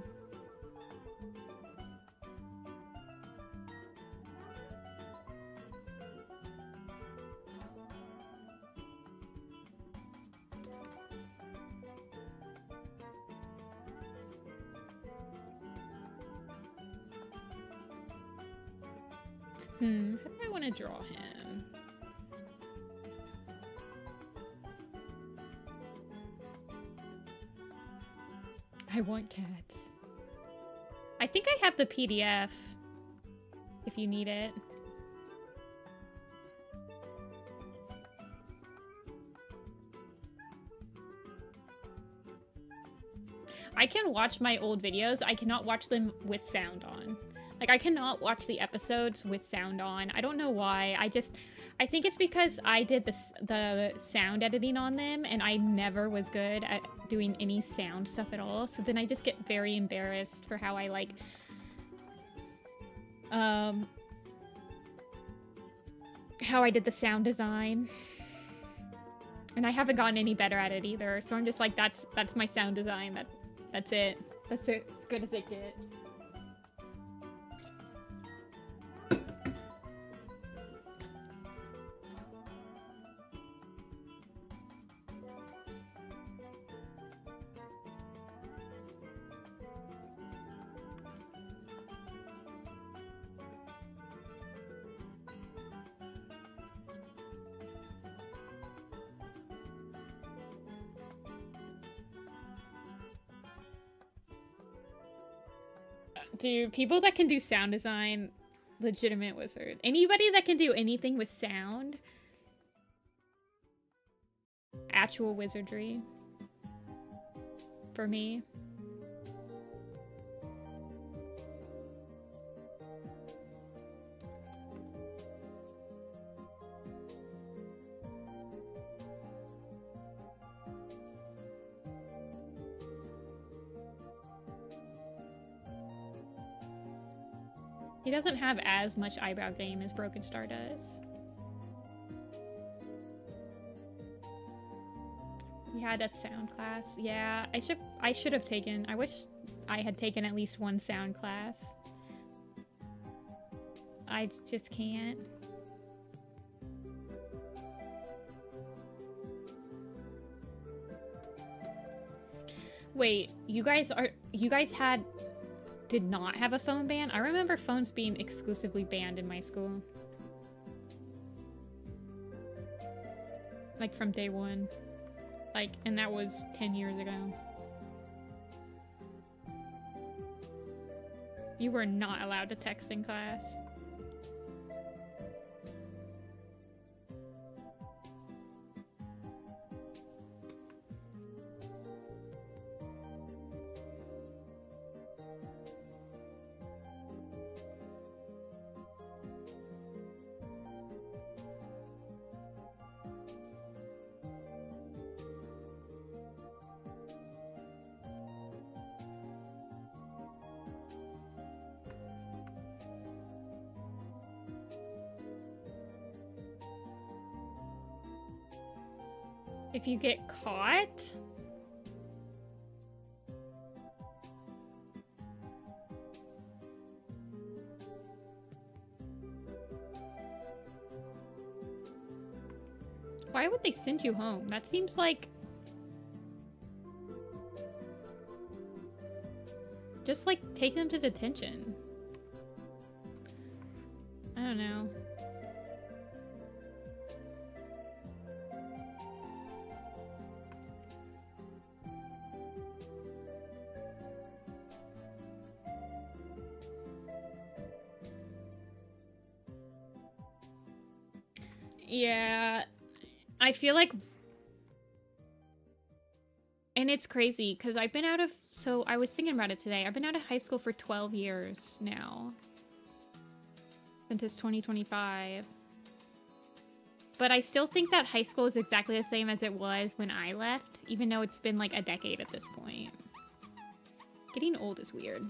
S1: How do I want to draw him? I want cats. I think I have the PDF if you need it. I can watch my old videos. I cannot watch them with sound on. Like, I cannot watch the episodes with sound on. I don't know why. I think it's because I did the sound editing on them, and I never was good at doing any sound stuff at all. So then I just get very embarrassed for how I, like, how I did the sound design. And I haven't gotten any better at it either. So I'm just like, that's my sound design. That's it. That's it. As good as it gets. Dude, people that can do sound design, legitimate wizard. Anybody that can do anything with sound, actual wizardry. For me. He doesn't have as much eyebrow game as Broken Star does. We had a sound class. Yeah, I should have taken. I wish I had taken at least one sound class. I just can't. Wait, you guys did not have a phone ban? I remember phones being exclusively banned in my school. Like from day one. Like, and that was 10 years ago. You were not allowed to text in class. If you get caught? Why would they send you home? That seems like... Just, like, take them to detention. I don't know. Yeah, I feel like, and it's crazy because I've been out of, so I was thinking about it today. I've been out of high school for 12 years now. Since it's 2025. But I still think that high school is exactly the same as it was when I left, even though it's been like a decade at this point. Getting old is weird.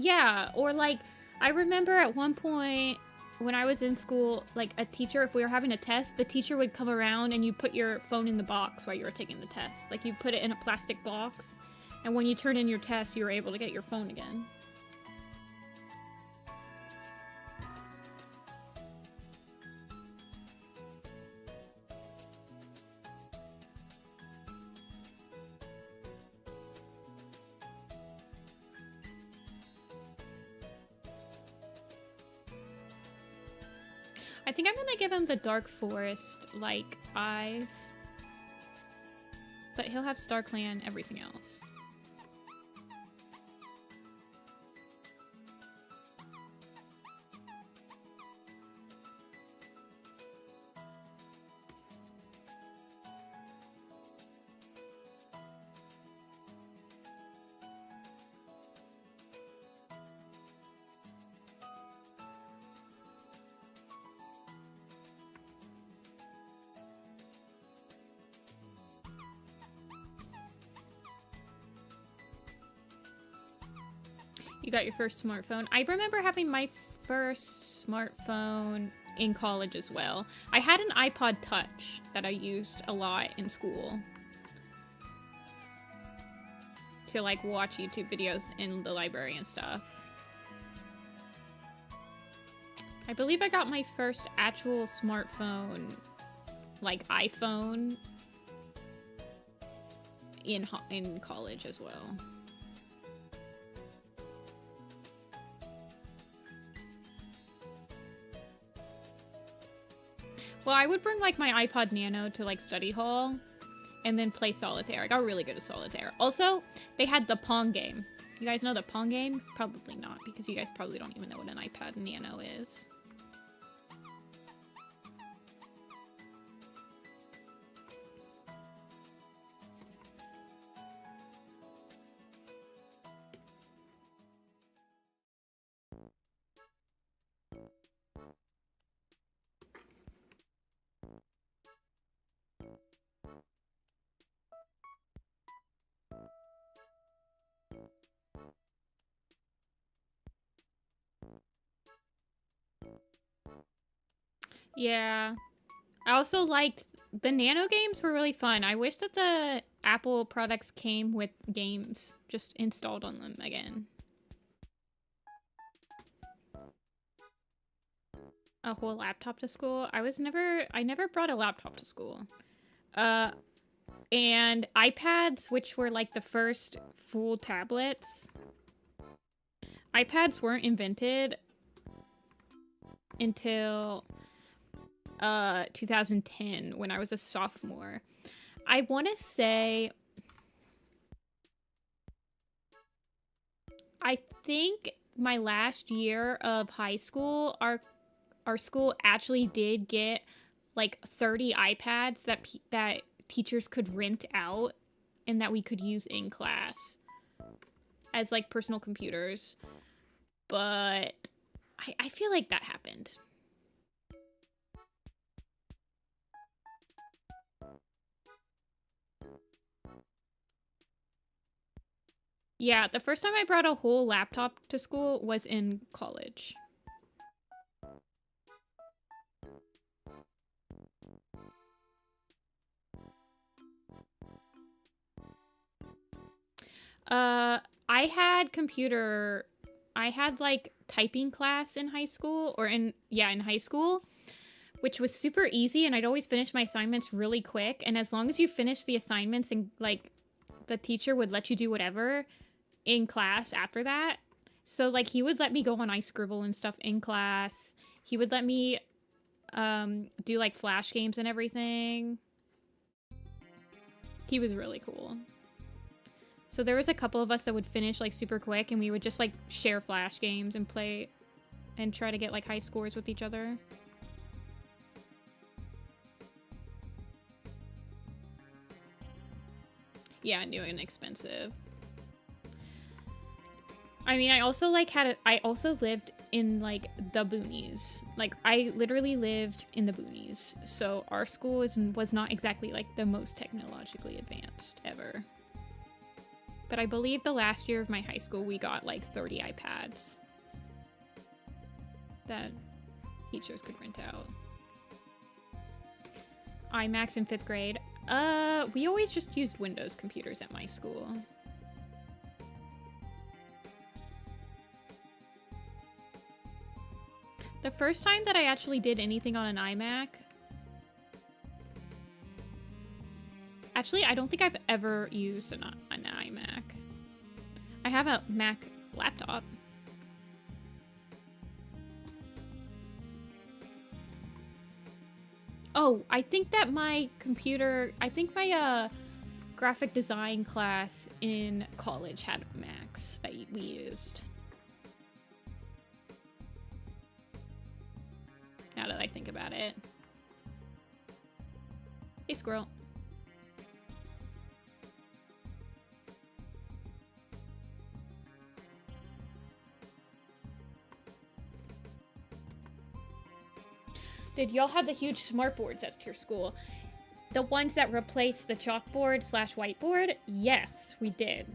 S1: Yeah, or like, I remember at one point when I was in school, like a teacher, if we were having a test, the teacher would come around and you put your phone in the box while you were taking the test. Like you put it in a plastic box, and when you turn in your test, you were able to get your phone again. I think I'm gonna give him the Dark Forest-like eyes. But he'll have Star Clan everything else. You got your first smartphone. I remember having my first smartphone in college as well. I had an iPod Touch that I used a lot in school to like watch YouTube videos in the library and stuff. I believe I got my first actual smartphone, like iPhone, in college as well. Well, I would bring like my iPod Nano to like study hall and then play solitaire. I got really good at solitaire. Also, they had the Pong game. You guys know the Pong game? Probably not, because you guys probably don't even know what an iPad Nano is. Yeah. I also liked the Nano games were really fun. I wish that the Apple products came with games just installed on them again. A whole laptop to school? I never brought a laptop to school. And iPads, which were like the first full tablets. iPads weren't invented until 2010 when I was a sophomore. I want to say I think my last year of high school, our school actually did get like 30 iPads that teachers could rent out and that we could use in class as like personal computers. But I feel like that happened. Yeah, the first time I brought a whole laptop to school was in college. I had like typing class in high school, in high school, which was super easy, and I'd always finish my assignments really quick. And as long as you finish the assignments and like the teacher would let you do whatever in class after that. So like he would let me go on iScribble and stuff in class. He would let me do like flash games and everything. He was really cool. So there was a couple of us that would finish like super quick, and we would just like share flash games and play and try to get like high scores with each other. Yeah, new and expensive. I mean, I also lived in like the boonies. Like I literally lived in the boonies. So our school was not exactly like the most technologically advanced ever. But I believe the last year of my high school, we got like 30 iPads that teachers could rent out. iMacs in 5th grade. We always just used Windows computers at my school. The first time that I actually did anything on an iMac... Actually, I don't think I've ever used an iMac. I have a Mac laptop. Oh, I think that my graphic design class in college had Macs that we used. Now that I think about it. Hey, squirrel. Did y'all have the huge smartboards at your school? The ones that replaced the chalkboard / whiteboard? Yes, we did.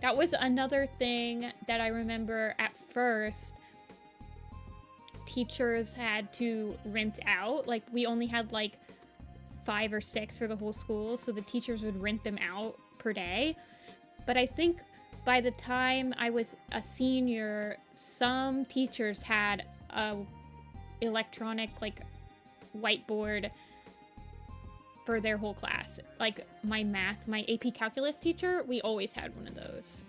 S1: That was another thing that I remember at first. Teachers had to rent out. Like, we only had like 5 or 6 for the whole school, so the teachers would rent them out per day. But I think by the time I was a senior, some teachers had electronic like whiteboard for their whole class. Like my AP calculus teacher, we always had one of those.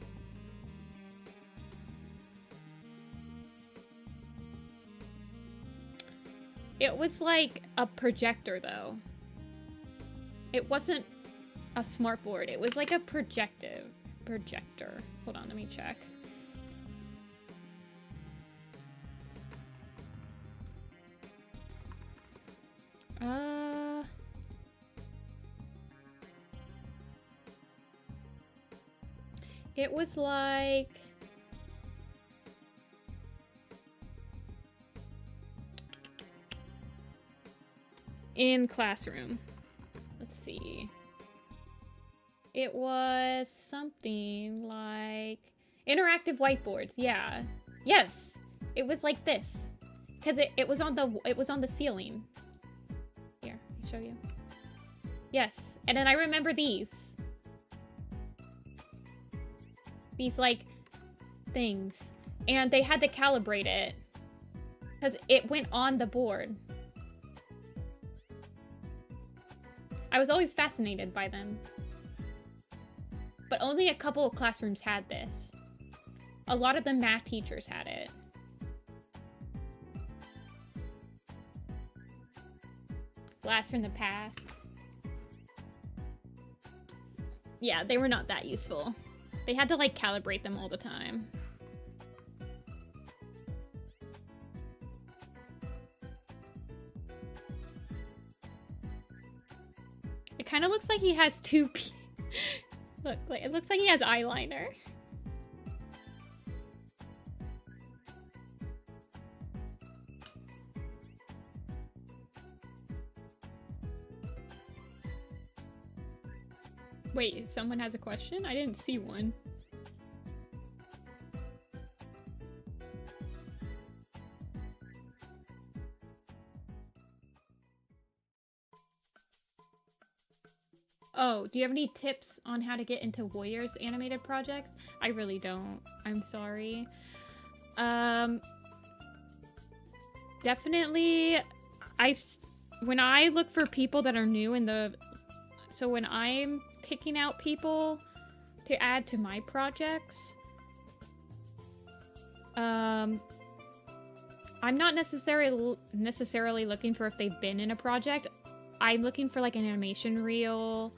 S1: It was like a projector though. It wasn't a smart board. It was like a projector. Hold on, let me check. It was like... in classroom. Let's see. It was something like interactive whiteboards. Yeah. Yes. It was like this. Cuz it was on the ceiling. Here, I'll show you. Yes. And then I remember these. These like things. And they had to calibrate it cuz it went on the board. I was always fascinated by them. But only a couple of classrooms had this. A lot of the math teachers had it. Blast from the past. Yeah, they were not that useful. They had to like calibrate them all the time. It kind of looks like he has two Look, it looks like he has eyeliner. Wait, someone has a question? I didn't see one. Oh, do you have any tips on how to get into Warriors animated projects? I really don't. I'm sorry. Definitely, when I look for people that are new in the... So when I'm picking out people to add to my projects, I'm not necessarily looking for if they've been in a project. I'm looking for like an animation reel,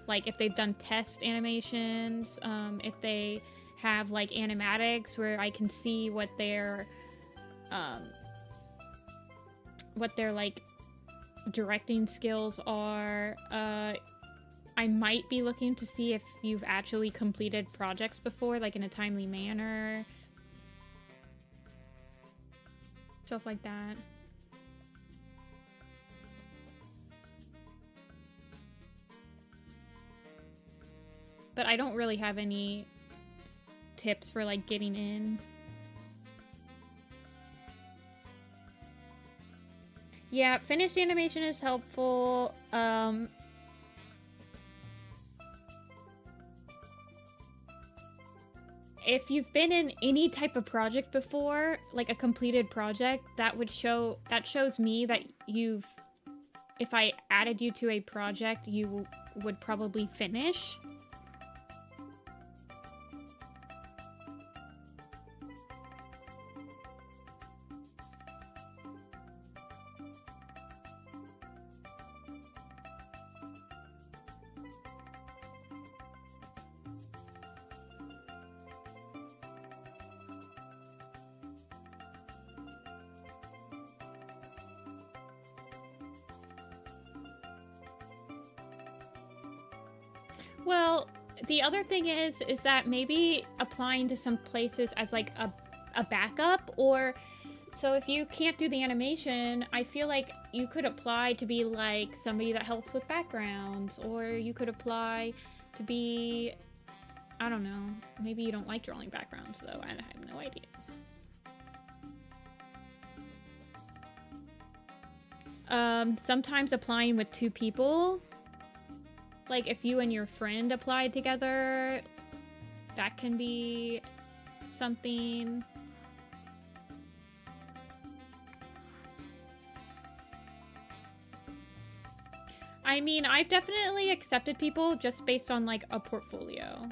S1: like if they've done test animations, if they have like animatics where I can see what their like directing skills are. I might be looking to see if you've actually completed projects before, like in a timely manner. Stuff like that. But I don't really have any tips for like getting in. Yeah, finished animation is helpful. If you've been in any type of project before, like a completed project, that shows me that if I added you to a project, you would probably finish. Well, the other thing is that maybe applying to some places as like a backup, or so if you can't do the animation, I feel like you could apply to be like somebody that helps with backgrounds, or you could apply to be, I don't know, maybe you don't like drawing backgrounds though, I have no idea. Sometimes applying with two people, like if you and your friend applied together, that can be something. I mean, I've definitely accepted people just based on, like, a portfolio.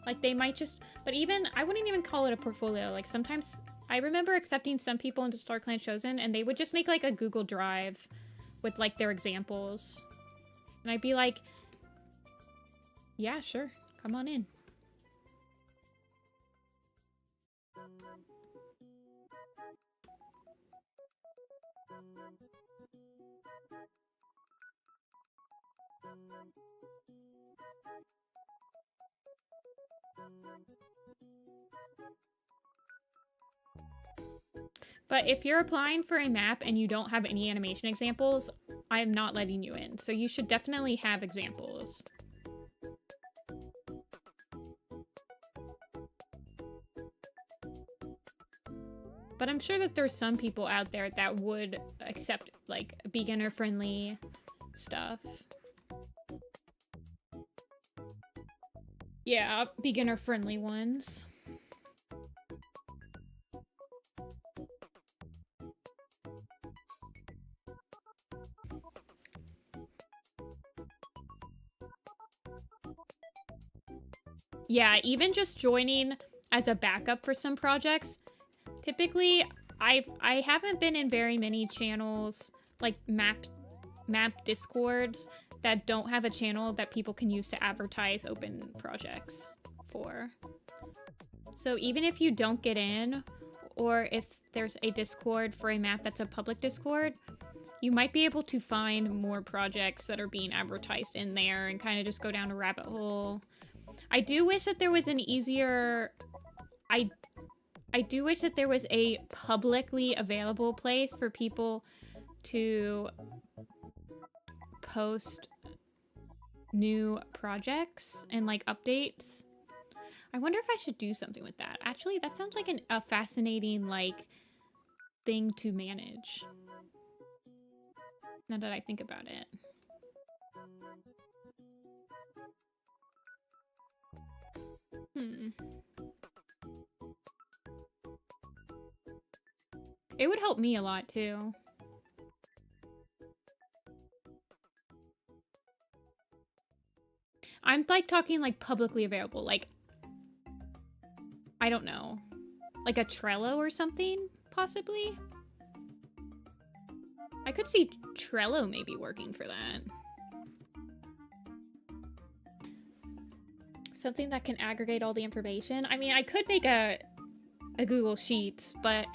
S1: Like, they might just... But even... I wouldn't even call it a portfolio. Like, sometimes... I remember accepting some people into StarClan Chosen, and they would just make, like, a Google Drive with, like, their examples. And I'd be like... Yeah, sure. Come on in. But if you're applying for a map and you don't have any animation examples, I am not letting you in. So you should definitely have examples. But I'm sure that there's some people out there that would accept, like, beginner-friendly stuff. Yeah, beginner-friendly ones. Yeah, even just joining as a backup for some projects. Typically, I haven't been in very many channels, like map discords, that don't have a channel that people can use to advertise open projects for. So even if you don't get in, or if there's a discord for a map that's a public discord, you might be able to find more projects that are being advertised in there and kind of just go down a rabbit hole. I do wish that there was an easier... I do wish that there was a publicly available place for people to post new projects and, like, updates. I wonder if I should do something with that. Actually, that sounds like a fascinating, like, thing to manage. Now that I think about it. It would help me a lot, too. I'm, like, talking, like, publicly available. Like, I don't know. Like a Trello or something, possibly? I could see Trello maybe working for that. Something that can aggregate all the information. I mean, I could make a Google Sheets, but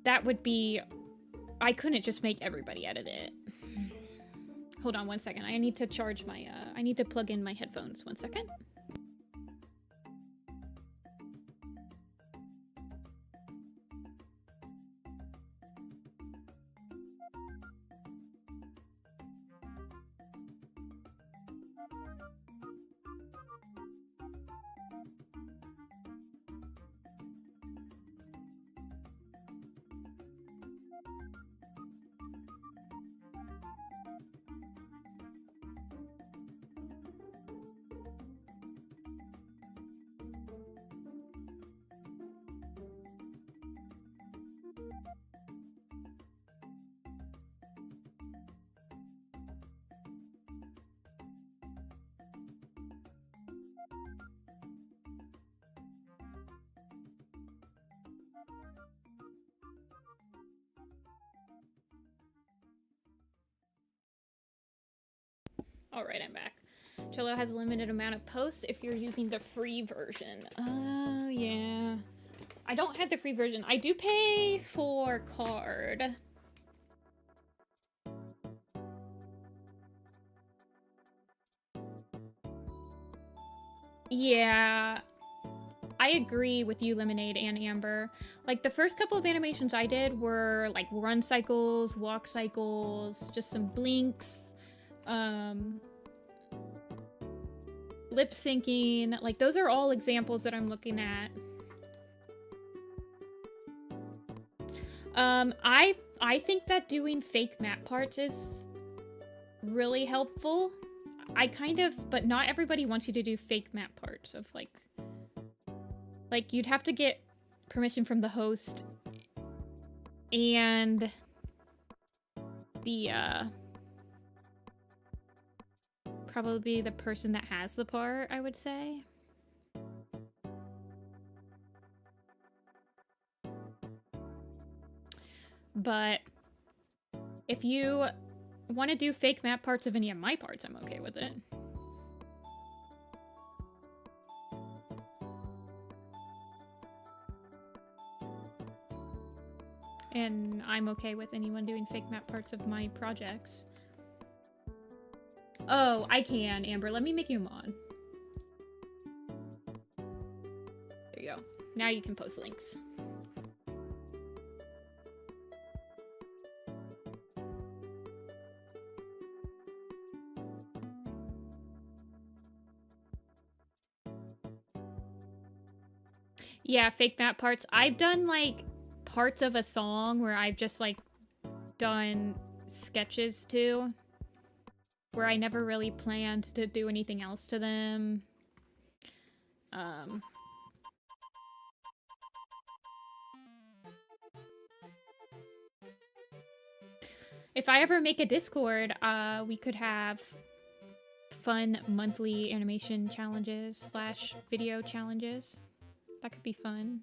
S1: that would be... I couldn't just make everybody edit it. Hold on one second. I need to charge my... I need to plug in my headphones. 1 second. Alright, I'm back. Trello has a limited amount of posts if you're using the free version. Oh, yeah. I don't have the free version. I do pay for card. Yeah. I agree with you, Lemonade and Amber. Like, the first couple of animations I did were, like, run cycles, walk cycles, just some blinks, lip syncing. Like, those are all examples that I'm looking at. I think that doing fake map parts is really helpful. But not everybody wants you to do fake map parts of, like, you'd have to get permission from the host, and the probably the person that has the part, I would say. But if you want to do fake map parts of any of my parts, I'm okay with it. And I'm okay with anyone doing fake map parts of my projects. Oh, I can, Amber. Let me make you a mod. There you go. Now you can post links. Yeah, fake map parts. I've done like parts of a song where I've just like done sketches to, where I never really planned to do anything else to them. If I ever make a Discord, we could have fun monthly animation challenges / video challenges. That could be fun.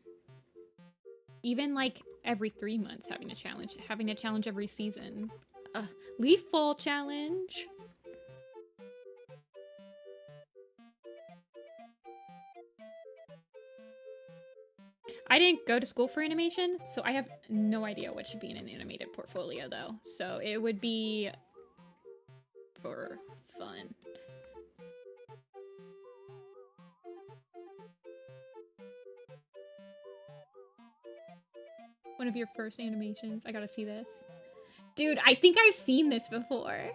S1: Even like every 3 months having a challenge every season. Leaf fall challenge. I didn't go to school for animation, so I have no idea what should be in an animated portfolio though. So it would be for fun. One of your first animations. I gotta see this. Dude, I think I've seen this before.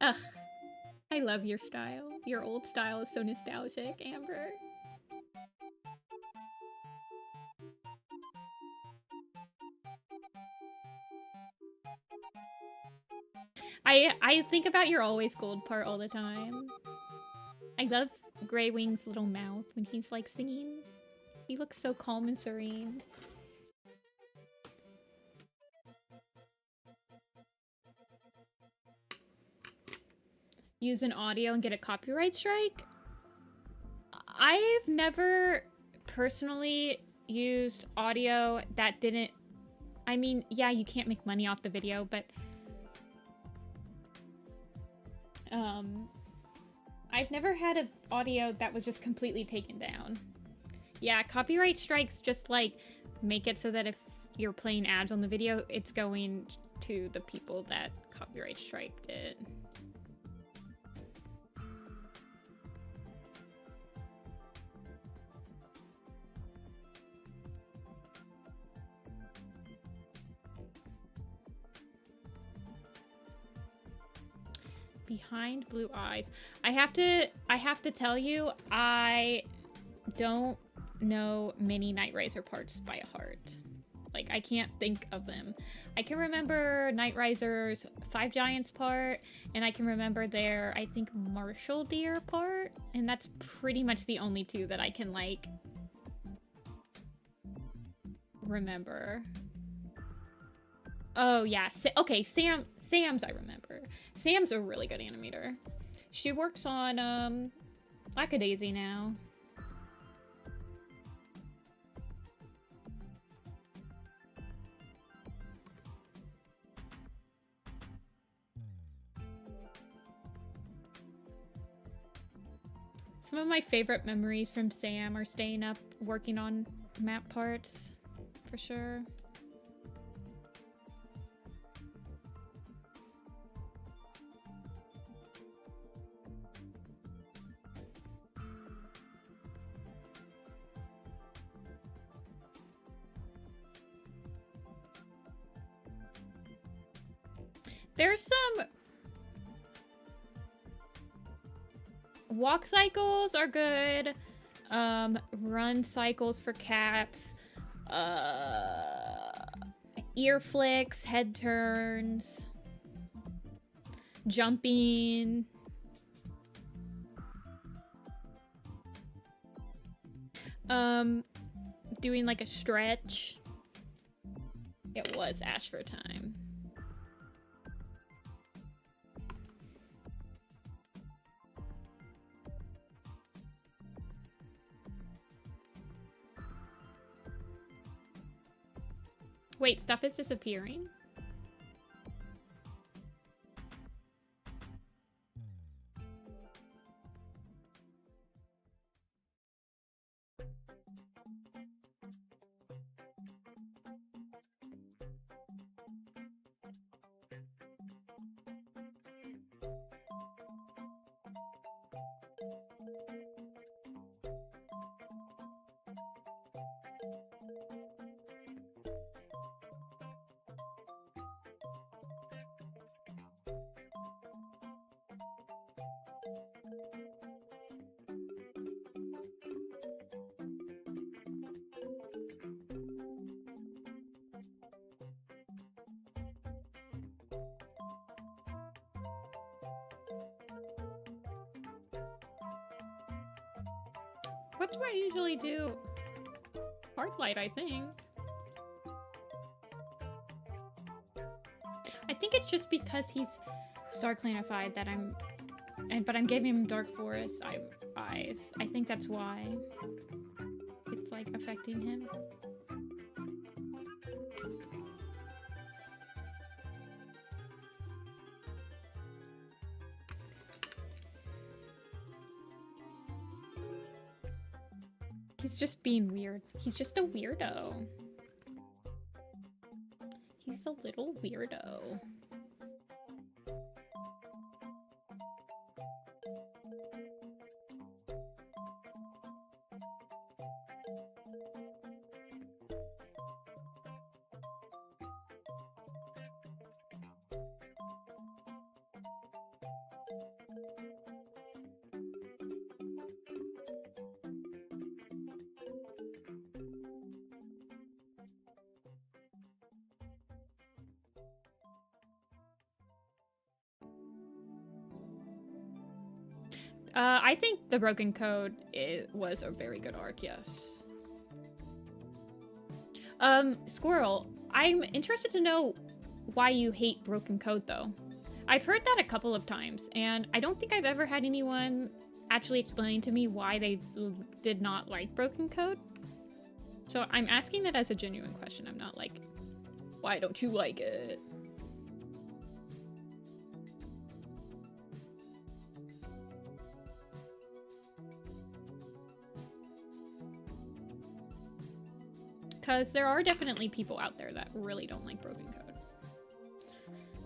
S1: Ugh. I love your style. Your old style is so nostalgic, Amber. I think about your always gold part all the time. I love Grey Wing's little mouth when he's like singing. He looks so calm and serene. Use an audio and get a copyright strike? I've never personally used audio that didn't... I mean, yeah, you can't make money off the video, but... I've never had an audio that was just completely taken down. Yeah, copyright strikes just, like, make it so that if you're playing ads on the video, it's going to the people that copyright striked it. Behind blue eyes. I have to tell you, I don't know many Night Riser parts by heart. Like, I can't think of them. I can remember Night Riser's Five Giants part, and I can remember their, I think, Marshall Deer part, and that's pretty much the only two that I can, like, remember. Oh, yeah. Okay, Sam's I remember. Sam's a really good animator. She works on, Lackadaisy now. Some of my favorite memories from Sam are staying up working on map parts, for sure. There's some... Walk cycles are good. Run cycles for cats. Ear flicks, head turns. Jumping. Doing like a stretch. It was Ashford time. Wait, stuff is disappearing? What do I usually do? Hard light, I think. I think it's just because he's star clanified that but I'm giving him Dark Forest eyes. I think that's why it's like affecting him. He's just being weird. He's just a weirdo. He's a little weirdo. I think the Broken Code was a very good arc, yes. Squirrel, I'm interested to know why you hate Broken Code, though. I've heard that a couple of times, and I don't think I've ever had anyone actually explain to me why they did not like Broken Code. So I'm asking that as a genuine question. I'm not like, why don't you like it? Because there are definitely people out there that really don't like Broken Code.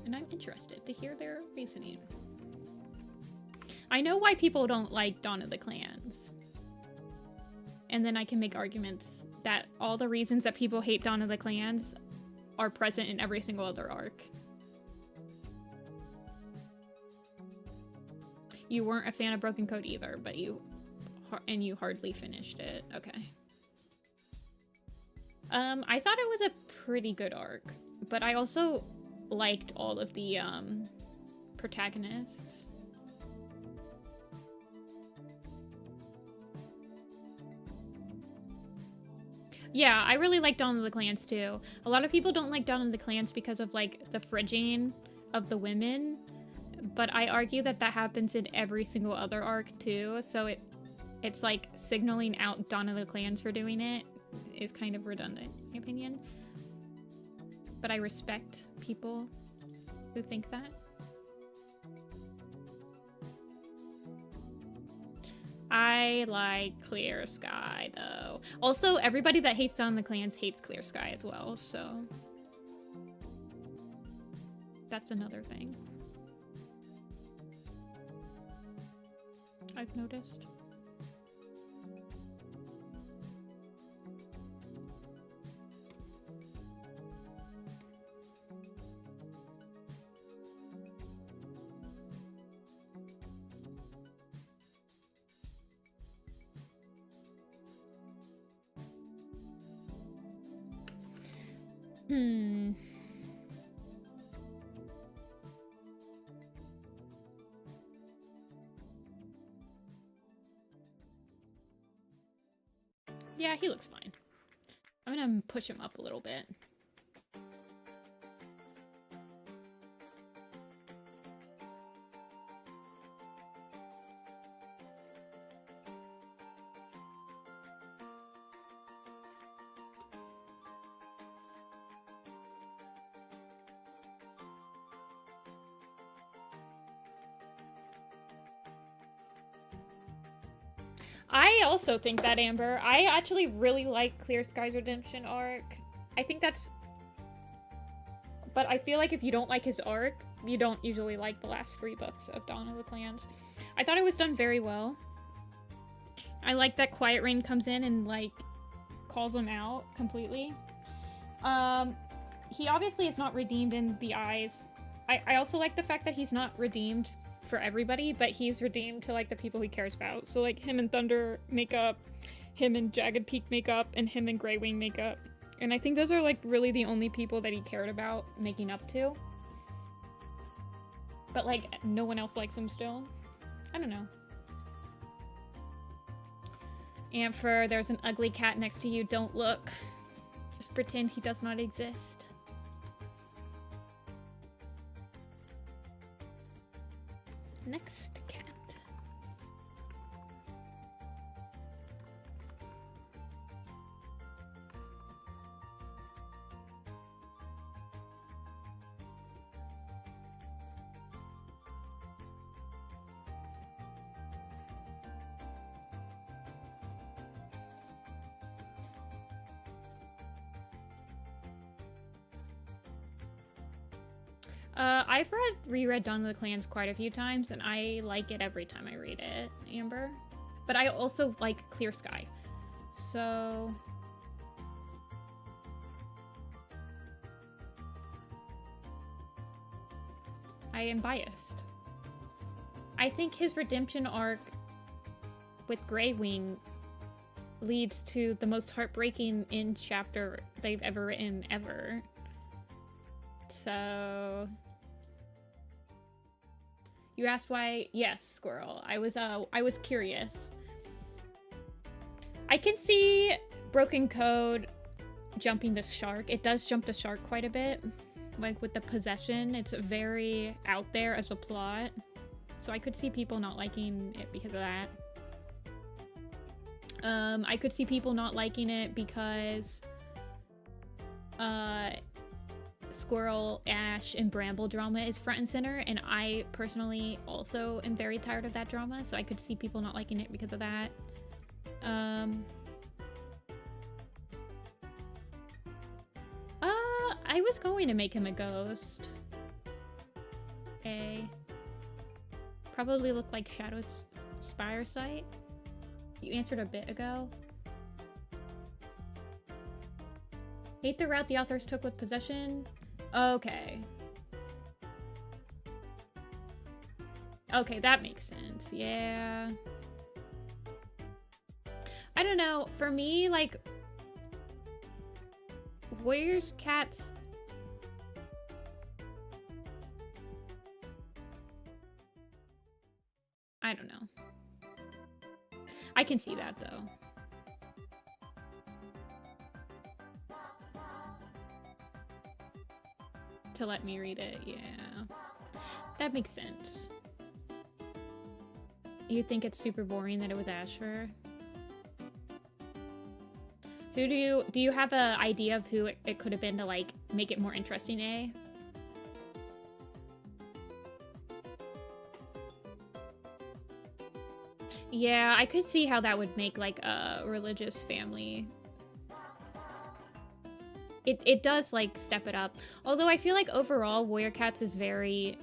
S1: And I'm interested to hear their reasoning. I know why people don't like Dawn of the Clans. And then I can make arguments that all the reasons that people hate Dawn of the Clans are present in every single other arc. You weren't a fan of Broken Code either, but you hardly finished it. Okay. I thought it was a pretty good arc, but I also liked all of the protagonists. Yeah, I really like Dawn of the Clans too. A lot of people don't like Dawn of the Clans because of like the fridging of the women, but I argue that that happens in every single other arc too, so it's like signaling out Dawn of the Clans for doing it is kind of redundant, in my opinion. But I respect people who think that. I like Clear Sky, though. Also, everybody that hates Dawn of the Clans hates Clear Sky as well, so that's another thing I've noticed. Yeah, he looks fine. I'm gonna push him up a little bit. I also think that, Amber. I actually really like Clear Sky's redemption arc. I think that's... But I feel like if you don't like his arc, you don't usually like the last 3 books of Dawn of the Clans. I thought it was done very well. I like that Quiet Rain comes in and, like, calls him out completely. He obviously is not redeemed in the eyes. I also like the fact that he's not redeemed for everybody, but he's redeemed to, like, the people he cares about. So, like, him and Thunder make up, him and Jagged Peak make up, and him and Grey Wing make up. And I think those are, like, really the only people that he cared about making up to. But, like, no one else likes him still. I don't know. Ampher, there's an ugly cat next to you. Don't look. Just pretend he does not exist. Next cat. I've reread Dawn of the Clans quite a few times, and I like it every time I read it, Amber. But I also like Clear Sky. So... I am biased. I think his redemption arc with Grey Wing leads to the most heartbreaking end chapter they've ever written, ever. So... You asked why? Yes, Squirrel. I was curious. I can see Broken Code jumping the shark. It does jump the shark quite a bit. Like with the possession, it's very out there as a plot. So I could see people not liking it because of that. I could see people not liking it because Squirrel, Ash, and Bramble drama is front and center, and I personally also am very tired of that drama, so I could see people not liking it because of that. I was going to make him a ghost. Probably look like Shadow's Spire site. You answered a bit ago. Hate the route the authors took with possession. Okay. Okay, that makes sense. Yeah. I don't know. For me, like, Warriors Cats... I don't know. I can see that, though. To let me read it, yeah. That makes sense. You think it's super boring that it was Asher? Who do you have an idea of who it could have been to, like, make it more interesting, eh? Yeah, I could see how that would make, like, a religious family. It does, like, step it up. Although I feel like overall, Warrior Cats is very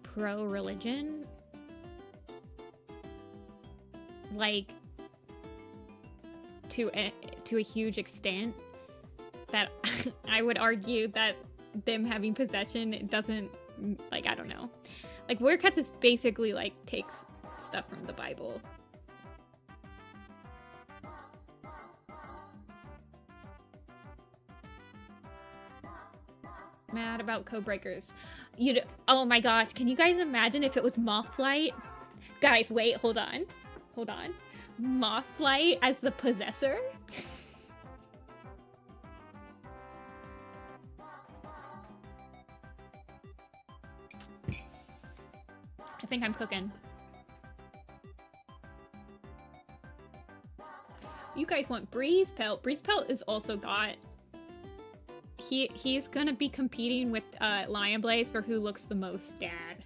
S1: pro-religion. Like, to a huge extent. That I would argue that them having possession doesn't, like, I don't know. Like, Warrior Cats is basically, like, takes stuff from the Bible. Mad about Codebreakers. Oh my gosh, can you guys imagine if it was Mothlight? Guys, wait, hold on. Hold on. Mothlight as the possessor? I think I'm cooking. You guys want Breeze Pelt. Breeze Pelt is also got... He's gonna be competing with Lion Blaze for who looks the most dad.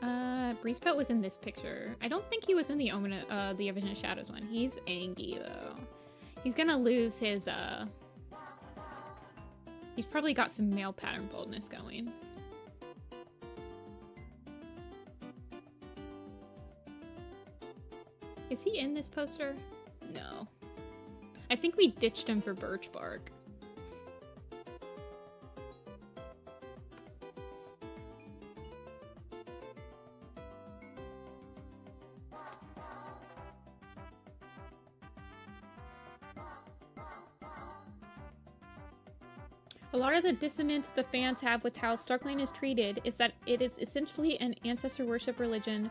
S1: Breezepelt was in this picture. I don't think he was in the Omen, the Vision of Shadows one. He's Angie, though. He's gonna lose his, he's probably got some male pattern boldness going. Is he in this poster? No. I think we ditched him for Birch Bark. A lot of the dissonance the fans have with how StarClan is treated is that it is essentially an ancestor worship religion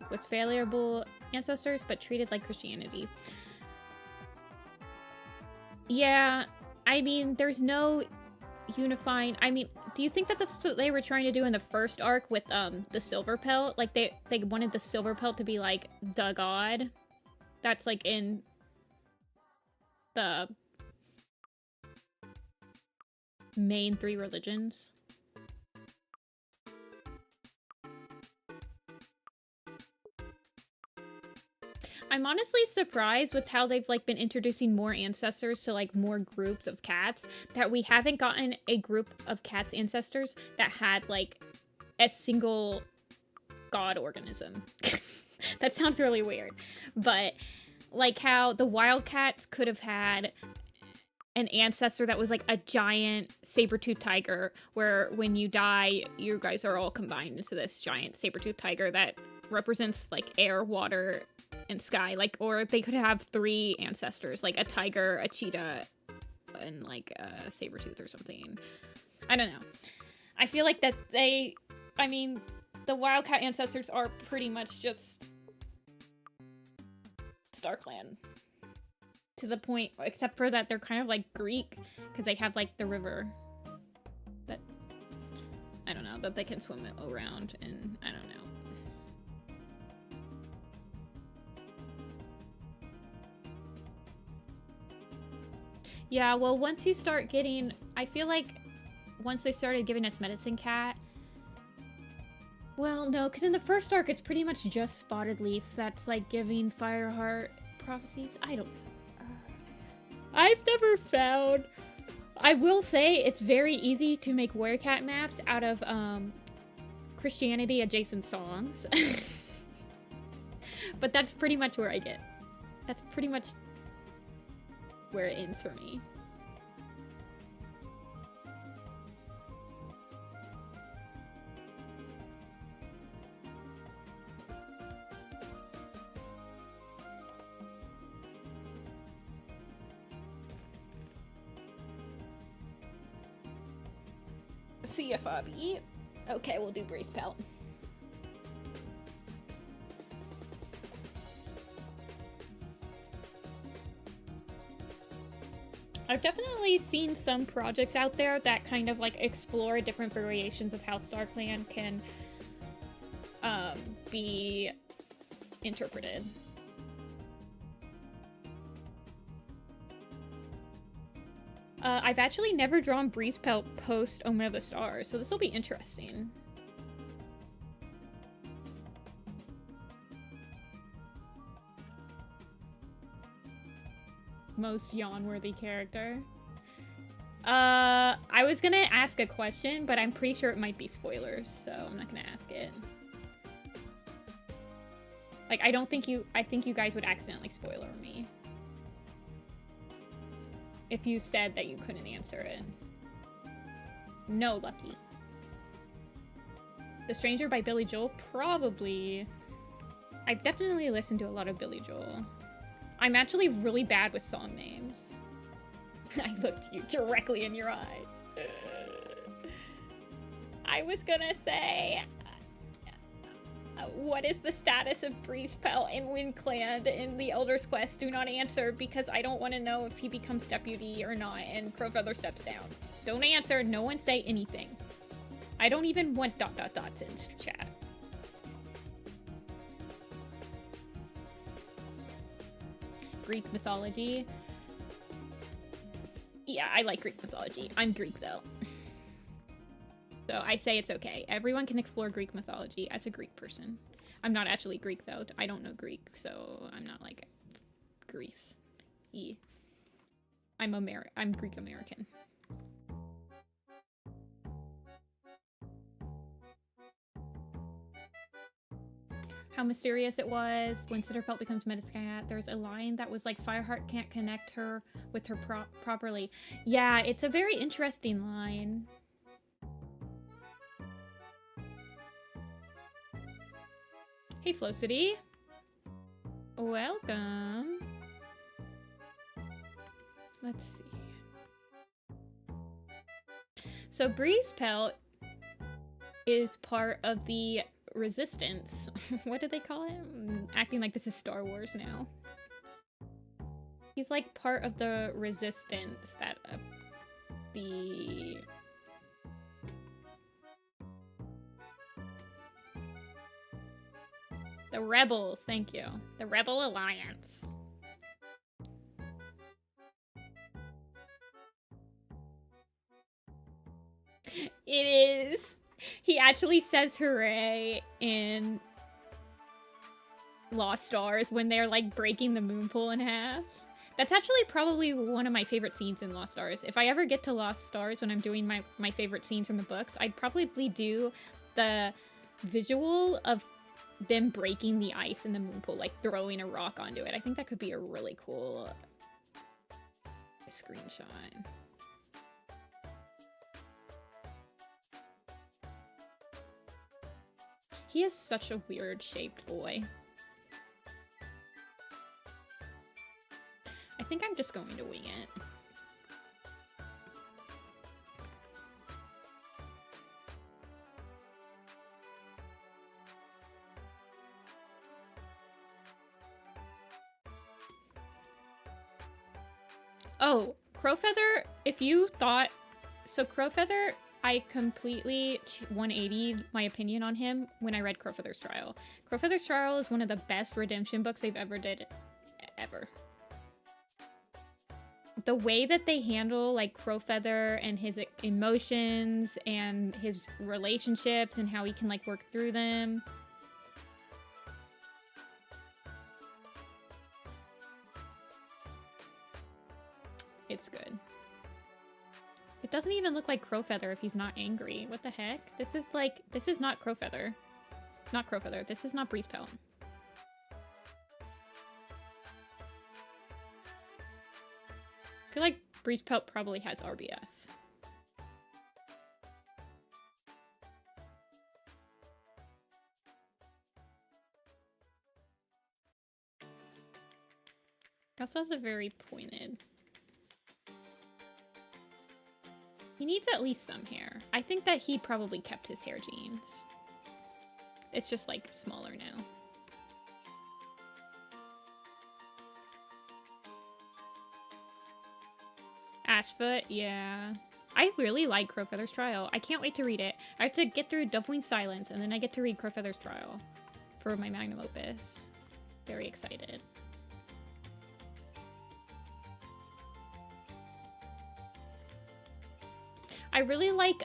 S1: with favorable ancestors, but treated like Christianity. Yeah, I mean, there's no unifying... I mean, do you think that that's what they were trying to do in the first arc with the Silver Pelt? Like, they wanted the Silver Pelt to be, like, the god? That's, like, in the main 3 religions. I'm honestly surprised with how they've like been introducing more ancestors to like more groups of cats that we haven't gotten a group of cats ancestors that had like a single god organism. That sounds really weird, but like how the wildcats could have had an ancestor that was like a giant saber-toothed tiger, where when you die, you guys are all combined into this giant saber-toothed tiger that represents like air, water, and sky. Like, or they could have 3 ancestors, like a tiger, a cheetah, and like a saber-tooth or something. I don't know. I feel like that I mean, the wildcat ancestors are pretty much just StarClan. To the point, except for that they're kind of like Greek, because they have like the river that, I don't know, that they can swim around, and I don't know. Yeah, well, once you start getting, I feel like once they started giving us Medicine Cat, well, no, because in the first arc it's pretty much just Spotted Leaf that's like giving Fireheart prophecies. I don't know. I've never found... I will say it's very easy to make Werecat maps out of Christianity adjacent songs. But that's pretty much where I get. That's pretty much where it ends for me. See if Abby. Okay, we'll do Breezepelt. I've definitely seen some projects out there that kind of like explore different variations of how StarClan can be interpreted. I've actually never drawn Breezepelt post Omen of the Stars, so this will be interesting. Most yawn-worthy character. I was gonna ask a question, but I'm pretty sure it might be spoilers, so I'm not gonna ask it. Like, I think you guys would accidentally spoiler me if you said that you couldn't answer it. No, Lucky. The Stranger by Billy Joel? Probably. I've definitely listened to a lot of Billy Joel. I'm actually really bad with song names. I looked you directly in your eyes. I was gonna say... what is the status of Breezepelt in WindClan in the Elder's Quest? Do not answer, because I don't want to know if he becomes deputy or not and Crowfeather steps down. Don't answer, no one say anything. I don't even want ... in chat. Greek mythology. Yeah, I like Greek mythology. I'm Greek, though. So though. I say it's okay. Everyone can explore Greek mythology as a Greek person. I'm not actually Greek, though. I don't know Greek, so I'm not like Greece. I'm Greek American. How mysterious it was. When Cinderpelt becomes Metascat, there's a line that was like, Fireheart can't connect her with her properly. Yeah, it's a very interesting line. Hey, Flocity. Welcome. Let's see. So Breezepelt is part of the Resistance. What do they call it? I'm acting like this is Star Wars now. He's like part of the Resistance that the Rebels, thank you. The Rebel Alliance. It is. He actually says hooray in Lost Stars when they're like breaking the moon pool in half. That's actually probably one of my favorite scenes in Lost Stars. If I ever get to Lost Stars when I'm doing my favorite scenes from the books, I'd probably do the visual of them breaking the ice in the moon pool, like throwing a rock onto it. I think that could be a really cool screenshot. He is such a weird-shaped boy. I think I'm just going to wing it. Oh, Crowfeather, if you thought... So Crowfeather... I completely 180'd my opinion on him when I read Crowfeather's Trial. Crowfeather's Trial is one of the best redemption books they've ever did, ever. The way that they handle, like, Crowfeather and his emotions and his relationships and how he can, like, work through them. It's good. It doesn't even look like Crowfeather if he's not angry. What the heck? This is not Crowfeather. Not Crowfeather. This is not Breezepelt. I feel like Breezepelt probably has RBF. He also has a very pointed... He needs at least some hair. I think that he probably kept his hair genes. It's just, like, smaller now. Ashfoot, yeah. I really like Crowfeather's Trial. I can't wait to read it. I have to get through Doubling Silence, and then I get to read Crowfeather's Trial for my magnum opus. Very excited. I really like,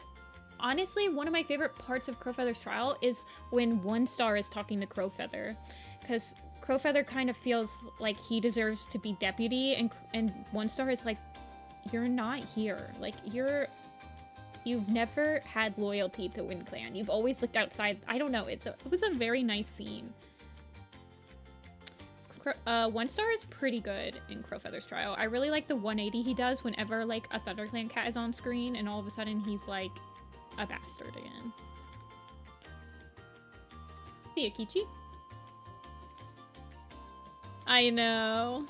S1: honestly, one of my favorite parts of Crowfeather's Trial is when One Star is talking to Crowfeather, because Crowfeather kind of feels like he deserves to be deputy, and One Star is like, you're not here. Like, you've never had loyalty to Wind Clan. You've always looked outside. I don't know. It was a very nice scene. One Star is pretty good in Crowfeather's Trial. I really like the 180 he does whenever, like, a ThunderClan cat is on screen, and all of a sudden he's, like, a bastard again. See ya, Kichi. I know.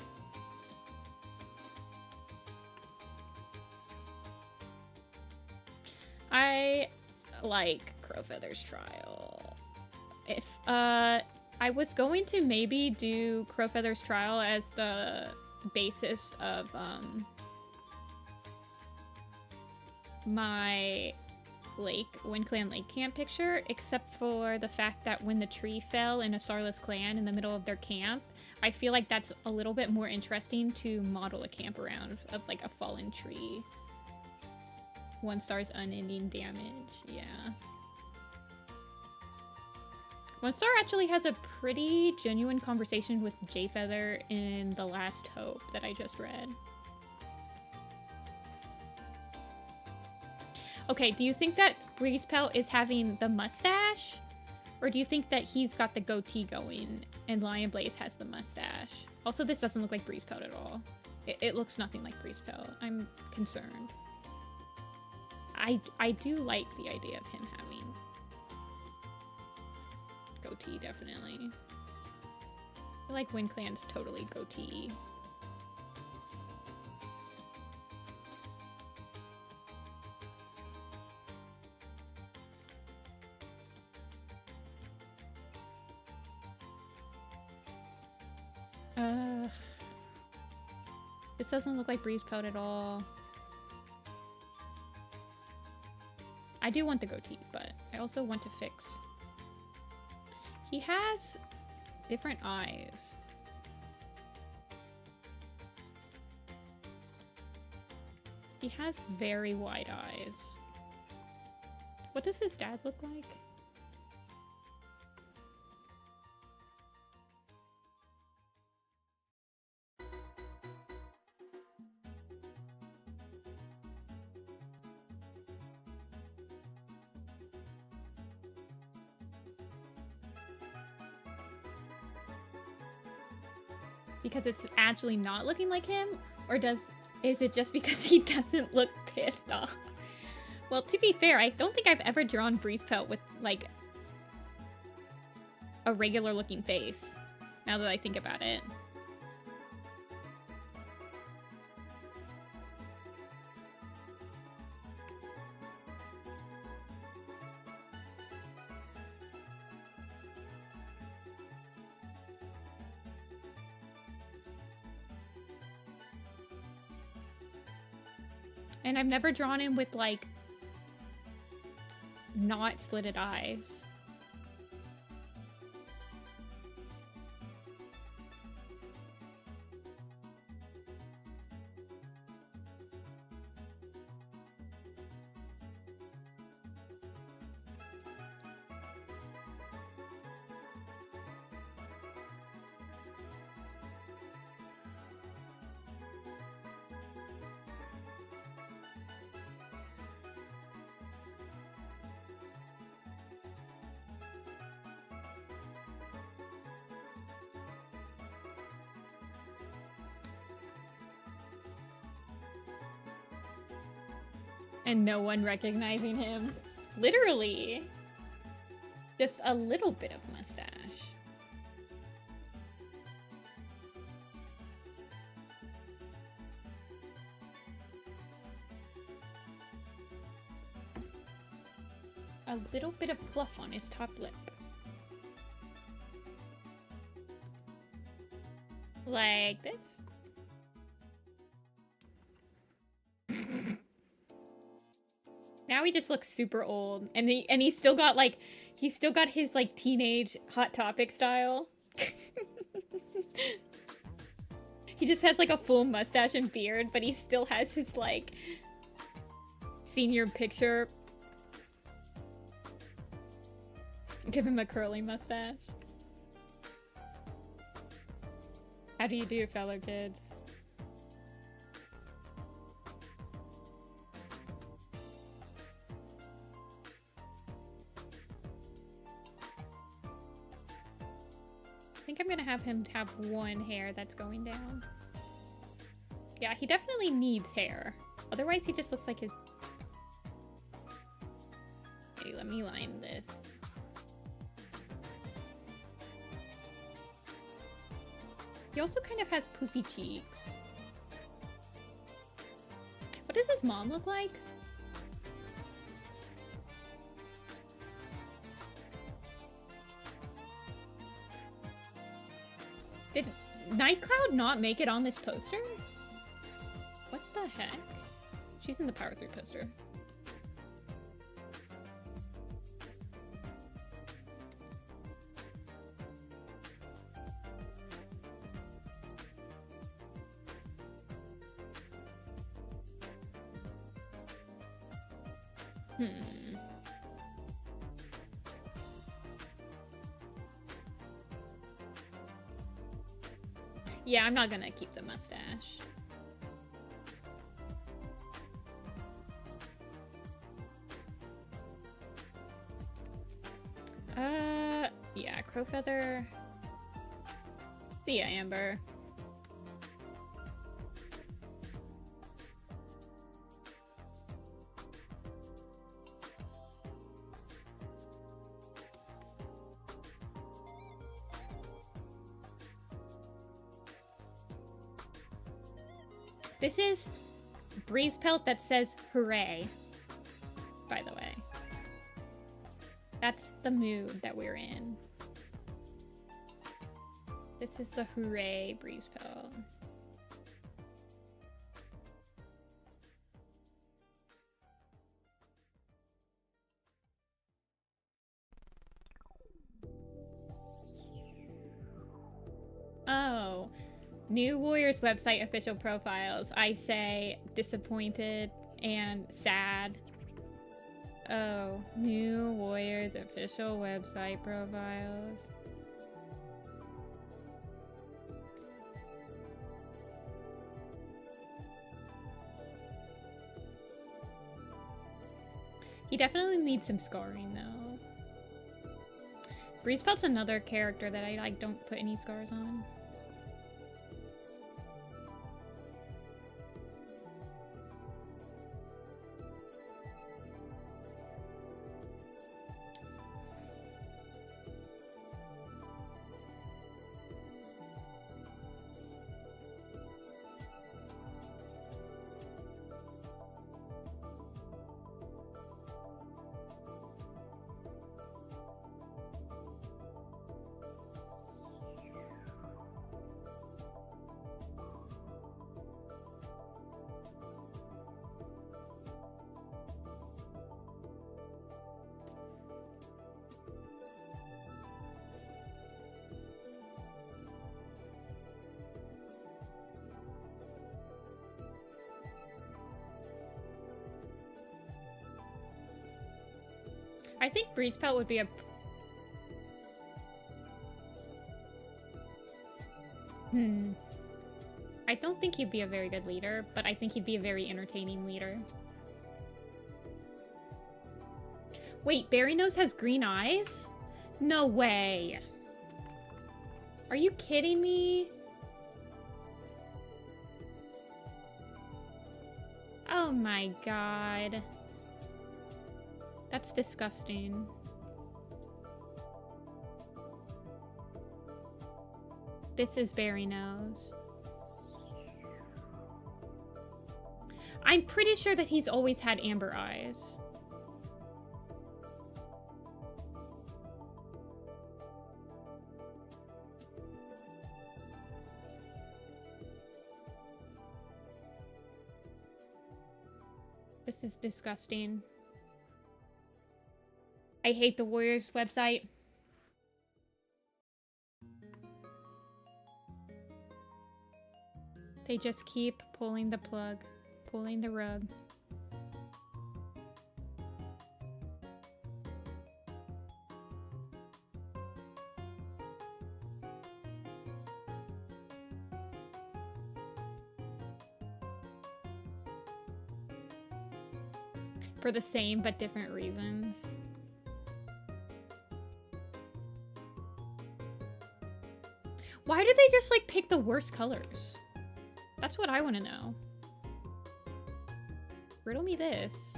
S1: I like Crowfeather's Trial. If, I was going to maybe do Crowfeather's Trial as the basis of, my Wind Clan Lake Camp picture, except for the fact that when the tree fell in a Starless Clan in the middle of their camp, I feel like that's a little bit more interesting to model a camp around of, like, a fallen tree. 1 star's unending damage. Yeah. 1 star actually has a pretty genuine conversation with Jayfeather in The Last Hope that I just read. Okay, do you think that Breezepelt is having the mustache? Or do you think that he's got the goatee going and Lion Blaze has the mustache? Also, this doesn't look like Breezepelt at all. It looks nothing like Breezepelt. I'm concerned. I do like the idea of him having goatee, definitely. I feel like WindClan's totally goatee. This doesn't look like Breezepelt at all. I do want the goatee, but I also want to fix. He has different eyes. He has very wide eyes. What does his dad look like? Because it's actually not looking like him? Or is it just because he doesn't look pissed off? Well, to be fair, I don't think I've ever drawn Breezepelt with, like, a regular looking face, now that I think about it. And I've never drawn him with, like, not slitted eyes. And no one recognizing him. Literally. Just a little bit of mustache. A little bit of fluff on his top lip. Like this. Now he just looks super old, and he's still got like his like teenage Hot Topic style. He just has like a full mustache and beard, but he still has his like senior picture. Give him a curly mustache. How do you do, fellow kids? I think I'm gonna have him have one hair that's going down. Yeah, he definitely needs hair. Otherwise, he just looks like his... Hey, let me line this. He also kind of has poofy cheeks. What does his mom look like? Did Nightcloud not make it on this poster? What the heck? She's in the Power 3 poster. Yeah, I'm not gonna keep the mustache. Yeah, crow feather. See ya, Amber. This is Breeze Pelt that says hooray, by the way. That's the mood that we're in. This is the hooray Breeze Pelt. Oh, new Warriors website official profiles. I say disappointed and sad. Oh, new Warriors official website profiles. He definitely needs some scarring though. Breeze Pelt's another character that I like don't put any scars on. I think Breeze Pelt would be a... I don't think he'd be a very good leader, but I think he'd be a very entertaining leader. Wait, Berry Nose has green eyes? No way. Are you kidding me? Oh my god. That's disgusting. This is Berry Nose. I'm pretty sure that he's always had amber eyes. This is disgusting. I hate the Warriors website. They just keep pulling the plug, pulling the rug. For the same but different reasons. Why do they just like pick the worst colors? That's what I want to know. Riddle me this.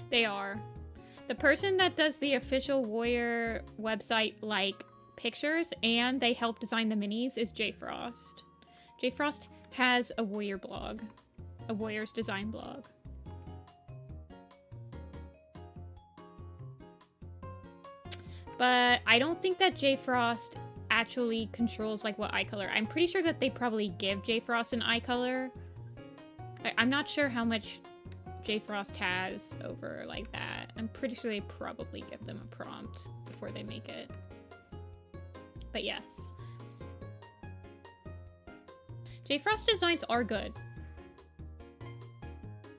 S1: They are. The person that does the official Warrior website, like, pictures, and they help design the minis is J Frost. J Frost has a Warrior blog. A Warrior's design blog. But I don't think that J Frost actually controls, like, what eye color. I'm pretty sure that they probably give J Frost an eye color. I'm not sure how much J Frost has over like that. I'm pretty sure they probably give them a prompt before they make it. But yes. J Frost designs are good.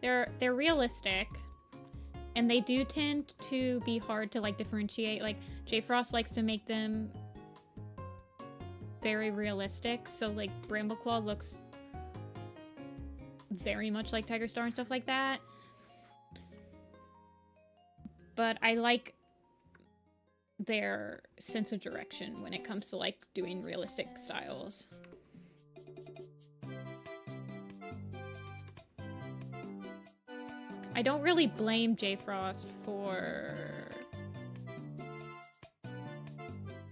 S1: They're realistic. And they do tend to be hard to like differentiate. Like J Frost likes to make them very realistic. So like Brambleclaw looks very much like Tiger Star and stuff like that. But I like their sense of direction when it comes to like doing realistic styles. I don't really blame J Frost for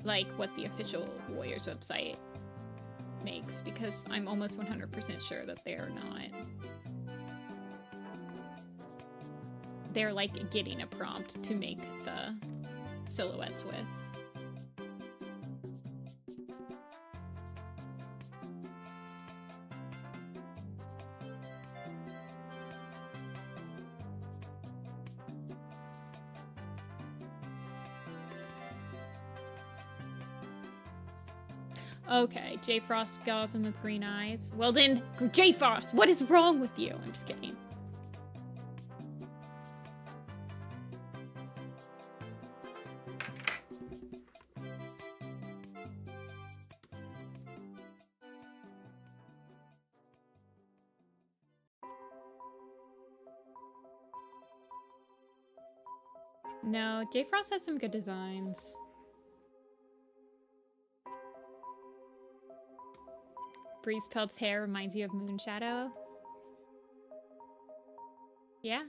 S1: like what the official Warriors website makes, because I'm almost 100% sure that they're not. They're like getting a prompt to make the silhouettes with. Okay, J Frost goes in with green eyes. Well then, J Frost, what is wrong with you? I'm just kidding. No, J Frost has some good designs. Breeze Pelt's hair reminds you of Moonshadow. Yeah.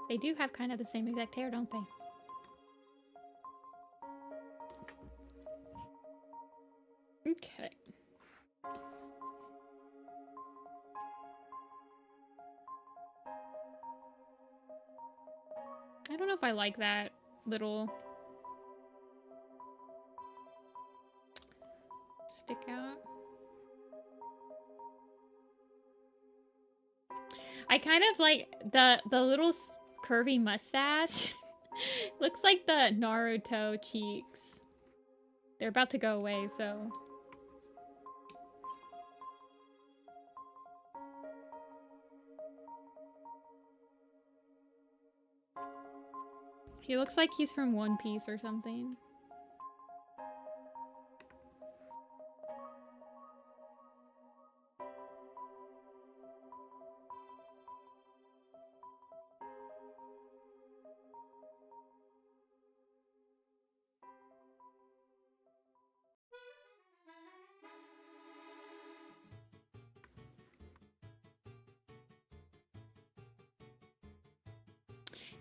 S1: They do have kind of the same exact hair, don't they? Okay. I don't know if I like that little stick out. I kind of like the little curvy mustache. Looks like the Naruto cheeks. They're about to go away, so. He looks like he's from One Piece or something.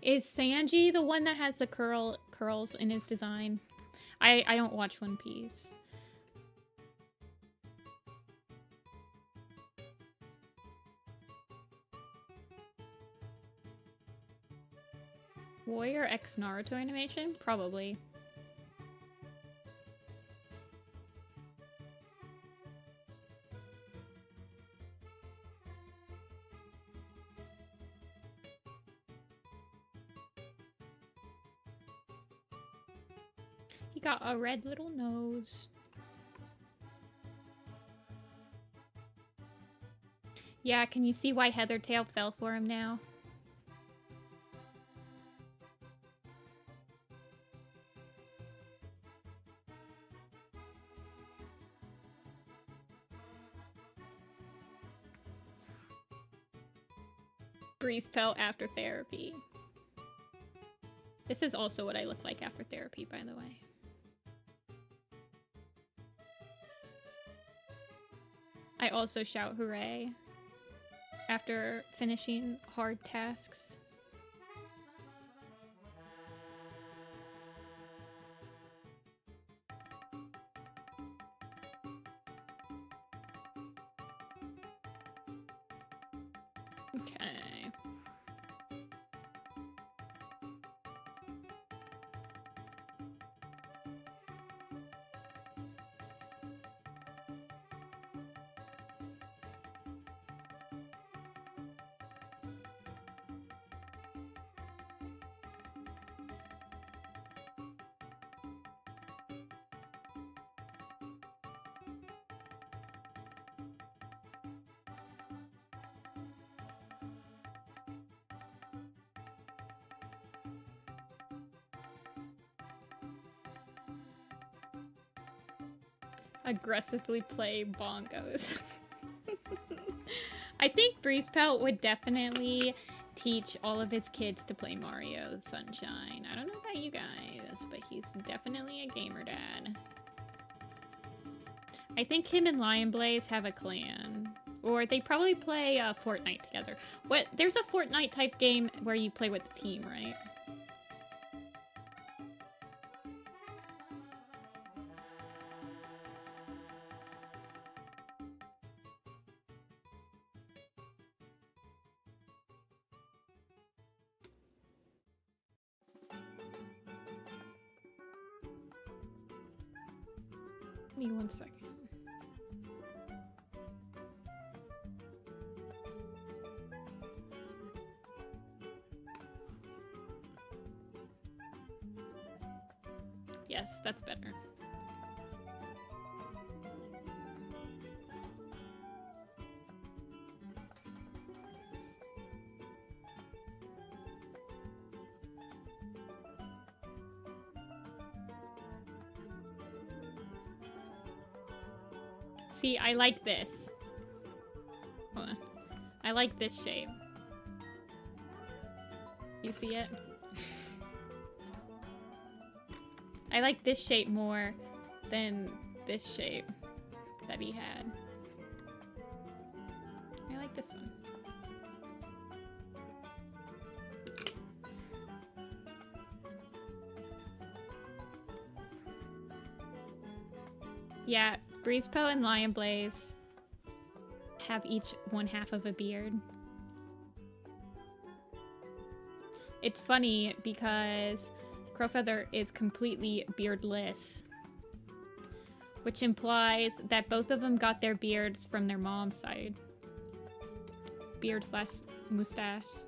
S1: Is Sanji the one that has the curls in his design? I don't watch One Piece. Warrior X Naruto animation? Probably. He got a red little nose. Yeah, can you see why Heathertail fell for him now? Breeze Pelt after therapy. This is also what I look like after therapy, by the way. I also shout hooray after finishing hard tasks. Okay. Aggressively play bongos. I think Breeze Pelt would definitely teach all of his kids to play Mario Sunshine. I don't know about you guys, but he's definitely a gamer dad. I think him and Lion Blaze have a clan. Or they probably play Fortnite together. There's a Fortnite type game where you play with the team, right? Give me 1 second. Yes, that's better. See, I like this. Hold on. I like this shape. You see it? I like this shape more than this shape that he had. I like this one. Yeah, Breezepo and Lion Blaze have each 1/2 of a beard. It's funny because Crowfeather is completely beardless, which implies that both of them got their beards from their mom's side. Beard / mustache.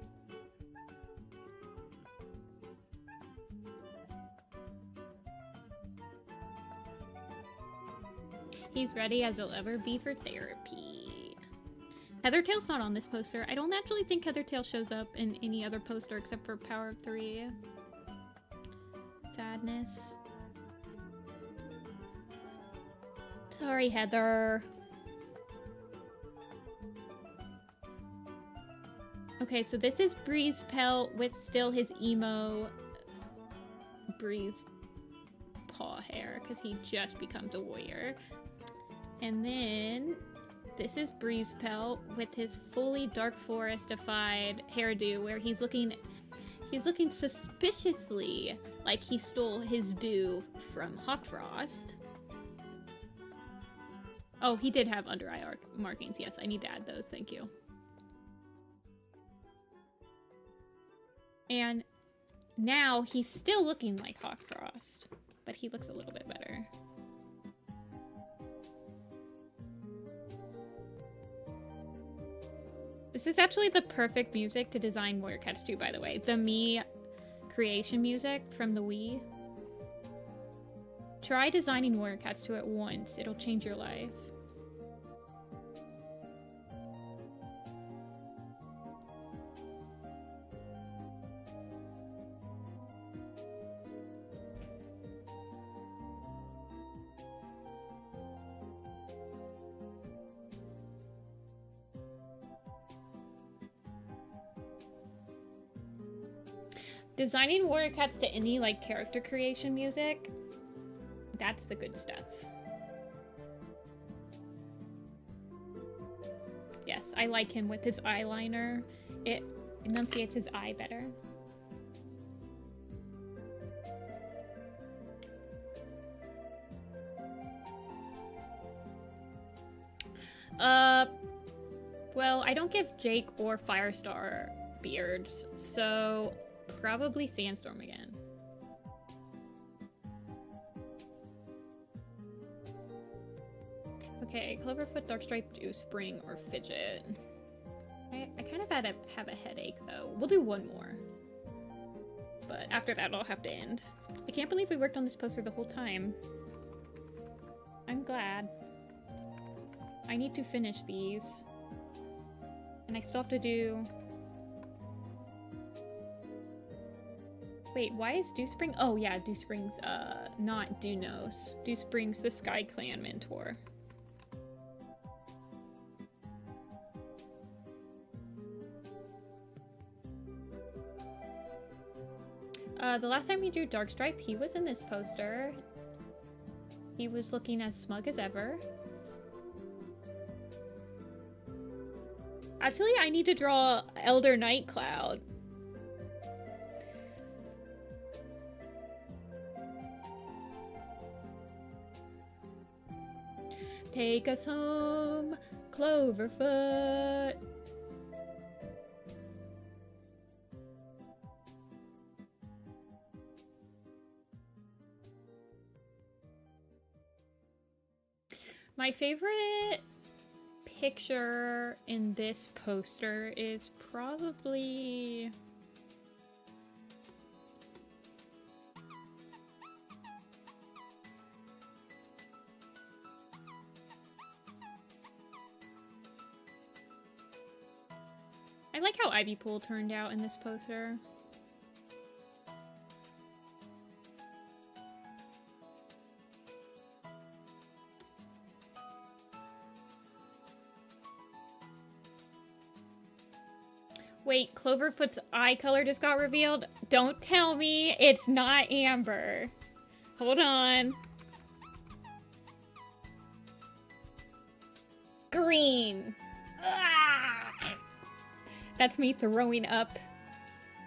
S1: He's ready as he'll ever be for therapy. Heathertail's not on this poster. I don't actually think Heathertail shows up in any other poster except for Power of 3. Sadness. Sorry, Heather. Okay, so this is Breeze Pelt with still his emo Breeze paw hair because he just becomes a warrior. And then this is Breeze Pelt with his fully Dark Forest-ified hairdo where he's looking suspiciously like he stole his due from Hawkfrost. Oh, he did have under eye markings. Yes, I need to add those. Thank you. And now he's still looking like Hawkfrost, but he looks a little bit better. This is actually the perfect music to design Warrior Cats to, by the way. The Mii creation music from the Wii. Try designing Warrior Cats 2 at once. It'll change your life. Designing Warrior Cats to any, like, character creation music, that's the good stuff. Yes, I like him with his eyeliner. It enunciates his eye better. Well, I don't give Jake or Firestar beards, so probably Sandstorm again. Okay, Cloverfoot, Darkstripe, Dew, Spring, or Fidget. I kind of have a headache, though. We'll do one more. But after that, I'll have to end. I can't believe we worked on this poster the whole time. I'm glad. I need to finish these. And I still have to do Wait, why is Dew Spring? Oh yeah, Dew Spring's not Dunos. Dew Spring's the Sky Clan mentor. The last time he drew Darkstripe, he was in this poster. He was looking as smug as ever. Actually, I need to draw Elder Nightcloud. Take us home, Cloverfoot. My favorite picture in this poster is probably... I like how Ivy Pool turned out in this poster. Wait, Cloverfoot's eye color just got revealed? Don't tell me it's not amber. Hold on. Green. Ah! That's me throwing up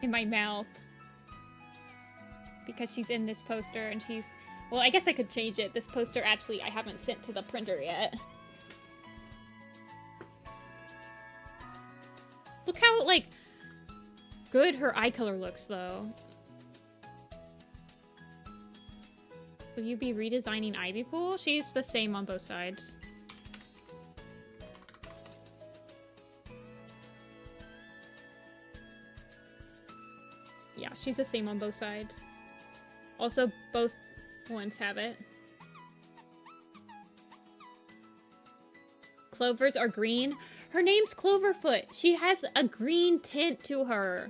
S1: in my mouth. Because she's in this poster and she's... Well, I guess I could change it. This poster actually I haven't sent to the printer yet. Look how, like, good her eye color looks, though. Will you be redesigning Ivy Pool? She's the same on both sides. Yeah, she's the same on both sides. Also, both ones have it. Clovers are green. Her name's Cloverfoot. She has a green tint to her.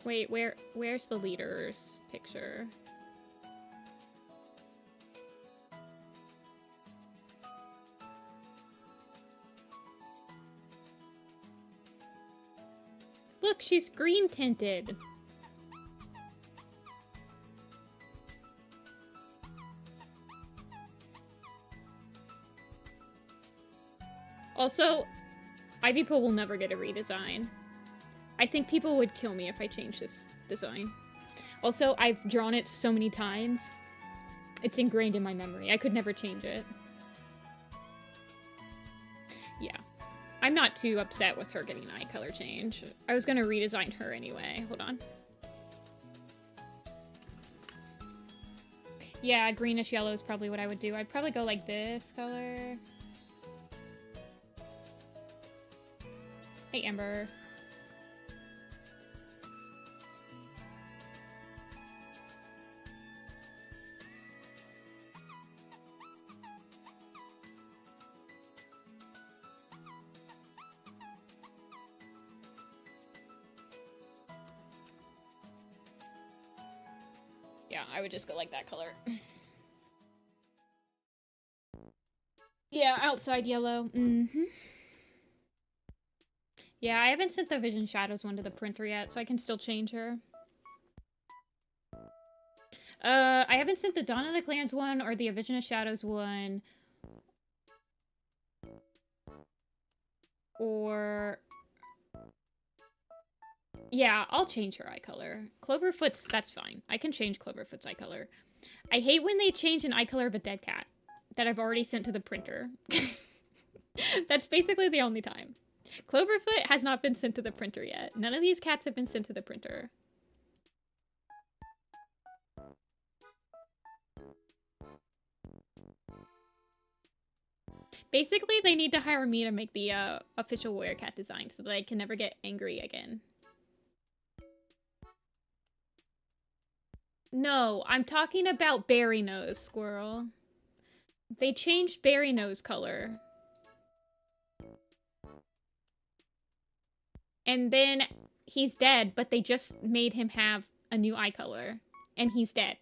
S1: Wait, where's the leader's picture? Look, she's green tinted. Also, Ivy Pool will never get a redesign. I think people would kill me if I changed this design. Also, I've drawn it so many times. It's ingrained in my memory. I could never change it. Yeah. I'm not too upset with her getting an eye color change. I was gonna redesign her anyway. Hold on. Yeah, greenish yellow is probably what I would do. I'd probably go like this color. Hey, Amber. Yeah, I would just go like that color. Yeah, outside yellow. Mm-hmm. Yeah, I haven't sent the Vision Shadows one to the printer yet, so I can still change her. I haven't sent the Dawn of the Clans one or the Vision of Shadows one. Or... Yeah, I'll change her eye color. Cloverfoot's, that's fine. I can change Cloverfoot's eye color. I hate when they change an eye color of a dead cat that I've already sent to the printer. That's basically the only time. Cloverfoot has not been sent to the printer yet. None of these cats have been sent to the printer. Basically, they need to hire me to make the official Warrior Cat design so that I can never get angry again. No, I'm talking about Berry Nose, Squirrel. They changed Berry Nose color. And then he's dead, but they just made him have a new eye color, and he's dead.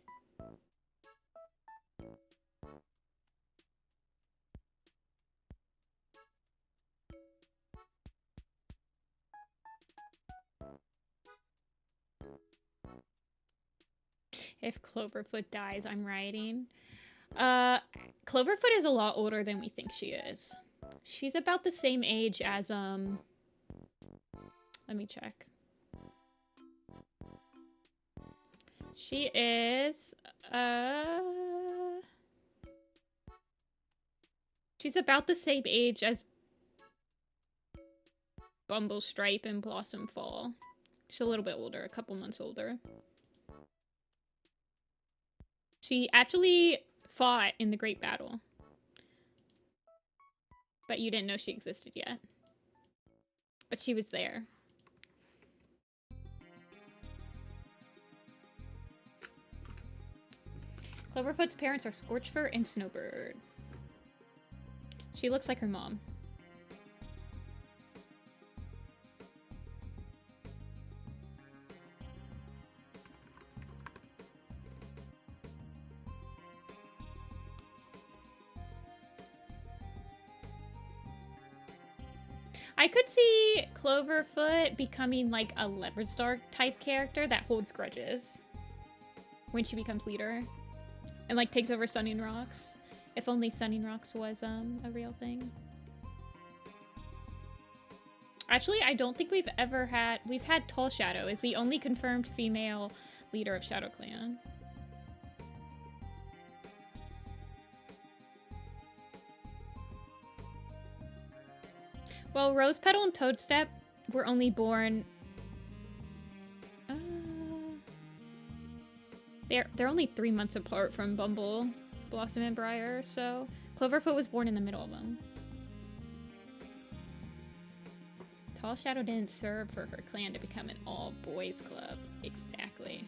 S1: If Cloverfoot dies, I'm rioting. Cloverfoot is a lot older than we think she is. She's about the same age as, let me check. She is, she's about the same age as Bumblestripe and Blossom Fall. She's a little bit older, a couple months older. She actually fought in the Great Battle. But you didn't know she existed yet. But she was there. Cloverfoot's parents are Scorchfur and Snowbird. She looks like her mom. I could see Cloverfoot becoming like a Leopard Star type character that holds grudges when she becomes leader and like takes over Stunning Rocks. If only Stunning Rocks was a real thing. Actually, I don't think we've had Tall Shadow is the only confirmed female leader of Shadow Clan. Well, Rose Petal and Toadstep were only born... They're only 3 months apart from Bumble, Blossom, and Briar, so... Cloverfoot was born in the middle of them. Tall Shadow didn't serve for her clan to become an all-boys club. Exactly.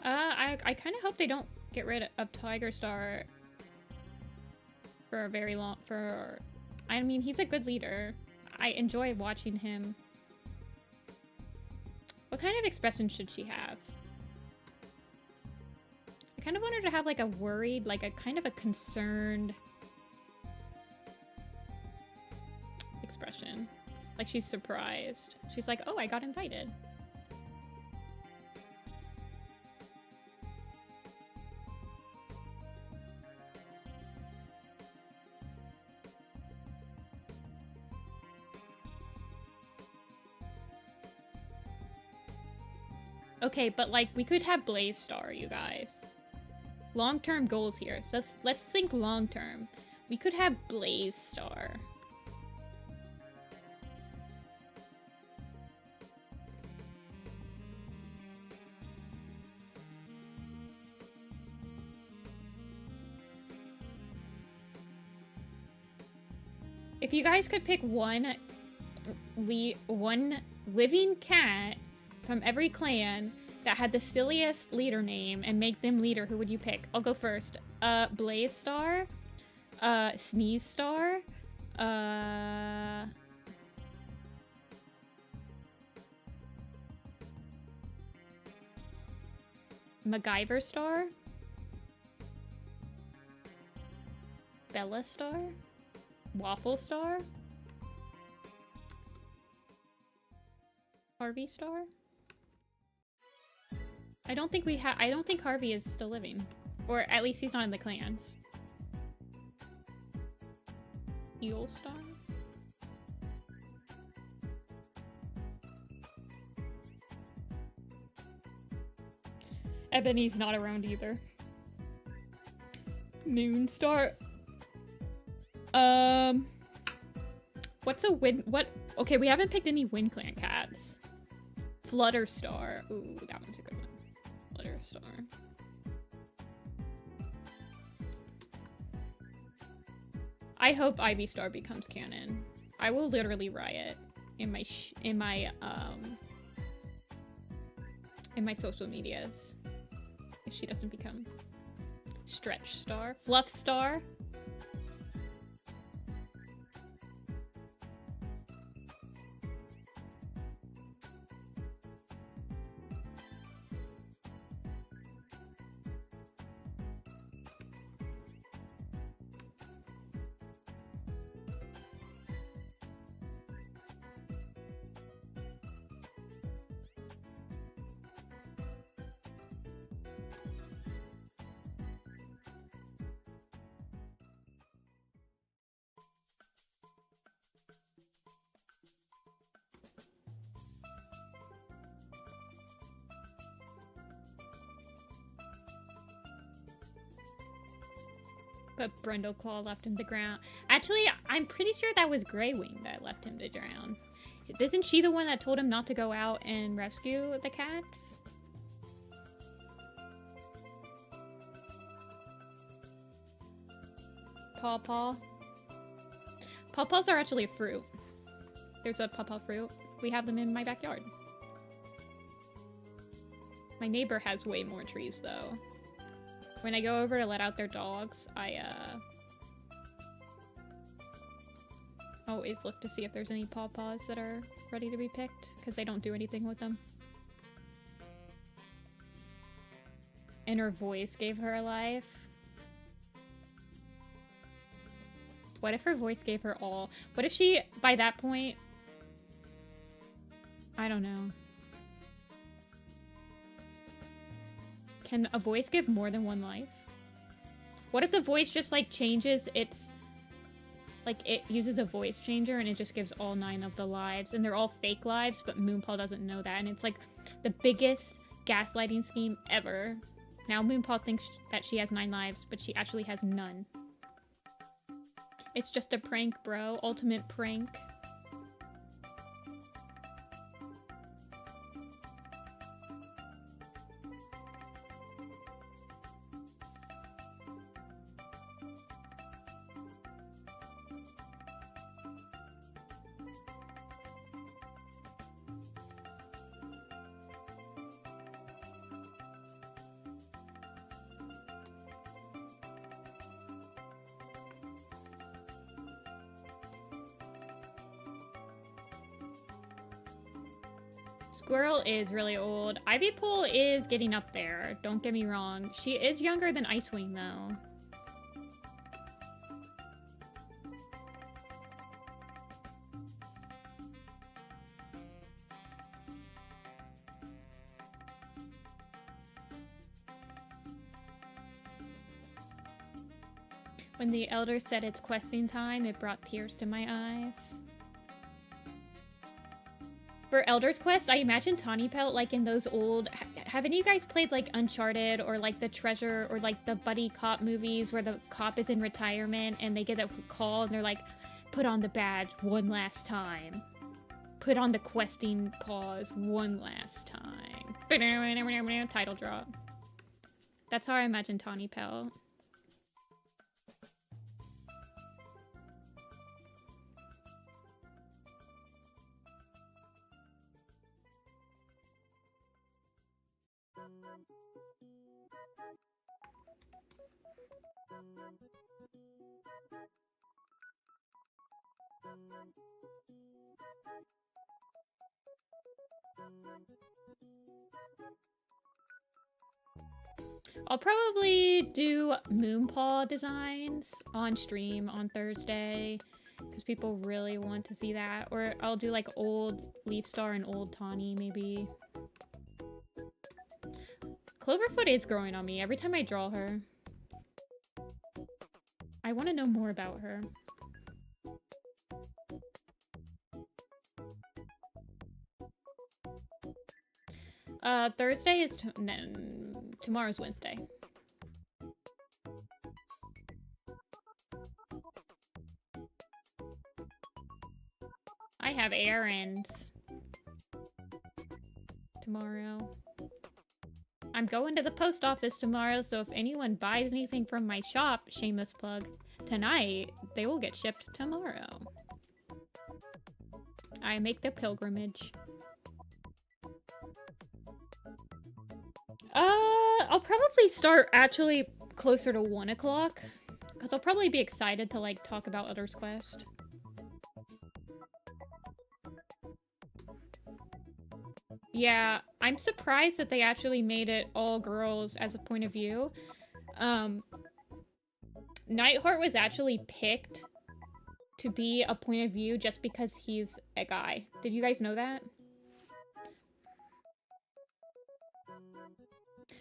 S1: I kind of hope they don't get rid of Tiger Star for a very long... I mean, he's a good leader. I enjoy watching him. What kind of expression should she have? I kind of want her to have like a worried, like a kind of a concerned expression. Like she's surprised. She's like, oh, I got invited. Okay, but like we could have Blaze Star, you guys. Long-term goals here. Let's think long-term. We could have Blaze Star. If you guys could pick one living cat from every clan that had the silliest leader name and make them leader, who would you pick? I'll go first. Blaze Star, Sneeze Star, MacGyver Star, Bella Star, Waffle Star, Harvey Star. I don't think Harvey is still living. Or at least he's not in the clans. Eel Star? Ebony's not around either. Moonstar. What's a Wind... Okay, we haven't picked any Wind Clan cats. Flutterstar. Ooh, that one's a good one. Flutterstar. I hope Ivy Star becomes canon. I will literally riot in my social medias if she doesn't become Stretch Star. Fluff Star. But Brundleclaw left him to drown. Actually, I'm pretty sure that was Greywing that left him to drown. Isn't she the one that told him not to go out and rescue the cats? Pawpaw. Pawpaws are actually a fruit. There's a pawpaw fruit. We have them in my backyard. My neighbor has way more trees, though. When I go over to let out their dogs, I always look to see if there's any pawpaws that are ready to be picked, because they don't do anything with them. And her voice gave her a life. What if her voice gave her all? What if she, by that point... I don't know. Can a voice give more than one life? What if the voice just, like, changes its... Like, it uses a voice changer and it just gives all 9 of the lives. And they're all fake lives, but Moonpaw doesn't know that. And it's, like, the biggest gaslighting scheme ever. Now Moonpaw thinks that she has 9 lives, but she actually has none. It's just a prank, bro. Ultimate prank. Squirrel is really old. Ivypool is getting up there. Don't get me wrong. She is younger than Icewing, though. When the elder said it's questing time, it brought tears to my eyes. For Elder's Quest, I imagine Tawny Pelt like in those old... Haven't you guys played like Uncharted or like The Treasure or like the buddy cop movies where the cop is in retirement and they get a call and they're like, put on the badge one last time. Put on the questing pause one last time. Title drop. That's how I imagine Tawny Pelt. I'll probably do Moonpaw designs on stream on Thursday because people really want to see that. Or I'll do like old Leaf Star and old Tawny maybe. Cloverfoot is growing on me every time I draw her. I want to know more about her. Thursday is tomorrow's Wednesday. I have errands tomorrow. I'm going to the post office tomorrow, so if anyone buys anything from my shop, shameless plug, tonight, they will get shipped tomorrow. I make the pilgrimage. I'll probably start actually closer to 1 o'clock, because I'll probably be excited to, like, talk about Elder's Quest. Yeah, I'm surprised that they actually made it all girls as a point of view. Nightheart was actually picked to be a point of view just because he's a guy. Did you guys know that?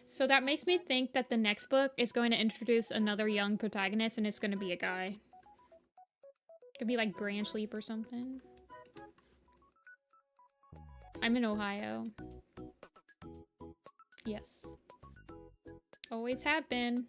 S1: So that makes me think that the next book is going to introduce another young protagonist and it's going to be a guy. Could be like Branch Leap or something. I'm in Ohio. Yes. Always have been.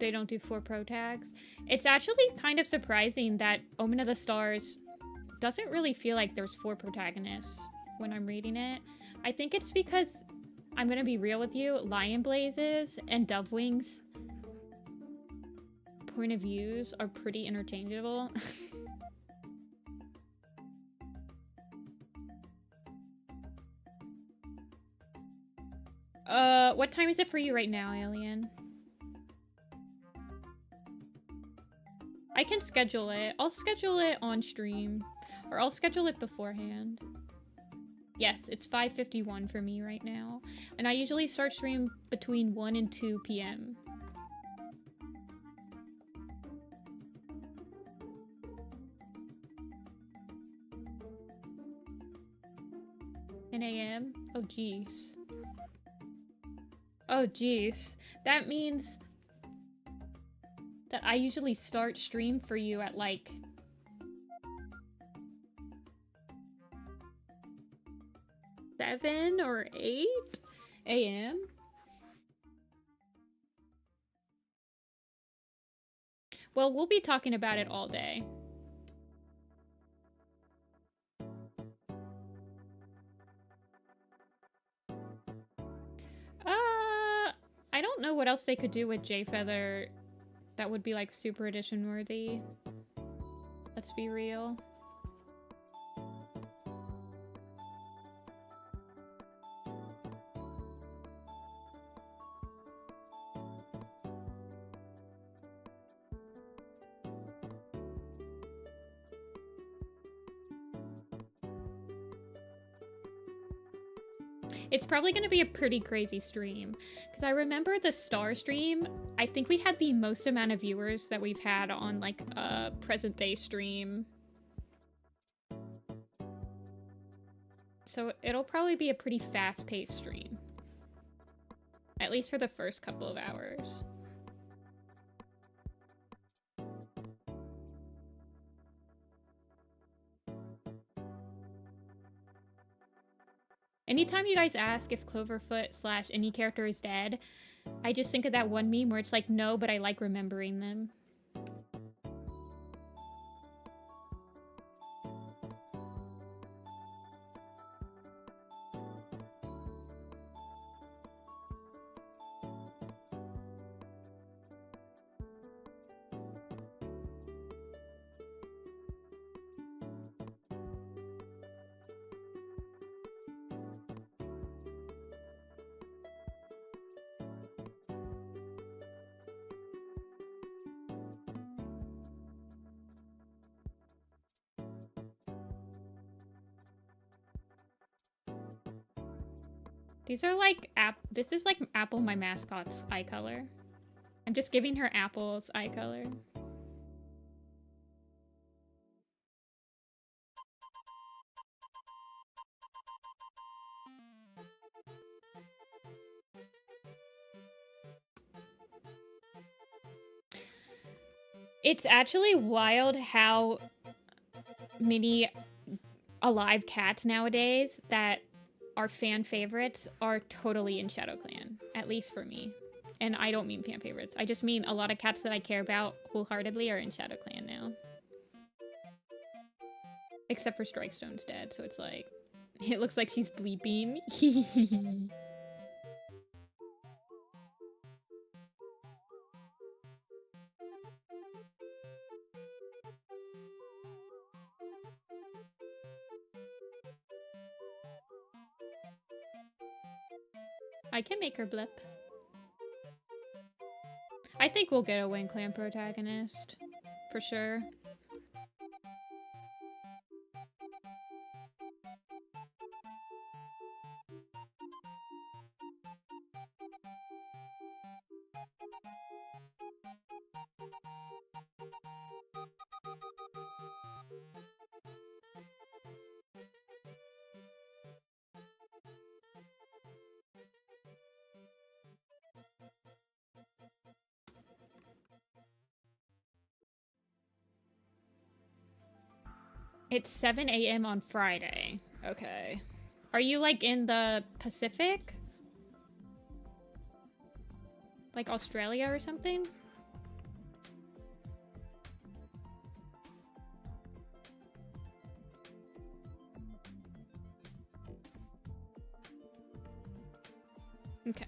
S1: They don't do 4 pro tags. It's actually kind of surprising that Omen of the Stars doesn't really feel like there's 4 protagonists when I'm reading it. I think it's because, I'm gonna be real with you, Lion Blazes and Dove Wings point of views are pretty interchangeable. What time is it for you right now, Alien? I can schedule it. I'll schedule it on stream. Or I'll schedule it beforehand. Yes, it's 5:51 for me right now. And I usually start stream between 1 and 2 p.m. a.m. Oh, jeez. Oh, jeez. That means that I usually start stream for you at like 7 or 8 a.m. Well, we'll be talking about it all day. I don't know what else they could do with J-Feather that would be like super edition worthy. Let's be real. It's probably going to be a pretty crazy stream, because I remember the Star stream, I think we had the most amount of viewers that we've had on like a present day stream. So it'll probably be a pretty fast-paced stream. At least for the first couple of hours. Anytime you guys ask if Cloverfoot / any character is dead, I just think of that one meme where it's like, no, but I like remembering them. These are like, this is like Apple, my mascot's eye color. I'm just giving her Apple's eye color. It's actually wild how many alive cats nowadays that are fan favorites are totally in ShadowClan, at least for me. And I don't mean fan favorites. I just mean a lot of cats that I care about wholeheartedly are in ShadowClan now. Except for Strikestone's dead, so it's like, it looks like she's bleeping. I can make her blip. I think we'll get a Wing Clan protagonist. For sure. It's 7 a.m. on Friday. Okay. Are you like in the Pacific? Like Australia or something? Okay.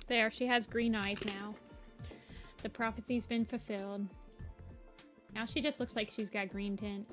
S1: There, she has green eyes now. The prophecy's been fulfilled. Now she just looks like she's got green tint.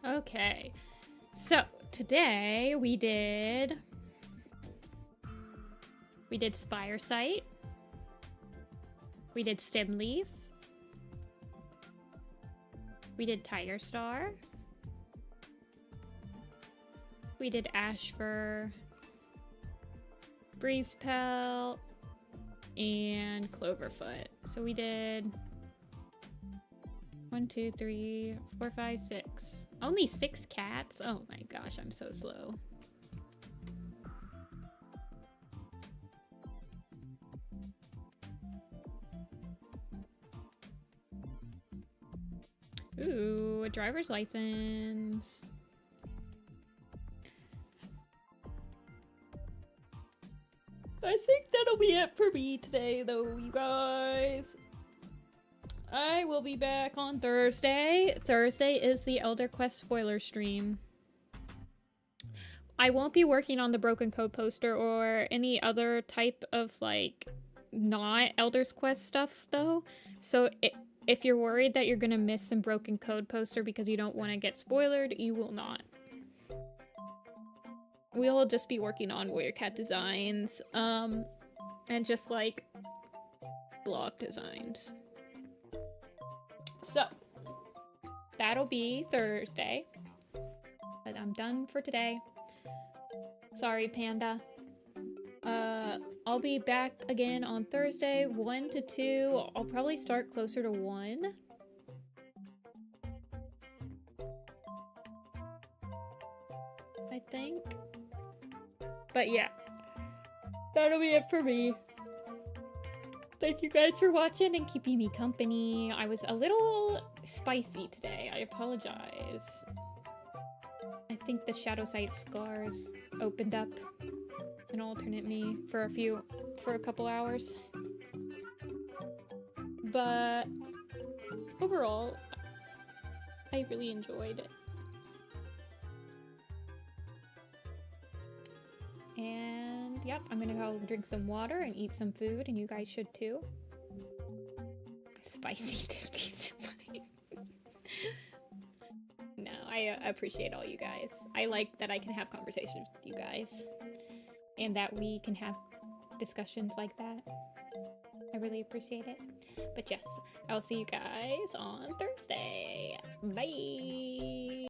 S1: Okay, so today we did Spire Sight, we did Stem Leaf, we did Tiger Star, we did Ash Fur, Breeze Pelt, and Cloverfoot. So we did 1, 2, 3, 4, 5, 6. Only 6 cats? Oh my gosh, I'm so slow. Ooh, a driver's license. I think that'll be it for me today, though, you guys. I will be back on Thursday. Thursday is the Elder Quest spoiler stream. I won't be working on the Broken Code poster or any other type of, like, not Elder's Quest stuff, though. So if you're worried that you're gonna miss some Broken Code poster because you don't want to get spoilered, you will not. We'll just be working on Warrior Cat designs, and just, like, block designs. So, that'll be Thursday. But I'm done for today. Sorry, Panda. I'll be back again on Thursday, 1 to 2. I'll probably start closer to 1. I think. But yeah. That'll be it for me. Thank you guys for watching and keeping me company. I was a little spicy today. I apologize. I think the Shadow Sight scars opened up an alternate me for a couple hours. But overall, I really enjoyed it. And yep, I'm gonna go drink some water and eat some food, and you guys should too. Spicy Nifty-Senpai. No, I appreciate all you guys. I like that I can have conversations with you guys, and that we can have discussions like that. I really appreciate it. But yes, I'll see you guys on Thursday. Bye!